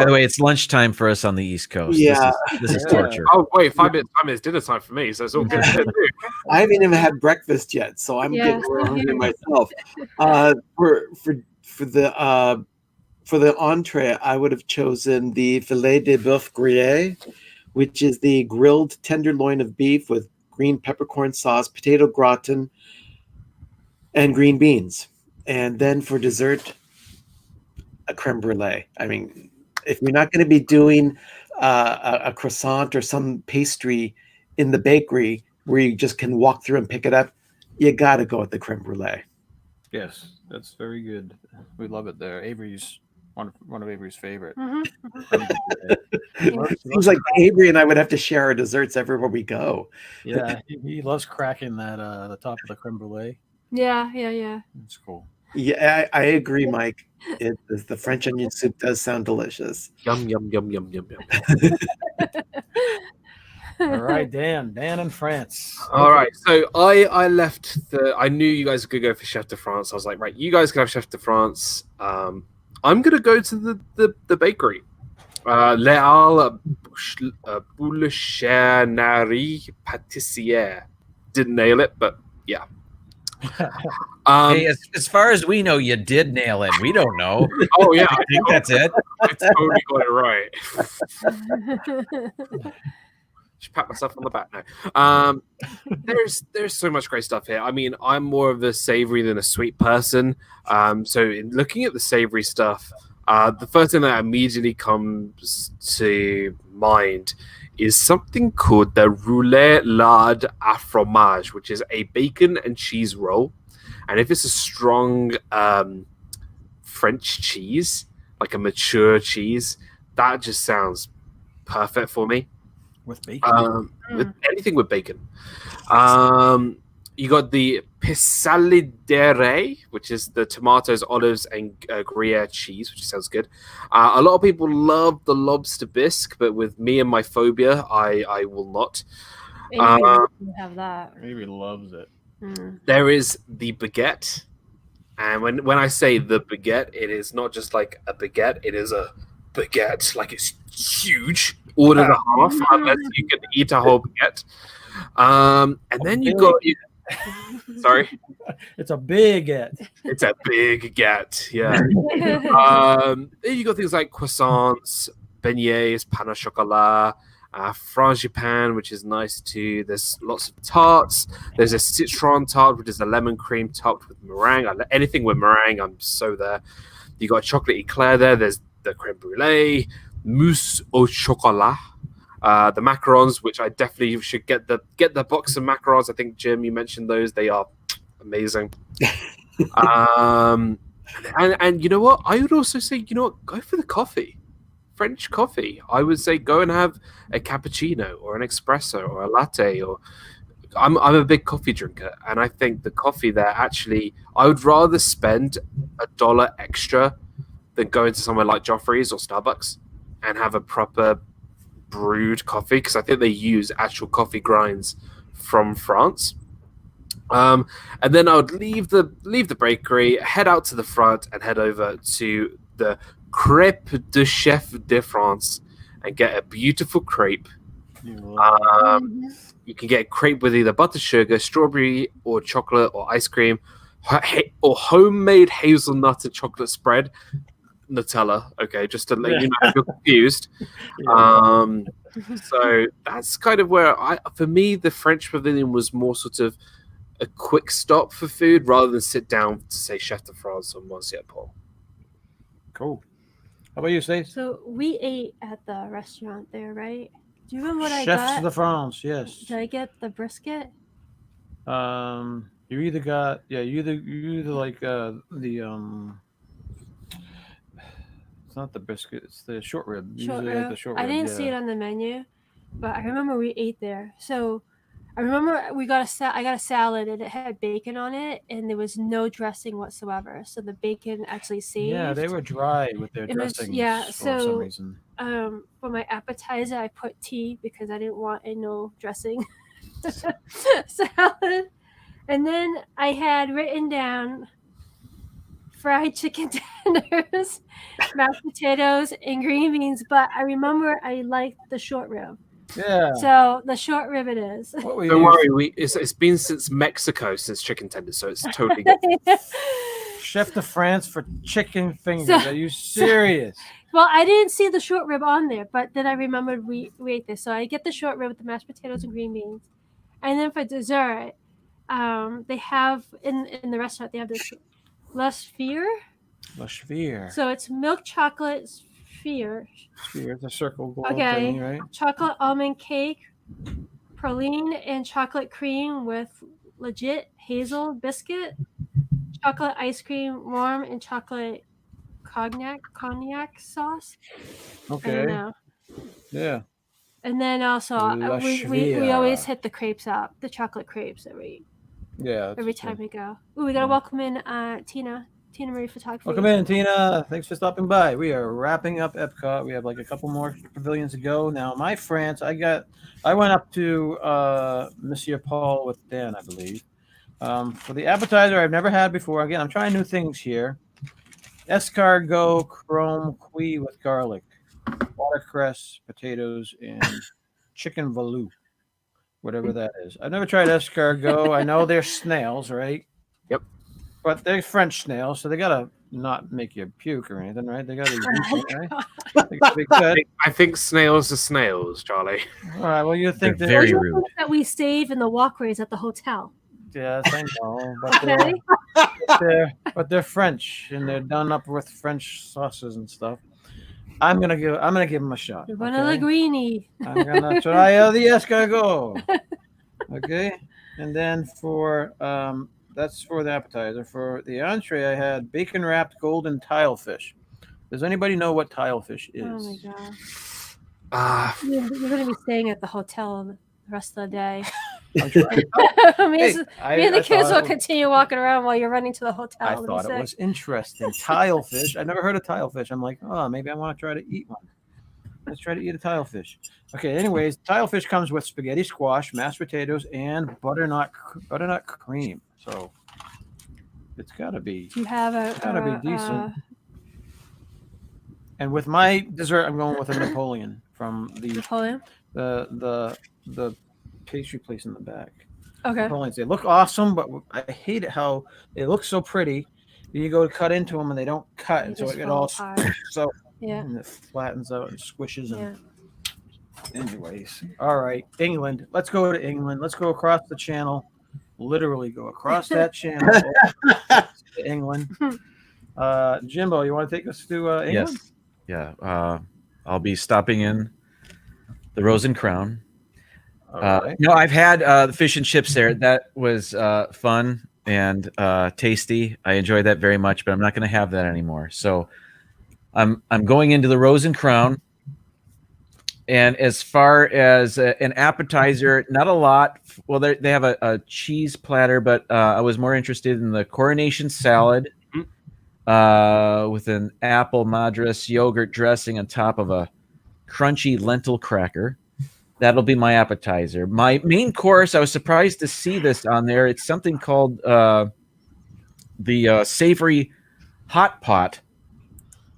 the way, it's lunchtime for us on the East Coast. Yeah. This is torture. Oh wait, 5 minutes dinner time for me, so it's all good. I haven't even had breakfast yet, so I'm getting hungry myself. For the entree, I would have chosen the filet de boeuf grillé, which is the grilled tenderloin of beef with green peppercorn sauce, potato gratin, and green beans. And then for dessert, a creme brulee. I mean, if you're not going to be doing a croissant or some pastry in the bakery where you just can walk through and pick it up, you got to go with the creme brulee. Yes, that's very good. We love it there. Avery's one of Avery's favorite. Seems like Avery and I would have to share our desserts everywhere we go. Yeah, he loves cracking that the top of the creme brulee. Yeah. It's cool. Yeah, I agree, Mike. The French onion soup does sound delicious. Yum yum yum yum yum yum. All right, Dan in France. All right, so I left the. I knew you guys could go for Chef de France. I was like, right, you guys can have Chef de France. I'm gonna go to the bakery. Léal Boulangerie Pâtissière. Didn't nail it, but yeah. Hey, as far as we know, you did nail it. We don't know. Oh yeah, I think that's it. I totally got it right. Just pat myself on the back now. There's so much great stuff here. I mean, I'm more of a savory than a sweet person. So in looking at the savory stuff, the first thing that immediately comes to mind is something called the roulette lard à fromage, which is a bacon and cheese roll. And if it's a strong French cheese, like a mature cheese, that just sounds perfect for me. With bacon. With anything with bacon. You got the pissalidere, which is the tomatoes, olives, and Gruyere cheese, which sounds good. A lot of people love the lobster bisque, but with me and my phobia, I will not. Maybe have that. Maybe loves it. There is the baguette. And when I say the baguette, it is not just like a baguette, it is a baguette. Like it's huge, order and a half, unless you can eat a whole baguette. And then you got... Sorry? It's a baguette. It's a big get, yeah. Then you got things like croissants, beignets, pain au chocolat, frangipane, which is nice too. There's lots of tarts. There's a citron tart, which is a lemon cream topped with meringue. Anything with meringue, I'm so there. You got chocolate eclair there. There's the creme brulee, mousse au chocolat. The macarons, which I definitely should get the box of macarons. I think Jim, you mentioned those; they are amazing. And you know what? I would also say, you know what? Go for the coffee, French coffee. I would say go and have a cappuccino or an espresso or a latte. Or I'm a big coffee drinker, and I think the coffee there actually, I would rather spend $1 extra than go into somewhere like Joffrey's or Starbucks and have a proper brewed coffee, because I think they use actual coffee grinds from France. And then I would leave the bakery, head out to the front, and head over to the Crêpe de Chef de France and get a beautiful crepe. You can get crepe with either butter, sugar, strawberry, or chocolate, or ice cream, or homemade hazelnut and chocolate spread. Nutella, okay, just to let you know if you're confused. So that's kind of where for me, the French Pavilion was more sort of a quick stop for food rather than sit down to say Chef de France or Monsieur Paul. Cool. How about you, Stacey? So we ate at the restaurant there, right? Do you remember what I Chefs got? de France, yes. Did I get the brisket? You either got you either like the it's not the brisket, it's the short rib. Short Usually like rib. the short I rib, didn't see it on the menu, but I remember we ate there. So I remember we got I got a salad and it had bacon on it, and there was no dressing whatsoever. So the bacon actually saved. Yeah, they were dry with their dressing. For some reason. For my appetizer, I put tea because I didn't want a no dressing salad. And then I had written down fried chicken tenders, mashed potatoes, and green beans. But I remember I liked the short rib. Yeah. So the short rib it is. Don't worry, it's been since Mexico since chicken tenders, so it's totally good. Chef de France for chicken fingers. Are you serious? Well, I didn't see the short rib on there, but then I remembered we ate this. So I get the short rib with the mashed potatoes and green beans. And then for dessert, they have in the restaurant, they have this La Sphere. So it's milk chocolate sphere. Sphere, the circle ball okay. thing, right? Chocolate almond cake, praline and chocolate cream with legit hazel biscuit, chocolate ice cream, warm and chocolate cognac sauce. Okay. Yeah. And then also we always hit the crepes up, the chocolate crepes every time we go. Ooh, we gotta welcome in Tina. Tina Marie Photography. Welcome in, Tina. Thanks for stopping by. We are wrapping up Epcot. We have like a couple more pavilions to go. Now, my France, I went up to Monsieur Paul with Dan, I believe. For the appetizer, I've never had before. Again, I'm trying new things here. Escargot chrome cuit with garlic, watercress, potatoes, and chicken velouté, whatever that is. I've never tried escargot. I know they're snails, right? Yep. But they're French snails, so they gotta not make you puke or anything, right? They gotta be decent, right? They gotta be good. I think snails are snails, Charlie. All right. Well, you think They're they're very rude. That we save in the walkways at the hotel. Yes, I know, but Okay. they're French and they're done up with French sauces and stuff. I'm gonna give them a shot. You're one of the greenie. I'm gonna try the escargot. Okay, and then for that's for the appetizer. For the entree, I had bacon wrapped golden tile fish. Does anybody know what tile fish is? Oh my gosh. Ah, You're going to be staying at the hotel the rest of the day. I'm trying- me and I the kids thought will it- continue walking around while you're running to the hotel. I Let me thought it say. was interesting. Tile fish. I never heard of tile fish. I'm like, oh, maybe I want to try to eat one. Let's try to eat a tile fish. Okay. Anyways, tile fish comes with spaghetti squash, mashed potatoes, and butternut cream. So it's got to be. Do you have a? Gotta be decent. And with my dessert, I'm going with a Napoleon from Napoleon. the pastry place in the back. Okay. Napoleons. They look awesome, but I hate it how they look so pretty. You go to cut into them and they don't cut, and so just it fall all apart. so Yeah. and it flattens out and squishes. And Yeah. anyways, all right, England. Let's go to England. Let's go across the channel. Literally go across that channel to England. Jimbo, you want to take us to England? Yes. Yeah. I'll be stopping in the Rose and Crown. All right. No, I've had the fish and chips there. That was fun and tasty. I enjoyed that very much, but I'm not going to have that anymore. So I'm going into the Rose and Crown. And as far as an appetizer, not a lot. Well, they have a cheese platter, but I was more interested in the coronation salad with an apple madras yogurt dressing on top of a crunchy lentil cracker. That'll be my appetizer. My main course, I was surprised to see this on there. It's something called the savory hot pot.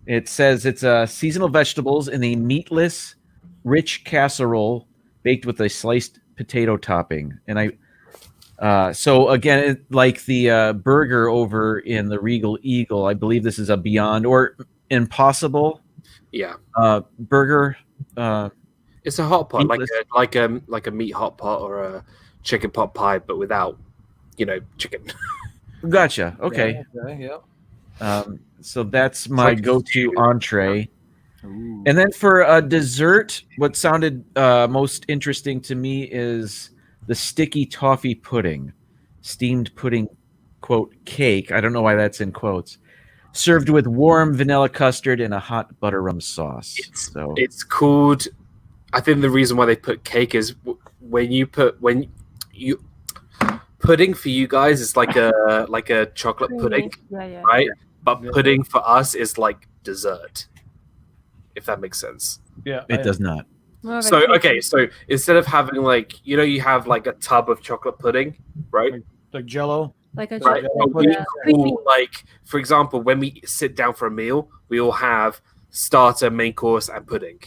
It says it's seasonal vegetables in a meatless, rich casserole baked with a sliced potato topping. And so again, like the burger over in the Regal Eagle, I believe this is a Beyond or Impossible yeah. burger. It's a hot pot, Meatless. like a meat hot pot or a chicken pot pie, but without, chicken. Gotcha. Okay. Yeah. So that's my like go-to entree. Ooh. And then for a dessert, what sounded most interesting to me is the sticky toffee pudding, steamed pudding, quote, cake. I don't know why that's in quotes. Served with warm vanilla custard and a hot butter rum sauce. It's called. I think the reason why they put cake is when you pudding for you guys is like a chocolate pudding, Yeah. right? But pudding for us is like dessert, if that makes sense. Yeah. It does not. More of a So cake. okay, so instead of having you have like a tub of chocolate pudding, right? Like Jello. Like a Right. chocolate. But we Yeah. all, like, for example, when we sit down for a meal, we all have starter, main course, and pudding.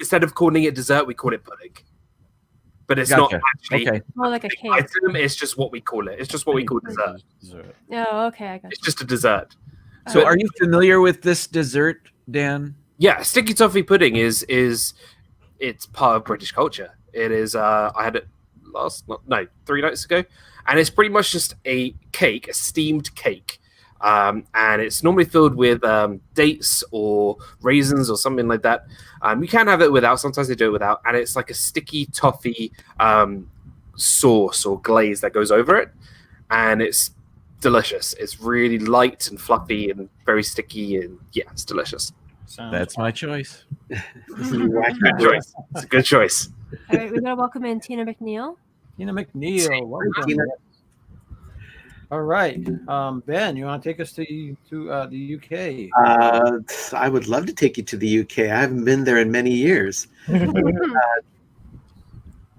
Instead of calling it dessert, we call it pudding. But it's not Gotcha. actually Okay. More like a an cake. item. It's just what we call it. It's just what we call dessert. Oh, okay. I got It's just a dessert. So are you familiar with this dessert, Dan? Yeah, sticky toffee pudding is it's part of British culture. It is. I had it 3 nights ago, and it's pretty much just a cake, a steamed cake, and it's normally filled with dates or raisins or something like that. You can have it without. Sometimes they do it without, and it's like a sticky toffee sauce or glaze that goes over it, and it's delicious. It's really light and fluffy and very sticky, and yeah, it's delicious. That's my choice. Good choice. It's a good choice. All right, we're gonna welcome in Tina McNeil. Tina McNeil. Welcome. Tina. All right, Ben, you want to take us to the UK? I would love to take you to the UK. I haven't been there in many years.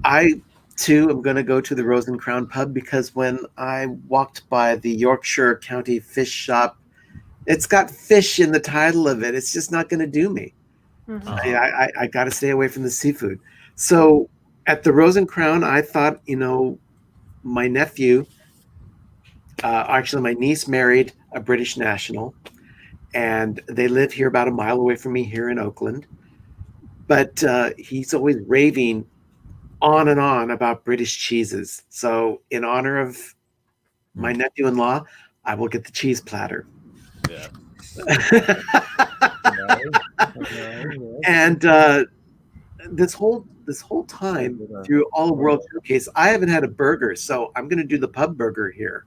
I too am going to go to the Rose and Crown pub because when I walked by the Yorkshire County Fish Shop, it's got fish in the title of it. It's just not going to do me. I got to stay away from the seafood. So at the Rose and Crown, I thought, my nephew, actually my niece married a British national, and they live here about a mile away from me here in Oakland. But he's always raving on and on about British cheeses. So in honor of my nephew-in-law, I will get the cheese platter. Yeah. And this whole time through all the World Showcase, I haven't had a burger, so I'm going to do the pub burger here.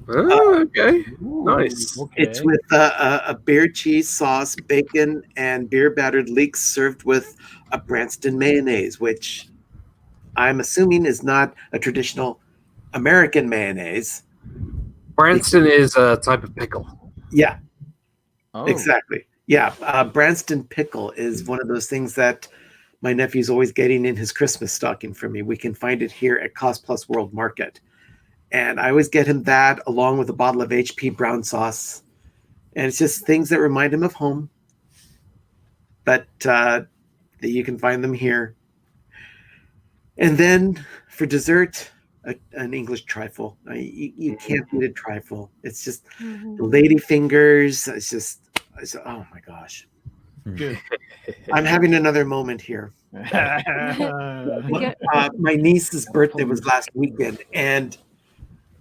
Oh, okay. Nice. Okay. It's with a beer cheese sauce, bacon, and beer battered leeks served with a Branston mayonnaise, which I'm assuming is not a traditional American mayonnaise. Branston is a type of pickle. Yeah, Oh. exactly. Yeah, Branston pickle is one of those things that my nephew's always getting in his Christmas stocking for me. We can find it here at Cost Plus World Market. And I always get him that along with a bottle of HP brown sauce. And it's just things that remind him of home. But that you can find them here. And then for dessert, an English trifle. You can't beat a trifle. It's just the lady fingers. It's just, oh my gosh. Good. I'm having another moment here. My niece's birthday was last weekend, and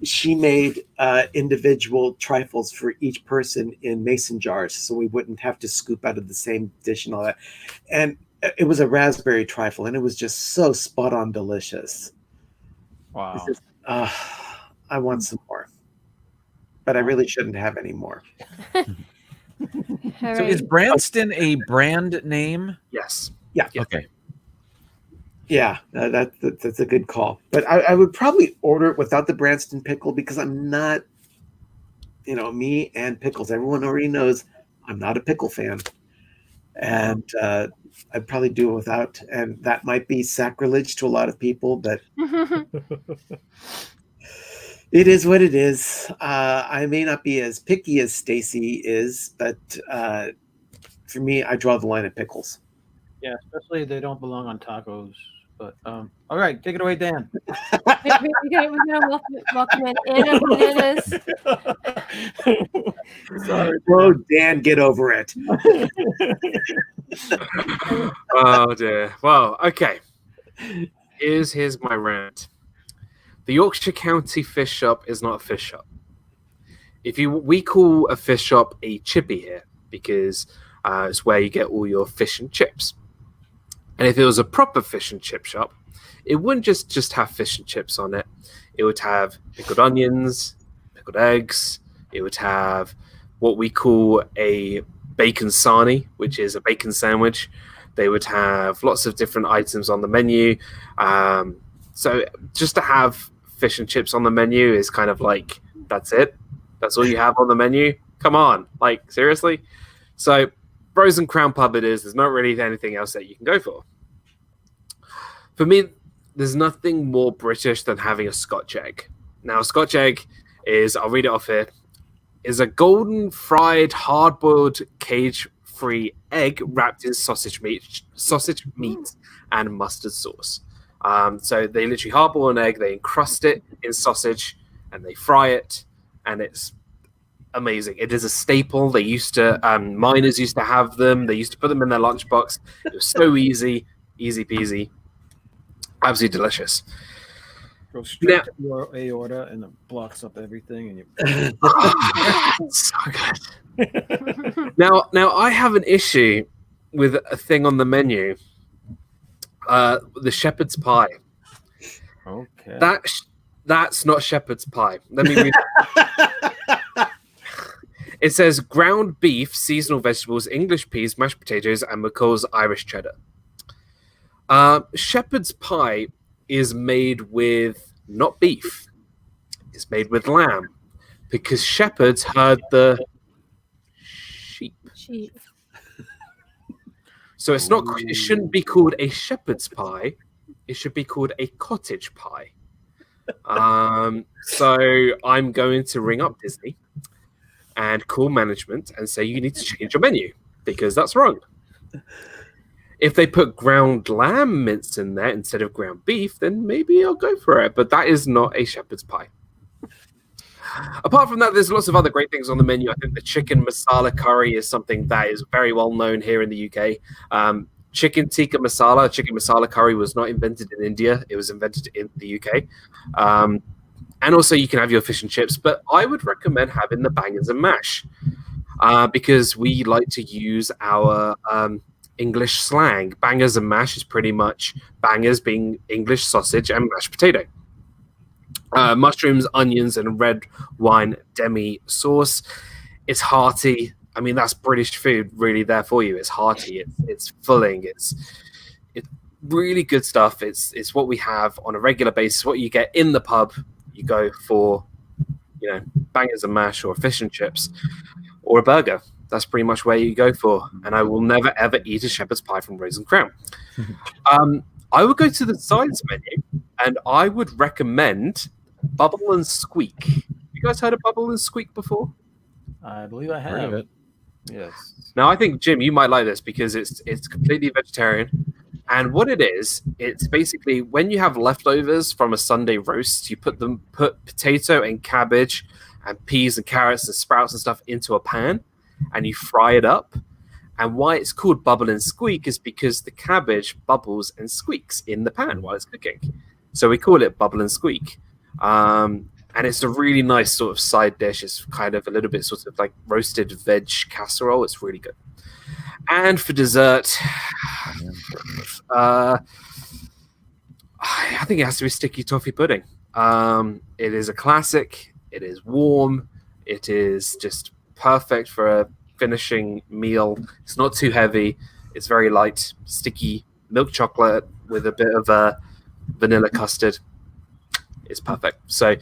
she made individual trifles for each person in mason jars, so we wouldn't have to scoop out of the same dish and all that. And it was a raspberry trifle, and it was just so spot on delicious. Wow. It's just, I want some more, but I really shouldn't have any more. So is Branston a brand name? Yes. Yeah. Okay. Yeah, that's a good call. But I would probably order it without the Branston pickle because I'm not, me and pickles. Everyone already knows I'm not a pickle fan. And I'd probably do it without. And that might be sacrilege to a lot of people, but it is what it is. I may not be as picky as Stacy is, but for me, I draw the line at pickles. Yeah, especially if they don't belong on tacos. But all right, take it away, Dan. We're gonna welcome in Anna Bananas. Sorry, oh, Dan, get over it. Oh dear. Well, okay. Here's my rant. The Yorkshire County Fish Shop is not a fish shop. We call a fish shop a chippy here because it's where you get all your fish and chips. And if it was a proper fish and chip shop, it wouldn't just have fish and chips on it. It would have pickled onions, pickled eggs. It would have what we call a bacon sarnie, which is a bacon sandwich. They would have lots of different items on the menu. So just to have fish and chips on the menu is kind of like, that's it? That's all you have on the menu? Come on, like, seriously? So Rose and Crown pub it is. There's not really anything else that you can go for. For me, there's nothing more British than having a Scotch egg. Now, a Scotch egg is, I'll read it off here, is a golden fried hard-boiled cage-free egg wrapped in sausage meat and mustard sauce. So they literally hard-boil an egg, they encrust it in sausage, and they fry it, and it's amazing. It is a staple. They used to, miners used to have them. They used to put them in their lunchbox. It was so easy peasy. Absolutely delicious. Go straight to your aorta and it blocks up everything. And you. So good. Now I have an issue with a thing on the menu. The shepherd's pie. Okay. That's not shepherd's pie. Let me read it. It says ground beef, seasonal vegetables, English peas, mashed potatoes, and McCall's Irish cheddar. Shepherd's pie is made with not beef. It's made with lamb. because shepherds herd the sheep. Sheep. So it's not. It shouldn't be called a shepherd's pie. It should be called a cottage pie. So I'm going to ring up Disney and call management and say you need to change your menu because that's wrong. If they put ground lamb mince in there instead of ground beef, then maybe I'll go for it. But that is not a shepherd's pie. Apart from that, there's lots of other great things on the menu. I think the chicken masala curry is something that is very well known here in the UK. Chicken tikka masala, chicken masala curry was not invented in India. It was invented in the UK. And also you can have your fish and chips, but I would recommend having the bangers and mash because we like to use our English slang. Bangers and mash is pretty much bangers being English sausage and mashed potato. Mushrooms, onions, and red wine demi sauce. It's hearty. I mean, that's British food really there for you. It's hearty. It's filling. It's really good stuff. It's what we have on a regular basis. What you get in the pub, you go for, bangers and mash or fish and chips or a burger. That's pretty much where you go for. And I will never ever eat a shepherd's pie from Rose and Crown. I would go to the sides menu, and I would recommend Bubble and Squeak. You guys heard of Bubble and Squeak before? I believe I Heard of have. it. Yes. Now, I think, Jim, you might like this because it's completely vegetarian. And what it is, it's basically when you have leftovers from a Sunday roast, you put potato and cabbage and peas and carrots and sprouts and stuff into a pan, and you fry it up. And why it's called Bubble and Squeak is because the cabbage bubbles and squeaks in the pan while it's cooking. So we call it Bubble and Squeak. And it's a really nice sort of side dish. It's kind of a little bit sort of like roasted veg casserole. It's really good. And for dessert, I think it has to be sticky toffee pudding. It is a classic. It is warm. It is just perfect for a finishing meal. It's not too heavy. It's very light, sticky milk chocolate with a bit of vanilla custard. It's perfect. So,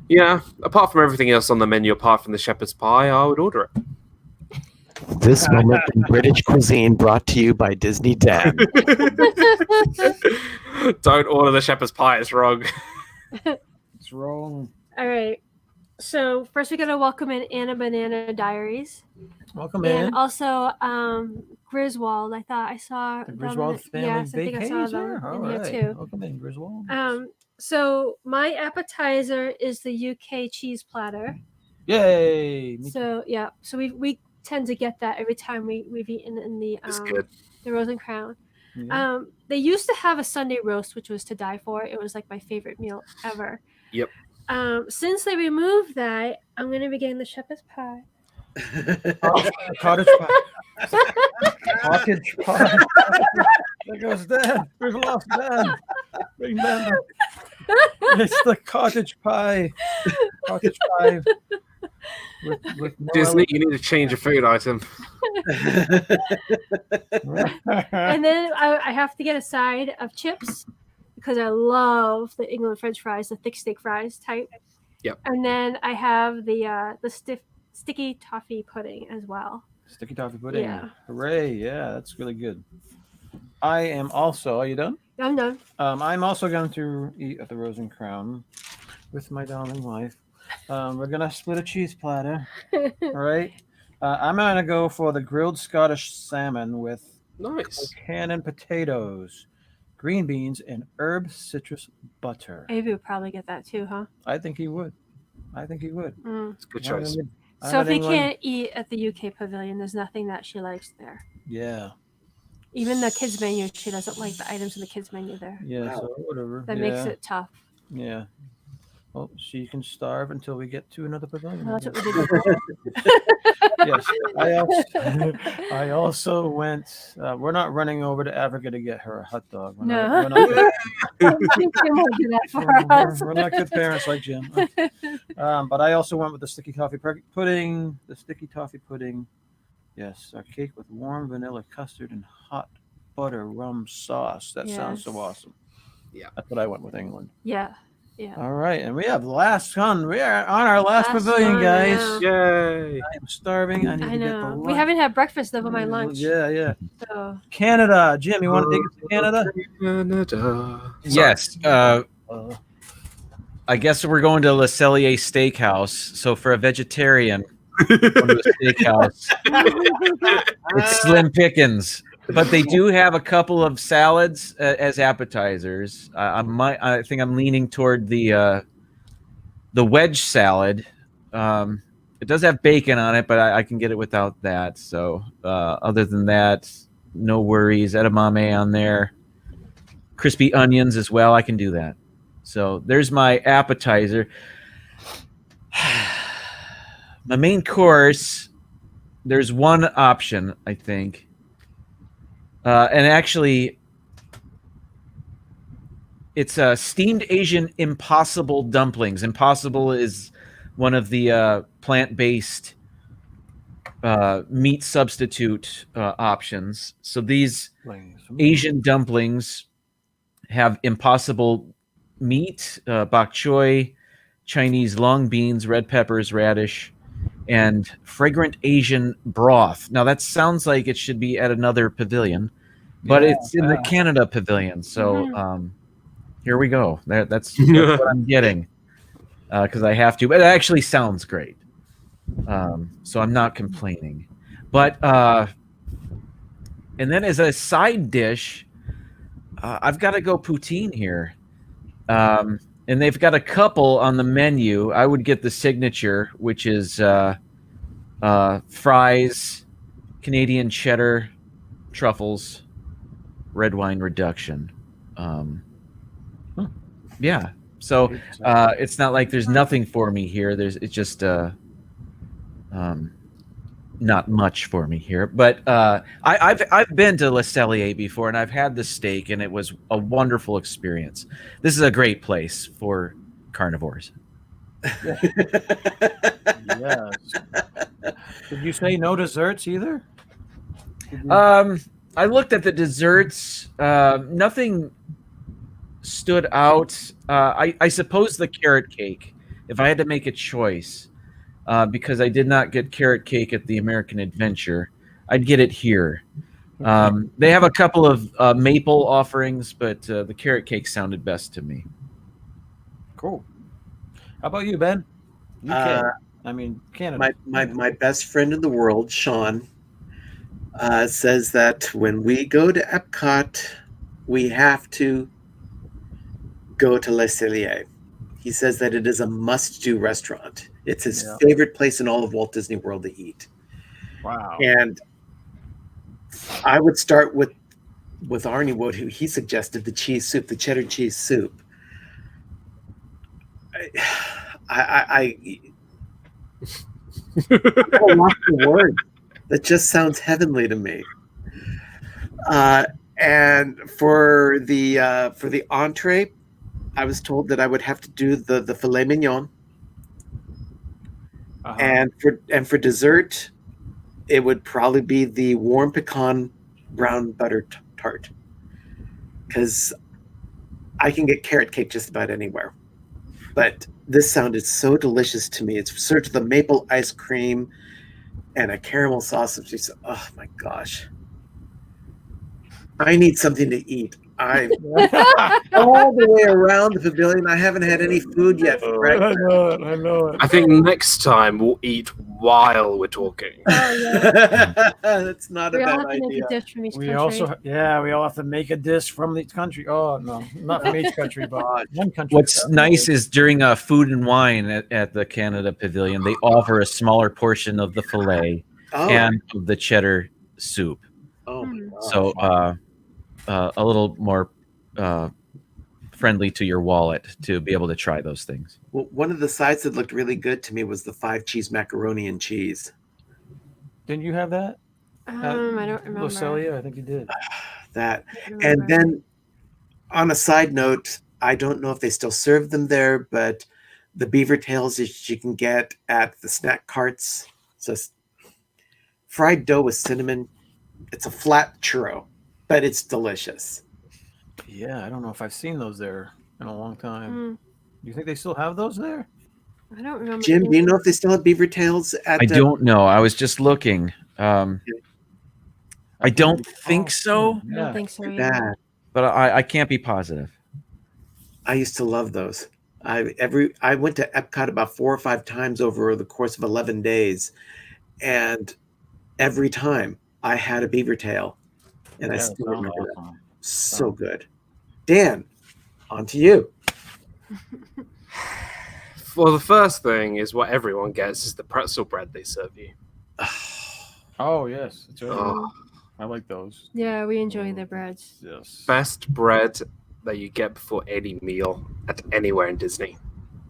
yeah, apart from everything else on the menu, apart from the shepherd's pie, I would order it. This moment in British cuisine brought to you by DizneyDan. Don't order the shepherd's pie. It's wrong. It's wrong. All right. So first we're gonna welcome in Anna Banana Diaries, Welcome in. and also Griswold. I thought I saw The them Griswold family Yes, I think I saw them All in right. here too. Welcome in, Griswold. So my appetizer is the UK cheese platter. Yay! Me So yeah, so we tend to get that every time we've eaten in the It's good. the Rose and Crown. too. Yeah. They used to have a Sunday roast, which was to die for. It was like my favorite meal ever. Yep. Since they removed that, I'm gonna be getting the shepherd's pie. Cottage pie. Cottage pie. There goes Dan. We've lost Dan. Bring Dan back. It's the cottage pie. Cottage pie. With no Disney, you need to change your food item. And then I have to get a side of chips because I love the England French fries, the thick steak fries type. Yep. And then I have the sticky toffee pudding as well. Sticky toffee pudding. Yeah. Hooray. Yeah, that's really good. I am also, are you done? I'm done. I'm also going to eat at the Rose and Crown with my darling wife. We're going to split a cheese platter. All right. I'm going to go for the grilled Scottish salmon with Nice. cannon potatoes, green beans, and herb citrus butter. Avery would probably get that too, huh? I think he would. Mm. It's a good I'm choice. in So if he England. can't eat at the UK pavilion, there's nothing that she likes there. Yeah. Even the kids menu, she doesn't like the items in the kids menu there. Yeah. Wow. So whatever. That yeah. makes it tough. Yeah. Well, she can starve until we get to another pavilion. Well, I that's guess. what we did before. Yes, I also went. We're not running over to Africa to get her a hot dog. We're No. not, we're not, I think Jim will do that for us. we're not good parents like Jim. But I also went with the sticky toffee pudding. The sticky toffee pudding. Yes, a cake with warm vanilla custard and hot butter rum sauce. That sounds so Yes. awesome. Yeah. That's what I went with England. Yeah. Yeah. All right, and we have the last one. We are on our last Last pavilion, one, I guys. know. Yay! I'm starving. I need I to get the know. lunch. We haven't had breakfast though for my lunch. Yeah. So Canada. Jim, you want to take us to Canada? Canada. Yes. Uh, I guess we're going to Le Cellier Steakhouse. So for a vegetarian, going to a steakhouse, it's slim pickings. But they do have a couple of salads as appetizers. I think I'm leaning toward the wedge salad. It does have bacon on it, but I can get it without that. So other than that, no worries. Edamame on there, crispy onions as well. I can do that. So there's my appetizer. My main course, there's one option, I think. And actually, it's steamed Asian impossible dumplings. Impossible is one of the plant-based meat substitute options. So these Asian dumplings have impossible meat, bok choy, Chinese long beans, red peppers, radish, and fragrant Asian broth. Now that sounds like it should be at another pavilion, but it's in the Canada pavilion. So here we go. That's what I'm getting because I have to. But it actually sounds great, so I'm not complaining. But and then as a side dish, I've got to go poutine here. And they've got a couple on the menu. I would get the signature, which is fries, Canadian cheddar, truffles, red wine reduction. Yeah. So it's not like there's nothing for me here. It's just not much for me here. But I've been to Le Cellier before, and I've had the steak, and it was a wonderful experience. This is a great place for carnivores. Yes. Did you say no desserts either? I looked at the desserts. Nothing stood out. I suppose the carrot cake, if I had to make a choice, because I did not get carrot cake at the American Adventure, I'd get it here. They have a couple of maple offerings, but the carrot cake sounded best to me. Cool. How about you, Ben? UK. I mean, Canada. My best friend in the world, Sean, says that when we go to Epcot, we have to go to Le Cellier. He says that it is a must-do restaurant. It's his favorite place in all of Walt Disney World to eat. Wow. And I would start with Arnie Wood, who he suggested the cheese soup, the cheddar cheese soup. I lost the word. That just sounds heavenly to me. And for the entree, I was told that I would have to do the filet mignon. And for dessert, it would probably be the warm pecan brown butter tart, because I can get carrot cake just about anywhere. But this sounded so delicious to me. It's served with a maple ice cream and a caramel sausage. Oh my gosh. I need something to eat. I'm all the way around the pavilion. I haven't had any food yet for breakfast. I know it. I think next time we'll eat while we're talking. That's not a we all bad have to make idea. a dish from each We country. we all have to make a dish from each country. Oh no, not from each country, but one country. What's nice is during food and wine at the Canada Pavilion, they offer a smaller portion of the filet and of the cheddar soup. Oh my gosh. So a little more friendly to your wallet to be able to try those things. Well, one of the sides that looked really good to me was the 5-cheese macaroni and cheese. Didn't you have that? I don't remember. Lucelia, I think you did. That. I don't remember. And then on a side note, I don't know if they still serve them there, but the beaver tails that you can get at the snack carts. So fried dough with cinnamon. It's a flat churro, but it's delicious. Yeah, I don't know if I've seen those there in a long time. You think they still have those there? I don't remember. Jim, do you know if they still have beaver tails at I don't know. I was just looking. I don't think so, I don't think so either. that? but I can't be positive. I used to love those. I went to Epcot about 4 or 5 times over the course of 11 days, and every time I had a beaver tail, and I Yeah, still sounds remember that. awesome. So good. Dan, on to you. Well, the first thing is what everyone gets is the pretzel bread they serve you. Oh yes, that's right. Oh, I like those. Yeah, we enjoy the breads. Yes. best bread that you get before any meal at anywhere in Disney.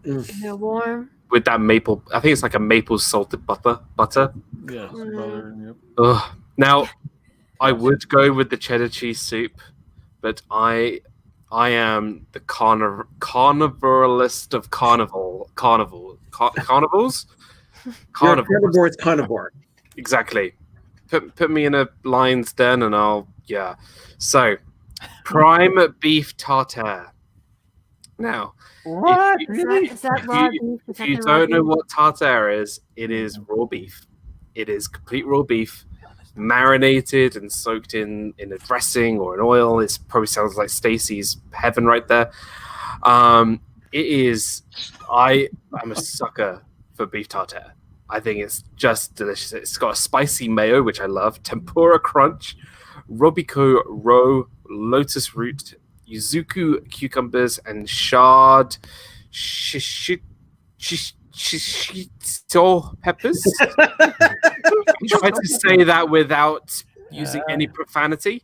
They're warm. With that maple, I think it's like a maple salted butter. Yes. Mm. Butter. Yep. Ugh. Now, I would go with the cheddar cheese soup, but I am the carnivorist of carnivores. You're a carnivore's carnivore. Exactly. Put me in a lion's den and I'll So, prime beef tartare. Now, What? If Really? Is that raw beef? Is if that you the raw don't know beef? what tartare is, it is raw beef. It is complete raw beef, marinated and soaked in a dressing or an oil. It probably sounds like Stacy's heaven right there. It is. I am a sucker for beef tartare. I think it's just delicious. It's got a spicy mayo, which I love, tempura crunch, robico roe, lotus root, yuzuku cucumbers, and shard shishito peppers. Try to say that without using any profanity,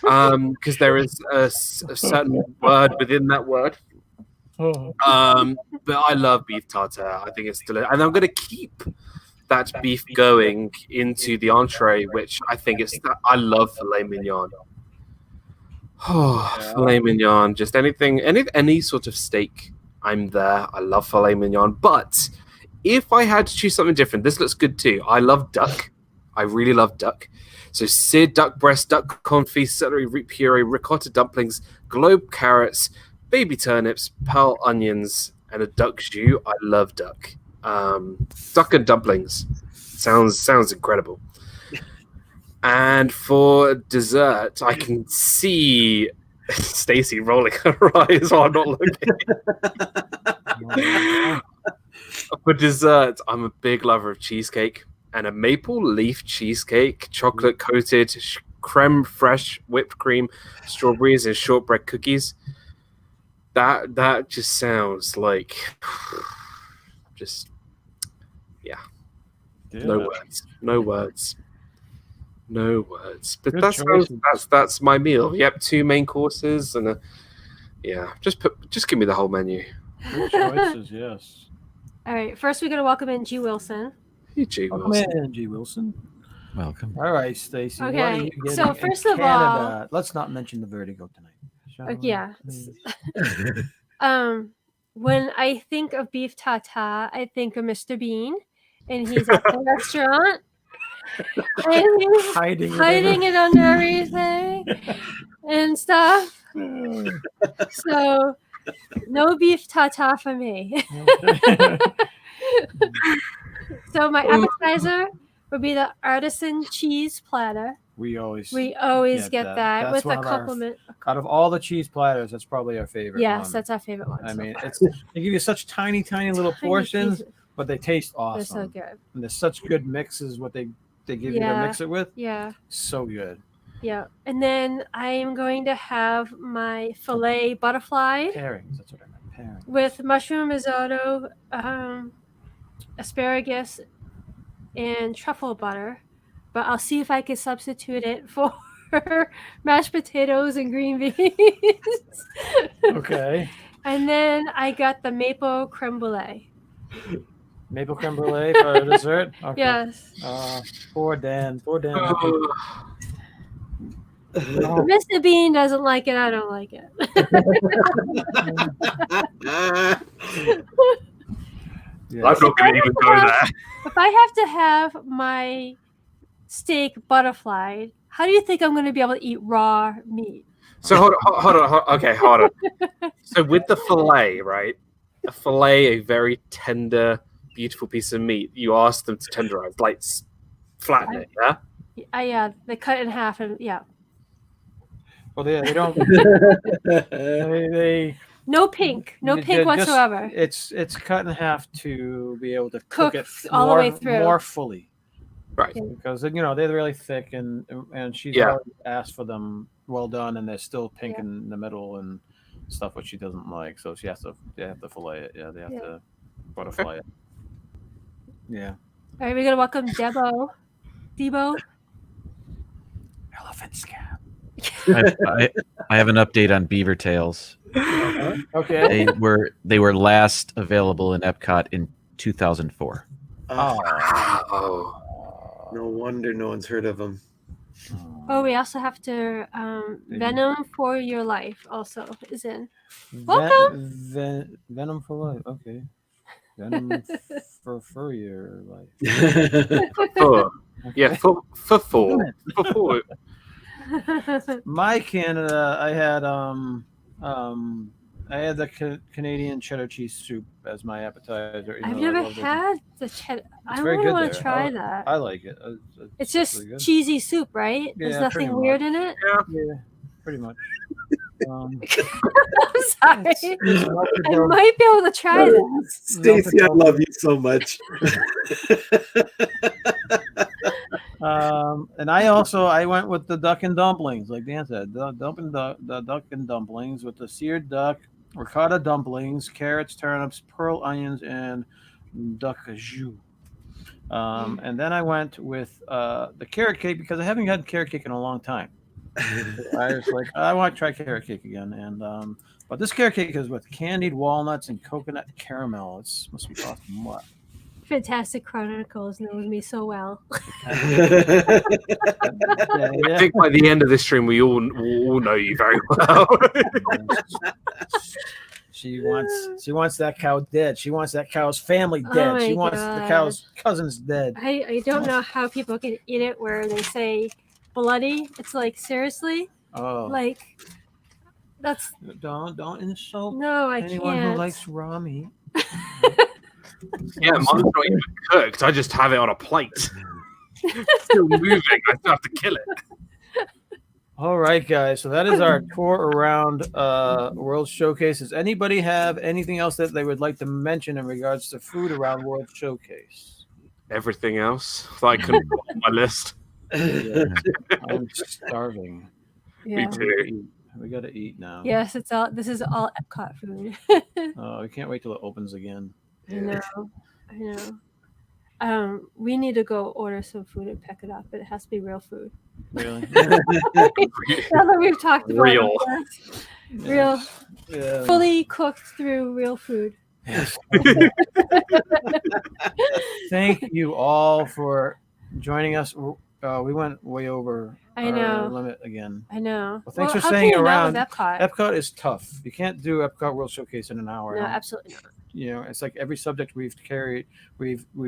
because there is a certain word within that word. Oh. But I love beef tartare. I think it's delicious, and I'm going to keep that beef going into the entree, which I think is. I love filet mignon. Oh, filet mignon! Just anything, any sort of steak. I'm there. I love filet mignon. But if I had to choose something different, this looks good too. I love duck. I really love duck. So seared duck breast, duck confit, celery root puree, ricotta dumplings, globe carrots, baby turnips, pearl onions, and a duck jus. I love duck. Duck and dumplings. Sounds incredible. And for dessert, I can see Stacy rolling her eyes while I'm not looking. For dessert, I'm a big lover of cheesecake, and a maple leaf cheesecake, chocolate coated, creme fraiche, whipped cream, strawberries, and shortbread cookies. That just sounds like no words. But Good that's my meal. Yep, 2 main courses and just give me the whole menu. Good choices. Yes. All right. First, we're gonna welcome in G. Wilson. You G. Welcome in, G. Wilson. Welcome. All right, Stacy. what are Okay, you getting so in first of Canada? Let's not mention the Vertigo tonight. shall we, Yeah. please? When I think of beef tartare, I think of Mr. Bean, and he's at the restaurant, and he's Hiding it under everything and stuff. So, no beef tartare for me. So my appetizer would be the artisan cheese platter. We always get that That's with one a of our- compliment. out of all the cheese platters, that's probably our favorite. Yes, one. that's our favorite one. I so mean, far. they give you such tiny little Tiny portions, pieces. but they taste They're awesome. so good. And they're such good mixes. What they give you to Yeah. mix it with, Yeah. so good. Yeah. And then I am going to have my filet butterfly Pairings. That's what I meant. Pairings. with mushroom risotto, asparagus, and truffle butter. But I'll see if I can substitute it for mashed potatoes and green beans. Okay. And then I got the maple creme brulee. Maple creme brulee for dessert. Okay. Yes. Poor Dan. If Mr. Bean doesn't like it, I don't like it. Yes. I'm not going to even go there. If I have to have my steak butterflied, how do you think I'm going to be able to eat raw meat? So hold on. Okay, hold on. So with the fillet, right? a fillet, a very tender, beautiful piece of meat, you ask them to tenderize, like flatten it, yeah? Yeah, they cut it in half and yeah. Well, they don't. they No pink just- whatsoever. it's cut in half to be able to Cook cook it all the more, way through. more fully. Right. Because they're really thick and she's Yeah. already asked for them well done, and they're still pink Yeah. in the middle and stuff, which she doesn't like. So they have to fillet it. Yeah, they have to butterfly it. Yeah. All right, we're gonna welcome Debo. Elephant scab. I have an update on beaver tails. Okay. They were last available in Epcot in 2004. Oh. No wonder no one's heard of them. Oh, we also have to Venom for Your Life also is in. Welcome. Venom for life. Okay. Venom for your life. Yeah, for four. My Canada, I had the Canadian cheddar cheese soup as my appetizer. I've never had the cheddar. I very really good want there. to try that. I like it. It's just really good. cheesy soup, right? There's Yeah, nothing pretty weird much. in it. Yeah, pretty much. I'm sorry. I Melted might be able to try this. Stacy, I love you so much. And I went with the duck and dumplings, like Dan said, the duck and dumplings with the seared duck, ricotta dumplings, carrots, turnips, pearl onions, and duck au jus. And then I went with the carrot cake because I haven't had carrot cake in a long time. I was like, I want to try carrot cake again, and but this carrot cake is with candied walnuts and coconut caramel. It must be awesome. What? Fantastic Chronicles knows me so well. I think by the end of this stream, we all know you very well. She wants that cow dead. She wants that cow's family Oh dead. my She wants the God. cow's cousins dead. I don't know how people can eat it where they say bloody. It's like, seriously? Oh, Like, that's don't insult no, I anyone can't. who likes raw meat. Yeah, mine's not even cooked. I just have it on a plate. It's still moving. I still have to kill it. All right, guys. So that is our tour around World Showcase. Does anybody have anything else that they would like to mention in regards to food around World Showcase? Everything else that I couldn't put on my list. Yeah. I'm starving. Yeah. Me too. We got to eat now. Yes, this is all Epcot food. Oh, we can't wait till it opens again. I know. We need to go order some food and pick it up, but it has to be real food. Really? Now that we've talked about Real. this, real, Yeah. fully cooked through real food. Thank you all for joining us. We went way over I our know. limit again. I know. Well, thanks for how staying can you not around. with Epcot? Epcot is tough. You can't do Epcot World Showcase in an hour. No, absolutely not. You know, it's like every subject we've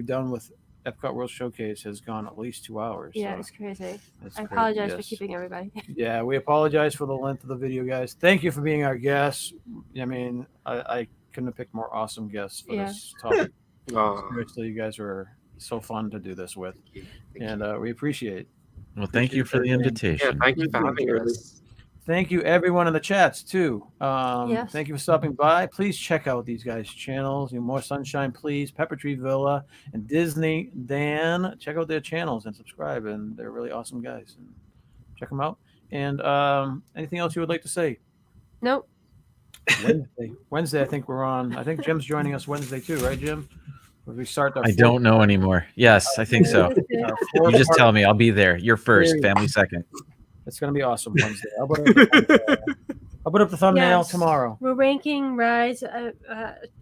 done with Epcot World Showcase has gone at least 2 hours. Yeah, so it's crazy. it's I crazy, apologize for yes. keeping everybody. Yeah, we apologize for the length of the video, guys. Thank you for being our guests. I mean, I couldn't have picked more awesome guests for this topic. Oh, Seriously, you guys were so fun to do this with, and we appreciate. Well, thank you for the yeah, invitation. thank you for having us. Thank you, everyone in the chats too. Yes. Thank you for stopping by. Please check out these guys' channels. More Sunshine, please. Pepper Tree Villa and DizneyDan. Check out their channels and subscribe. And they're really awesome guys. And check them out. And anything else you would like to say? Nope. Wednesday. I think we're on. I think Jim's joining us Wednesday too, right, Jim? When we start. I don't know anymore. Yes, I think so. You just tell me. I'll be there. You're first, Series. family second. It's going to be awesome Wednesday. I'll put up the thumbnail Yes. tomorrow. We're ranking rides and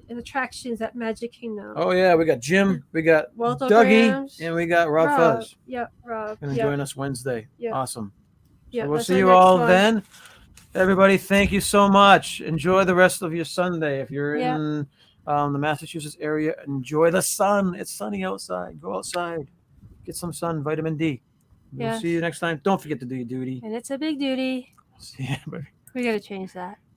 attractions at Magic Kingdom. Oh yeah, we got Jim, we got Waldo Dougie, Grams, and we got Rob Rob. Fuzz. Yep, Rob. Going to Yep. join us Wednesday. Yep. Awesome. Yep, So we'll that's see our you next all one. then. Everybody, thank you so much. Enjoy the rest of your Sunday. If you're Yeah. in the Massachusetts area, enjoy the sun. It's sunny outside. Go outside. Get some sun, vitamin D. We'll Yes. see you next time. Don't forget to do your duty. And it's a big duty. See ya, baby. We got to change that.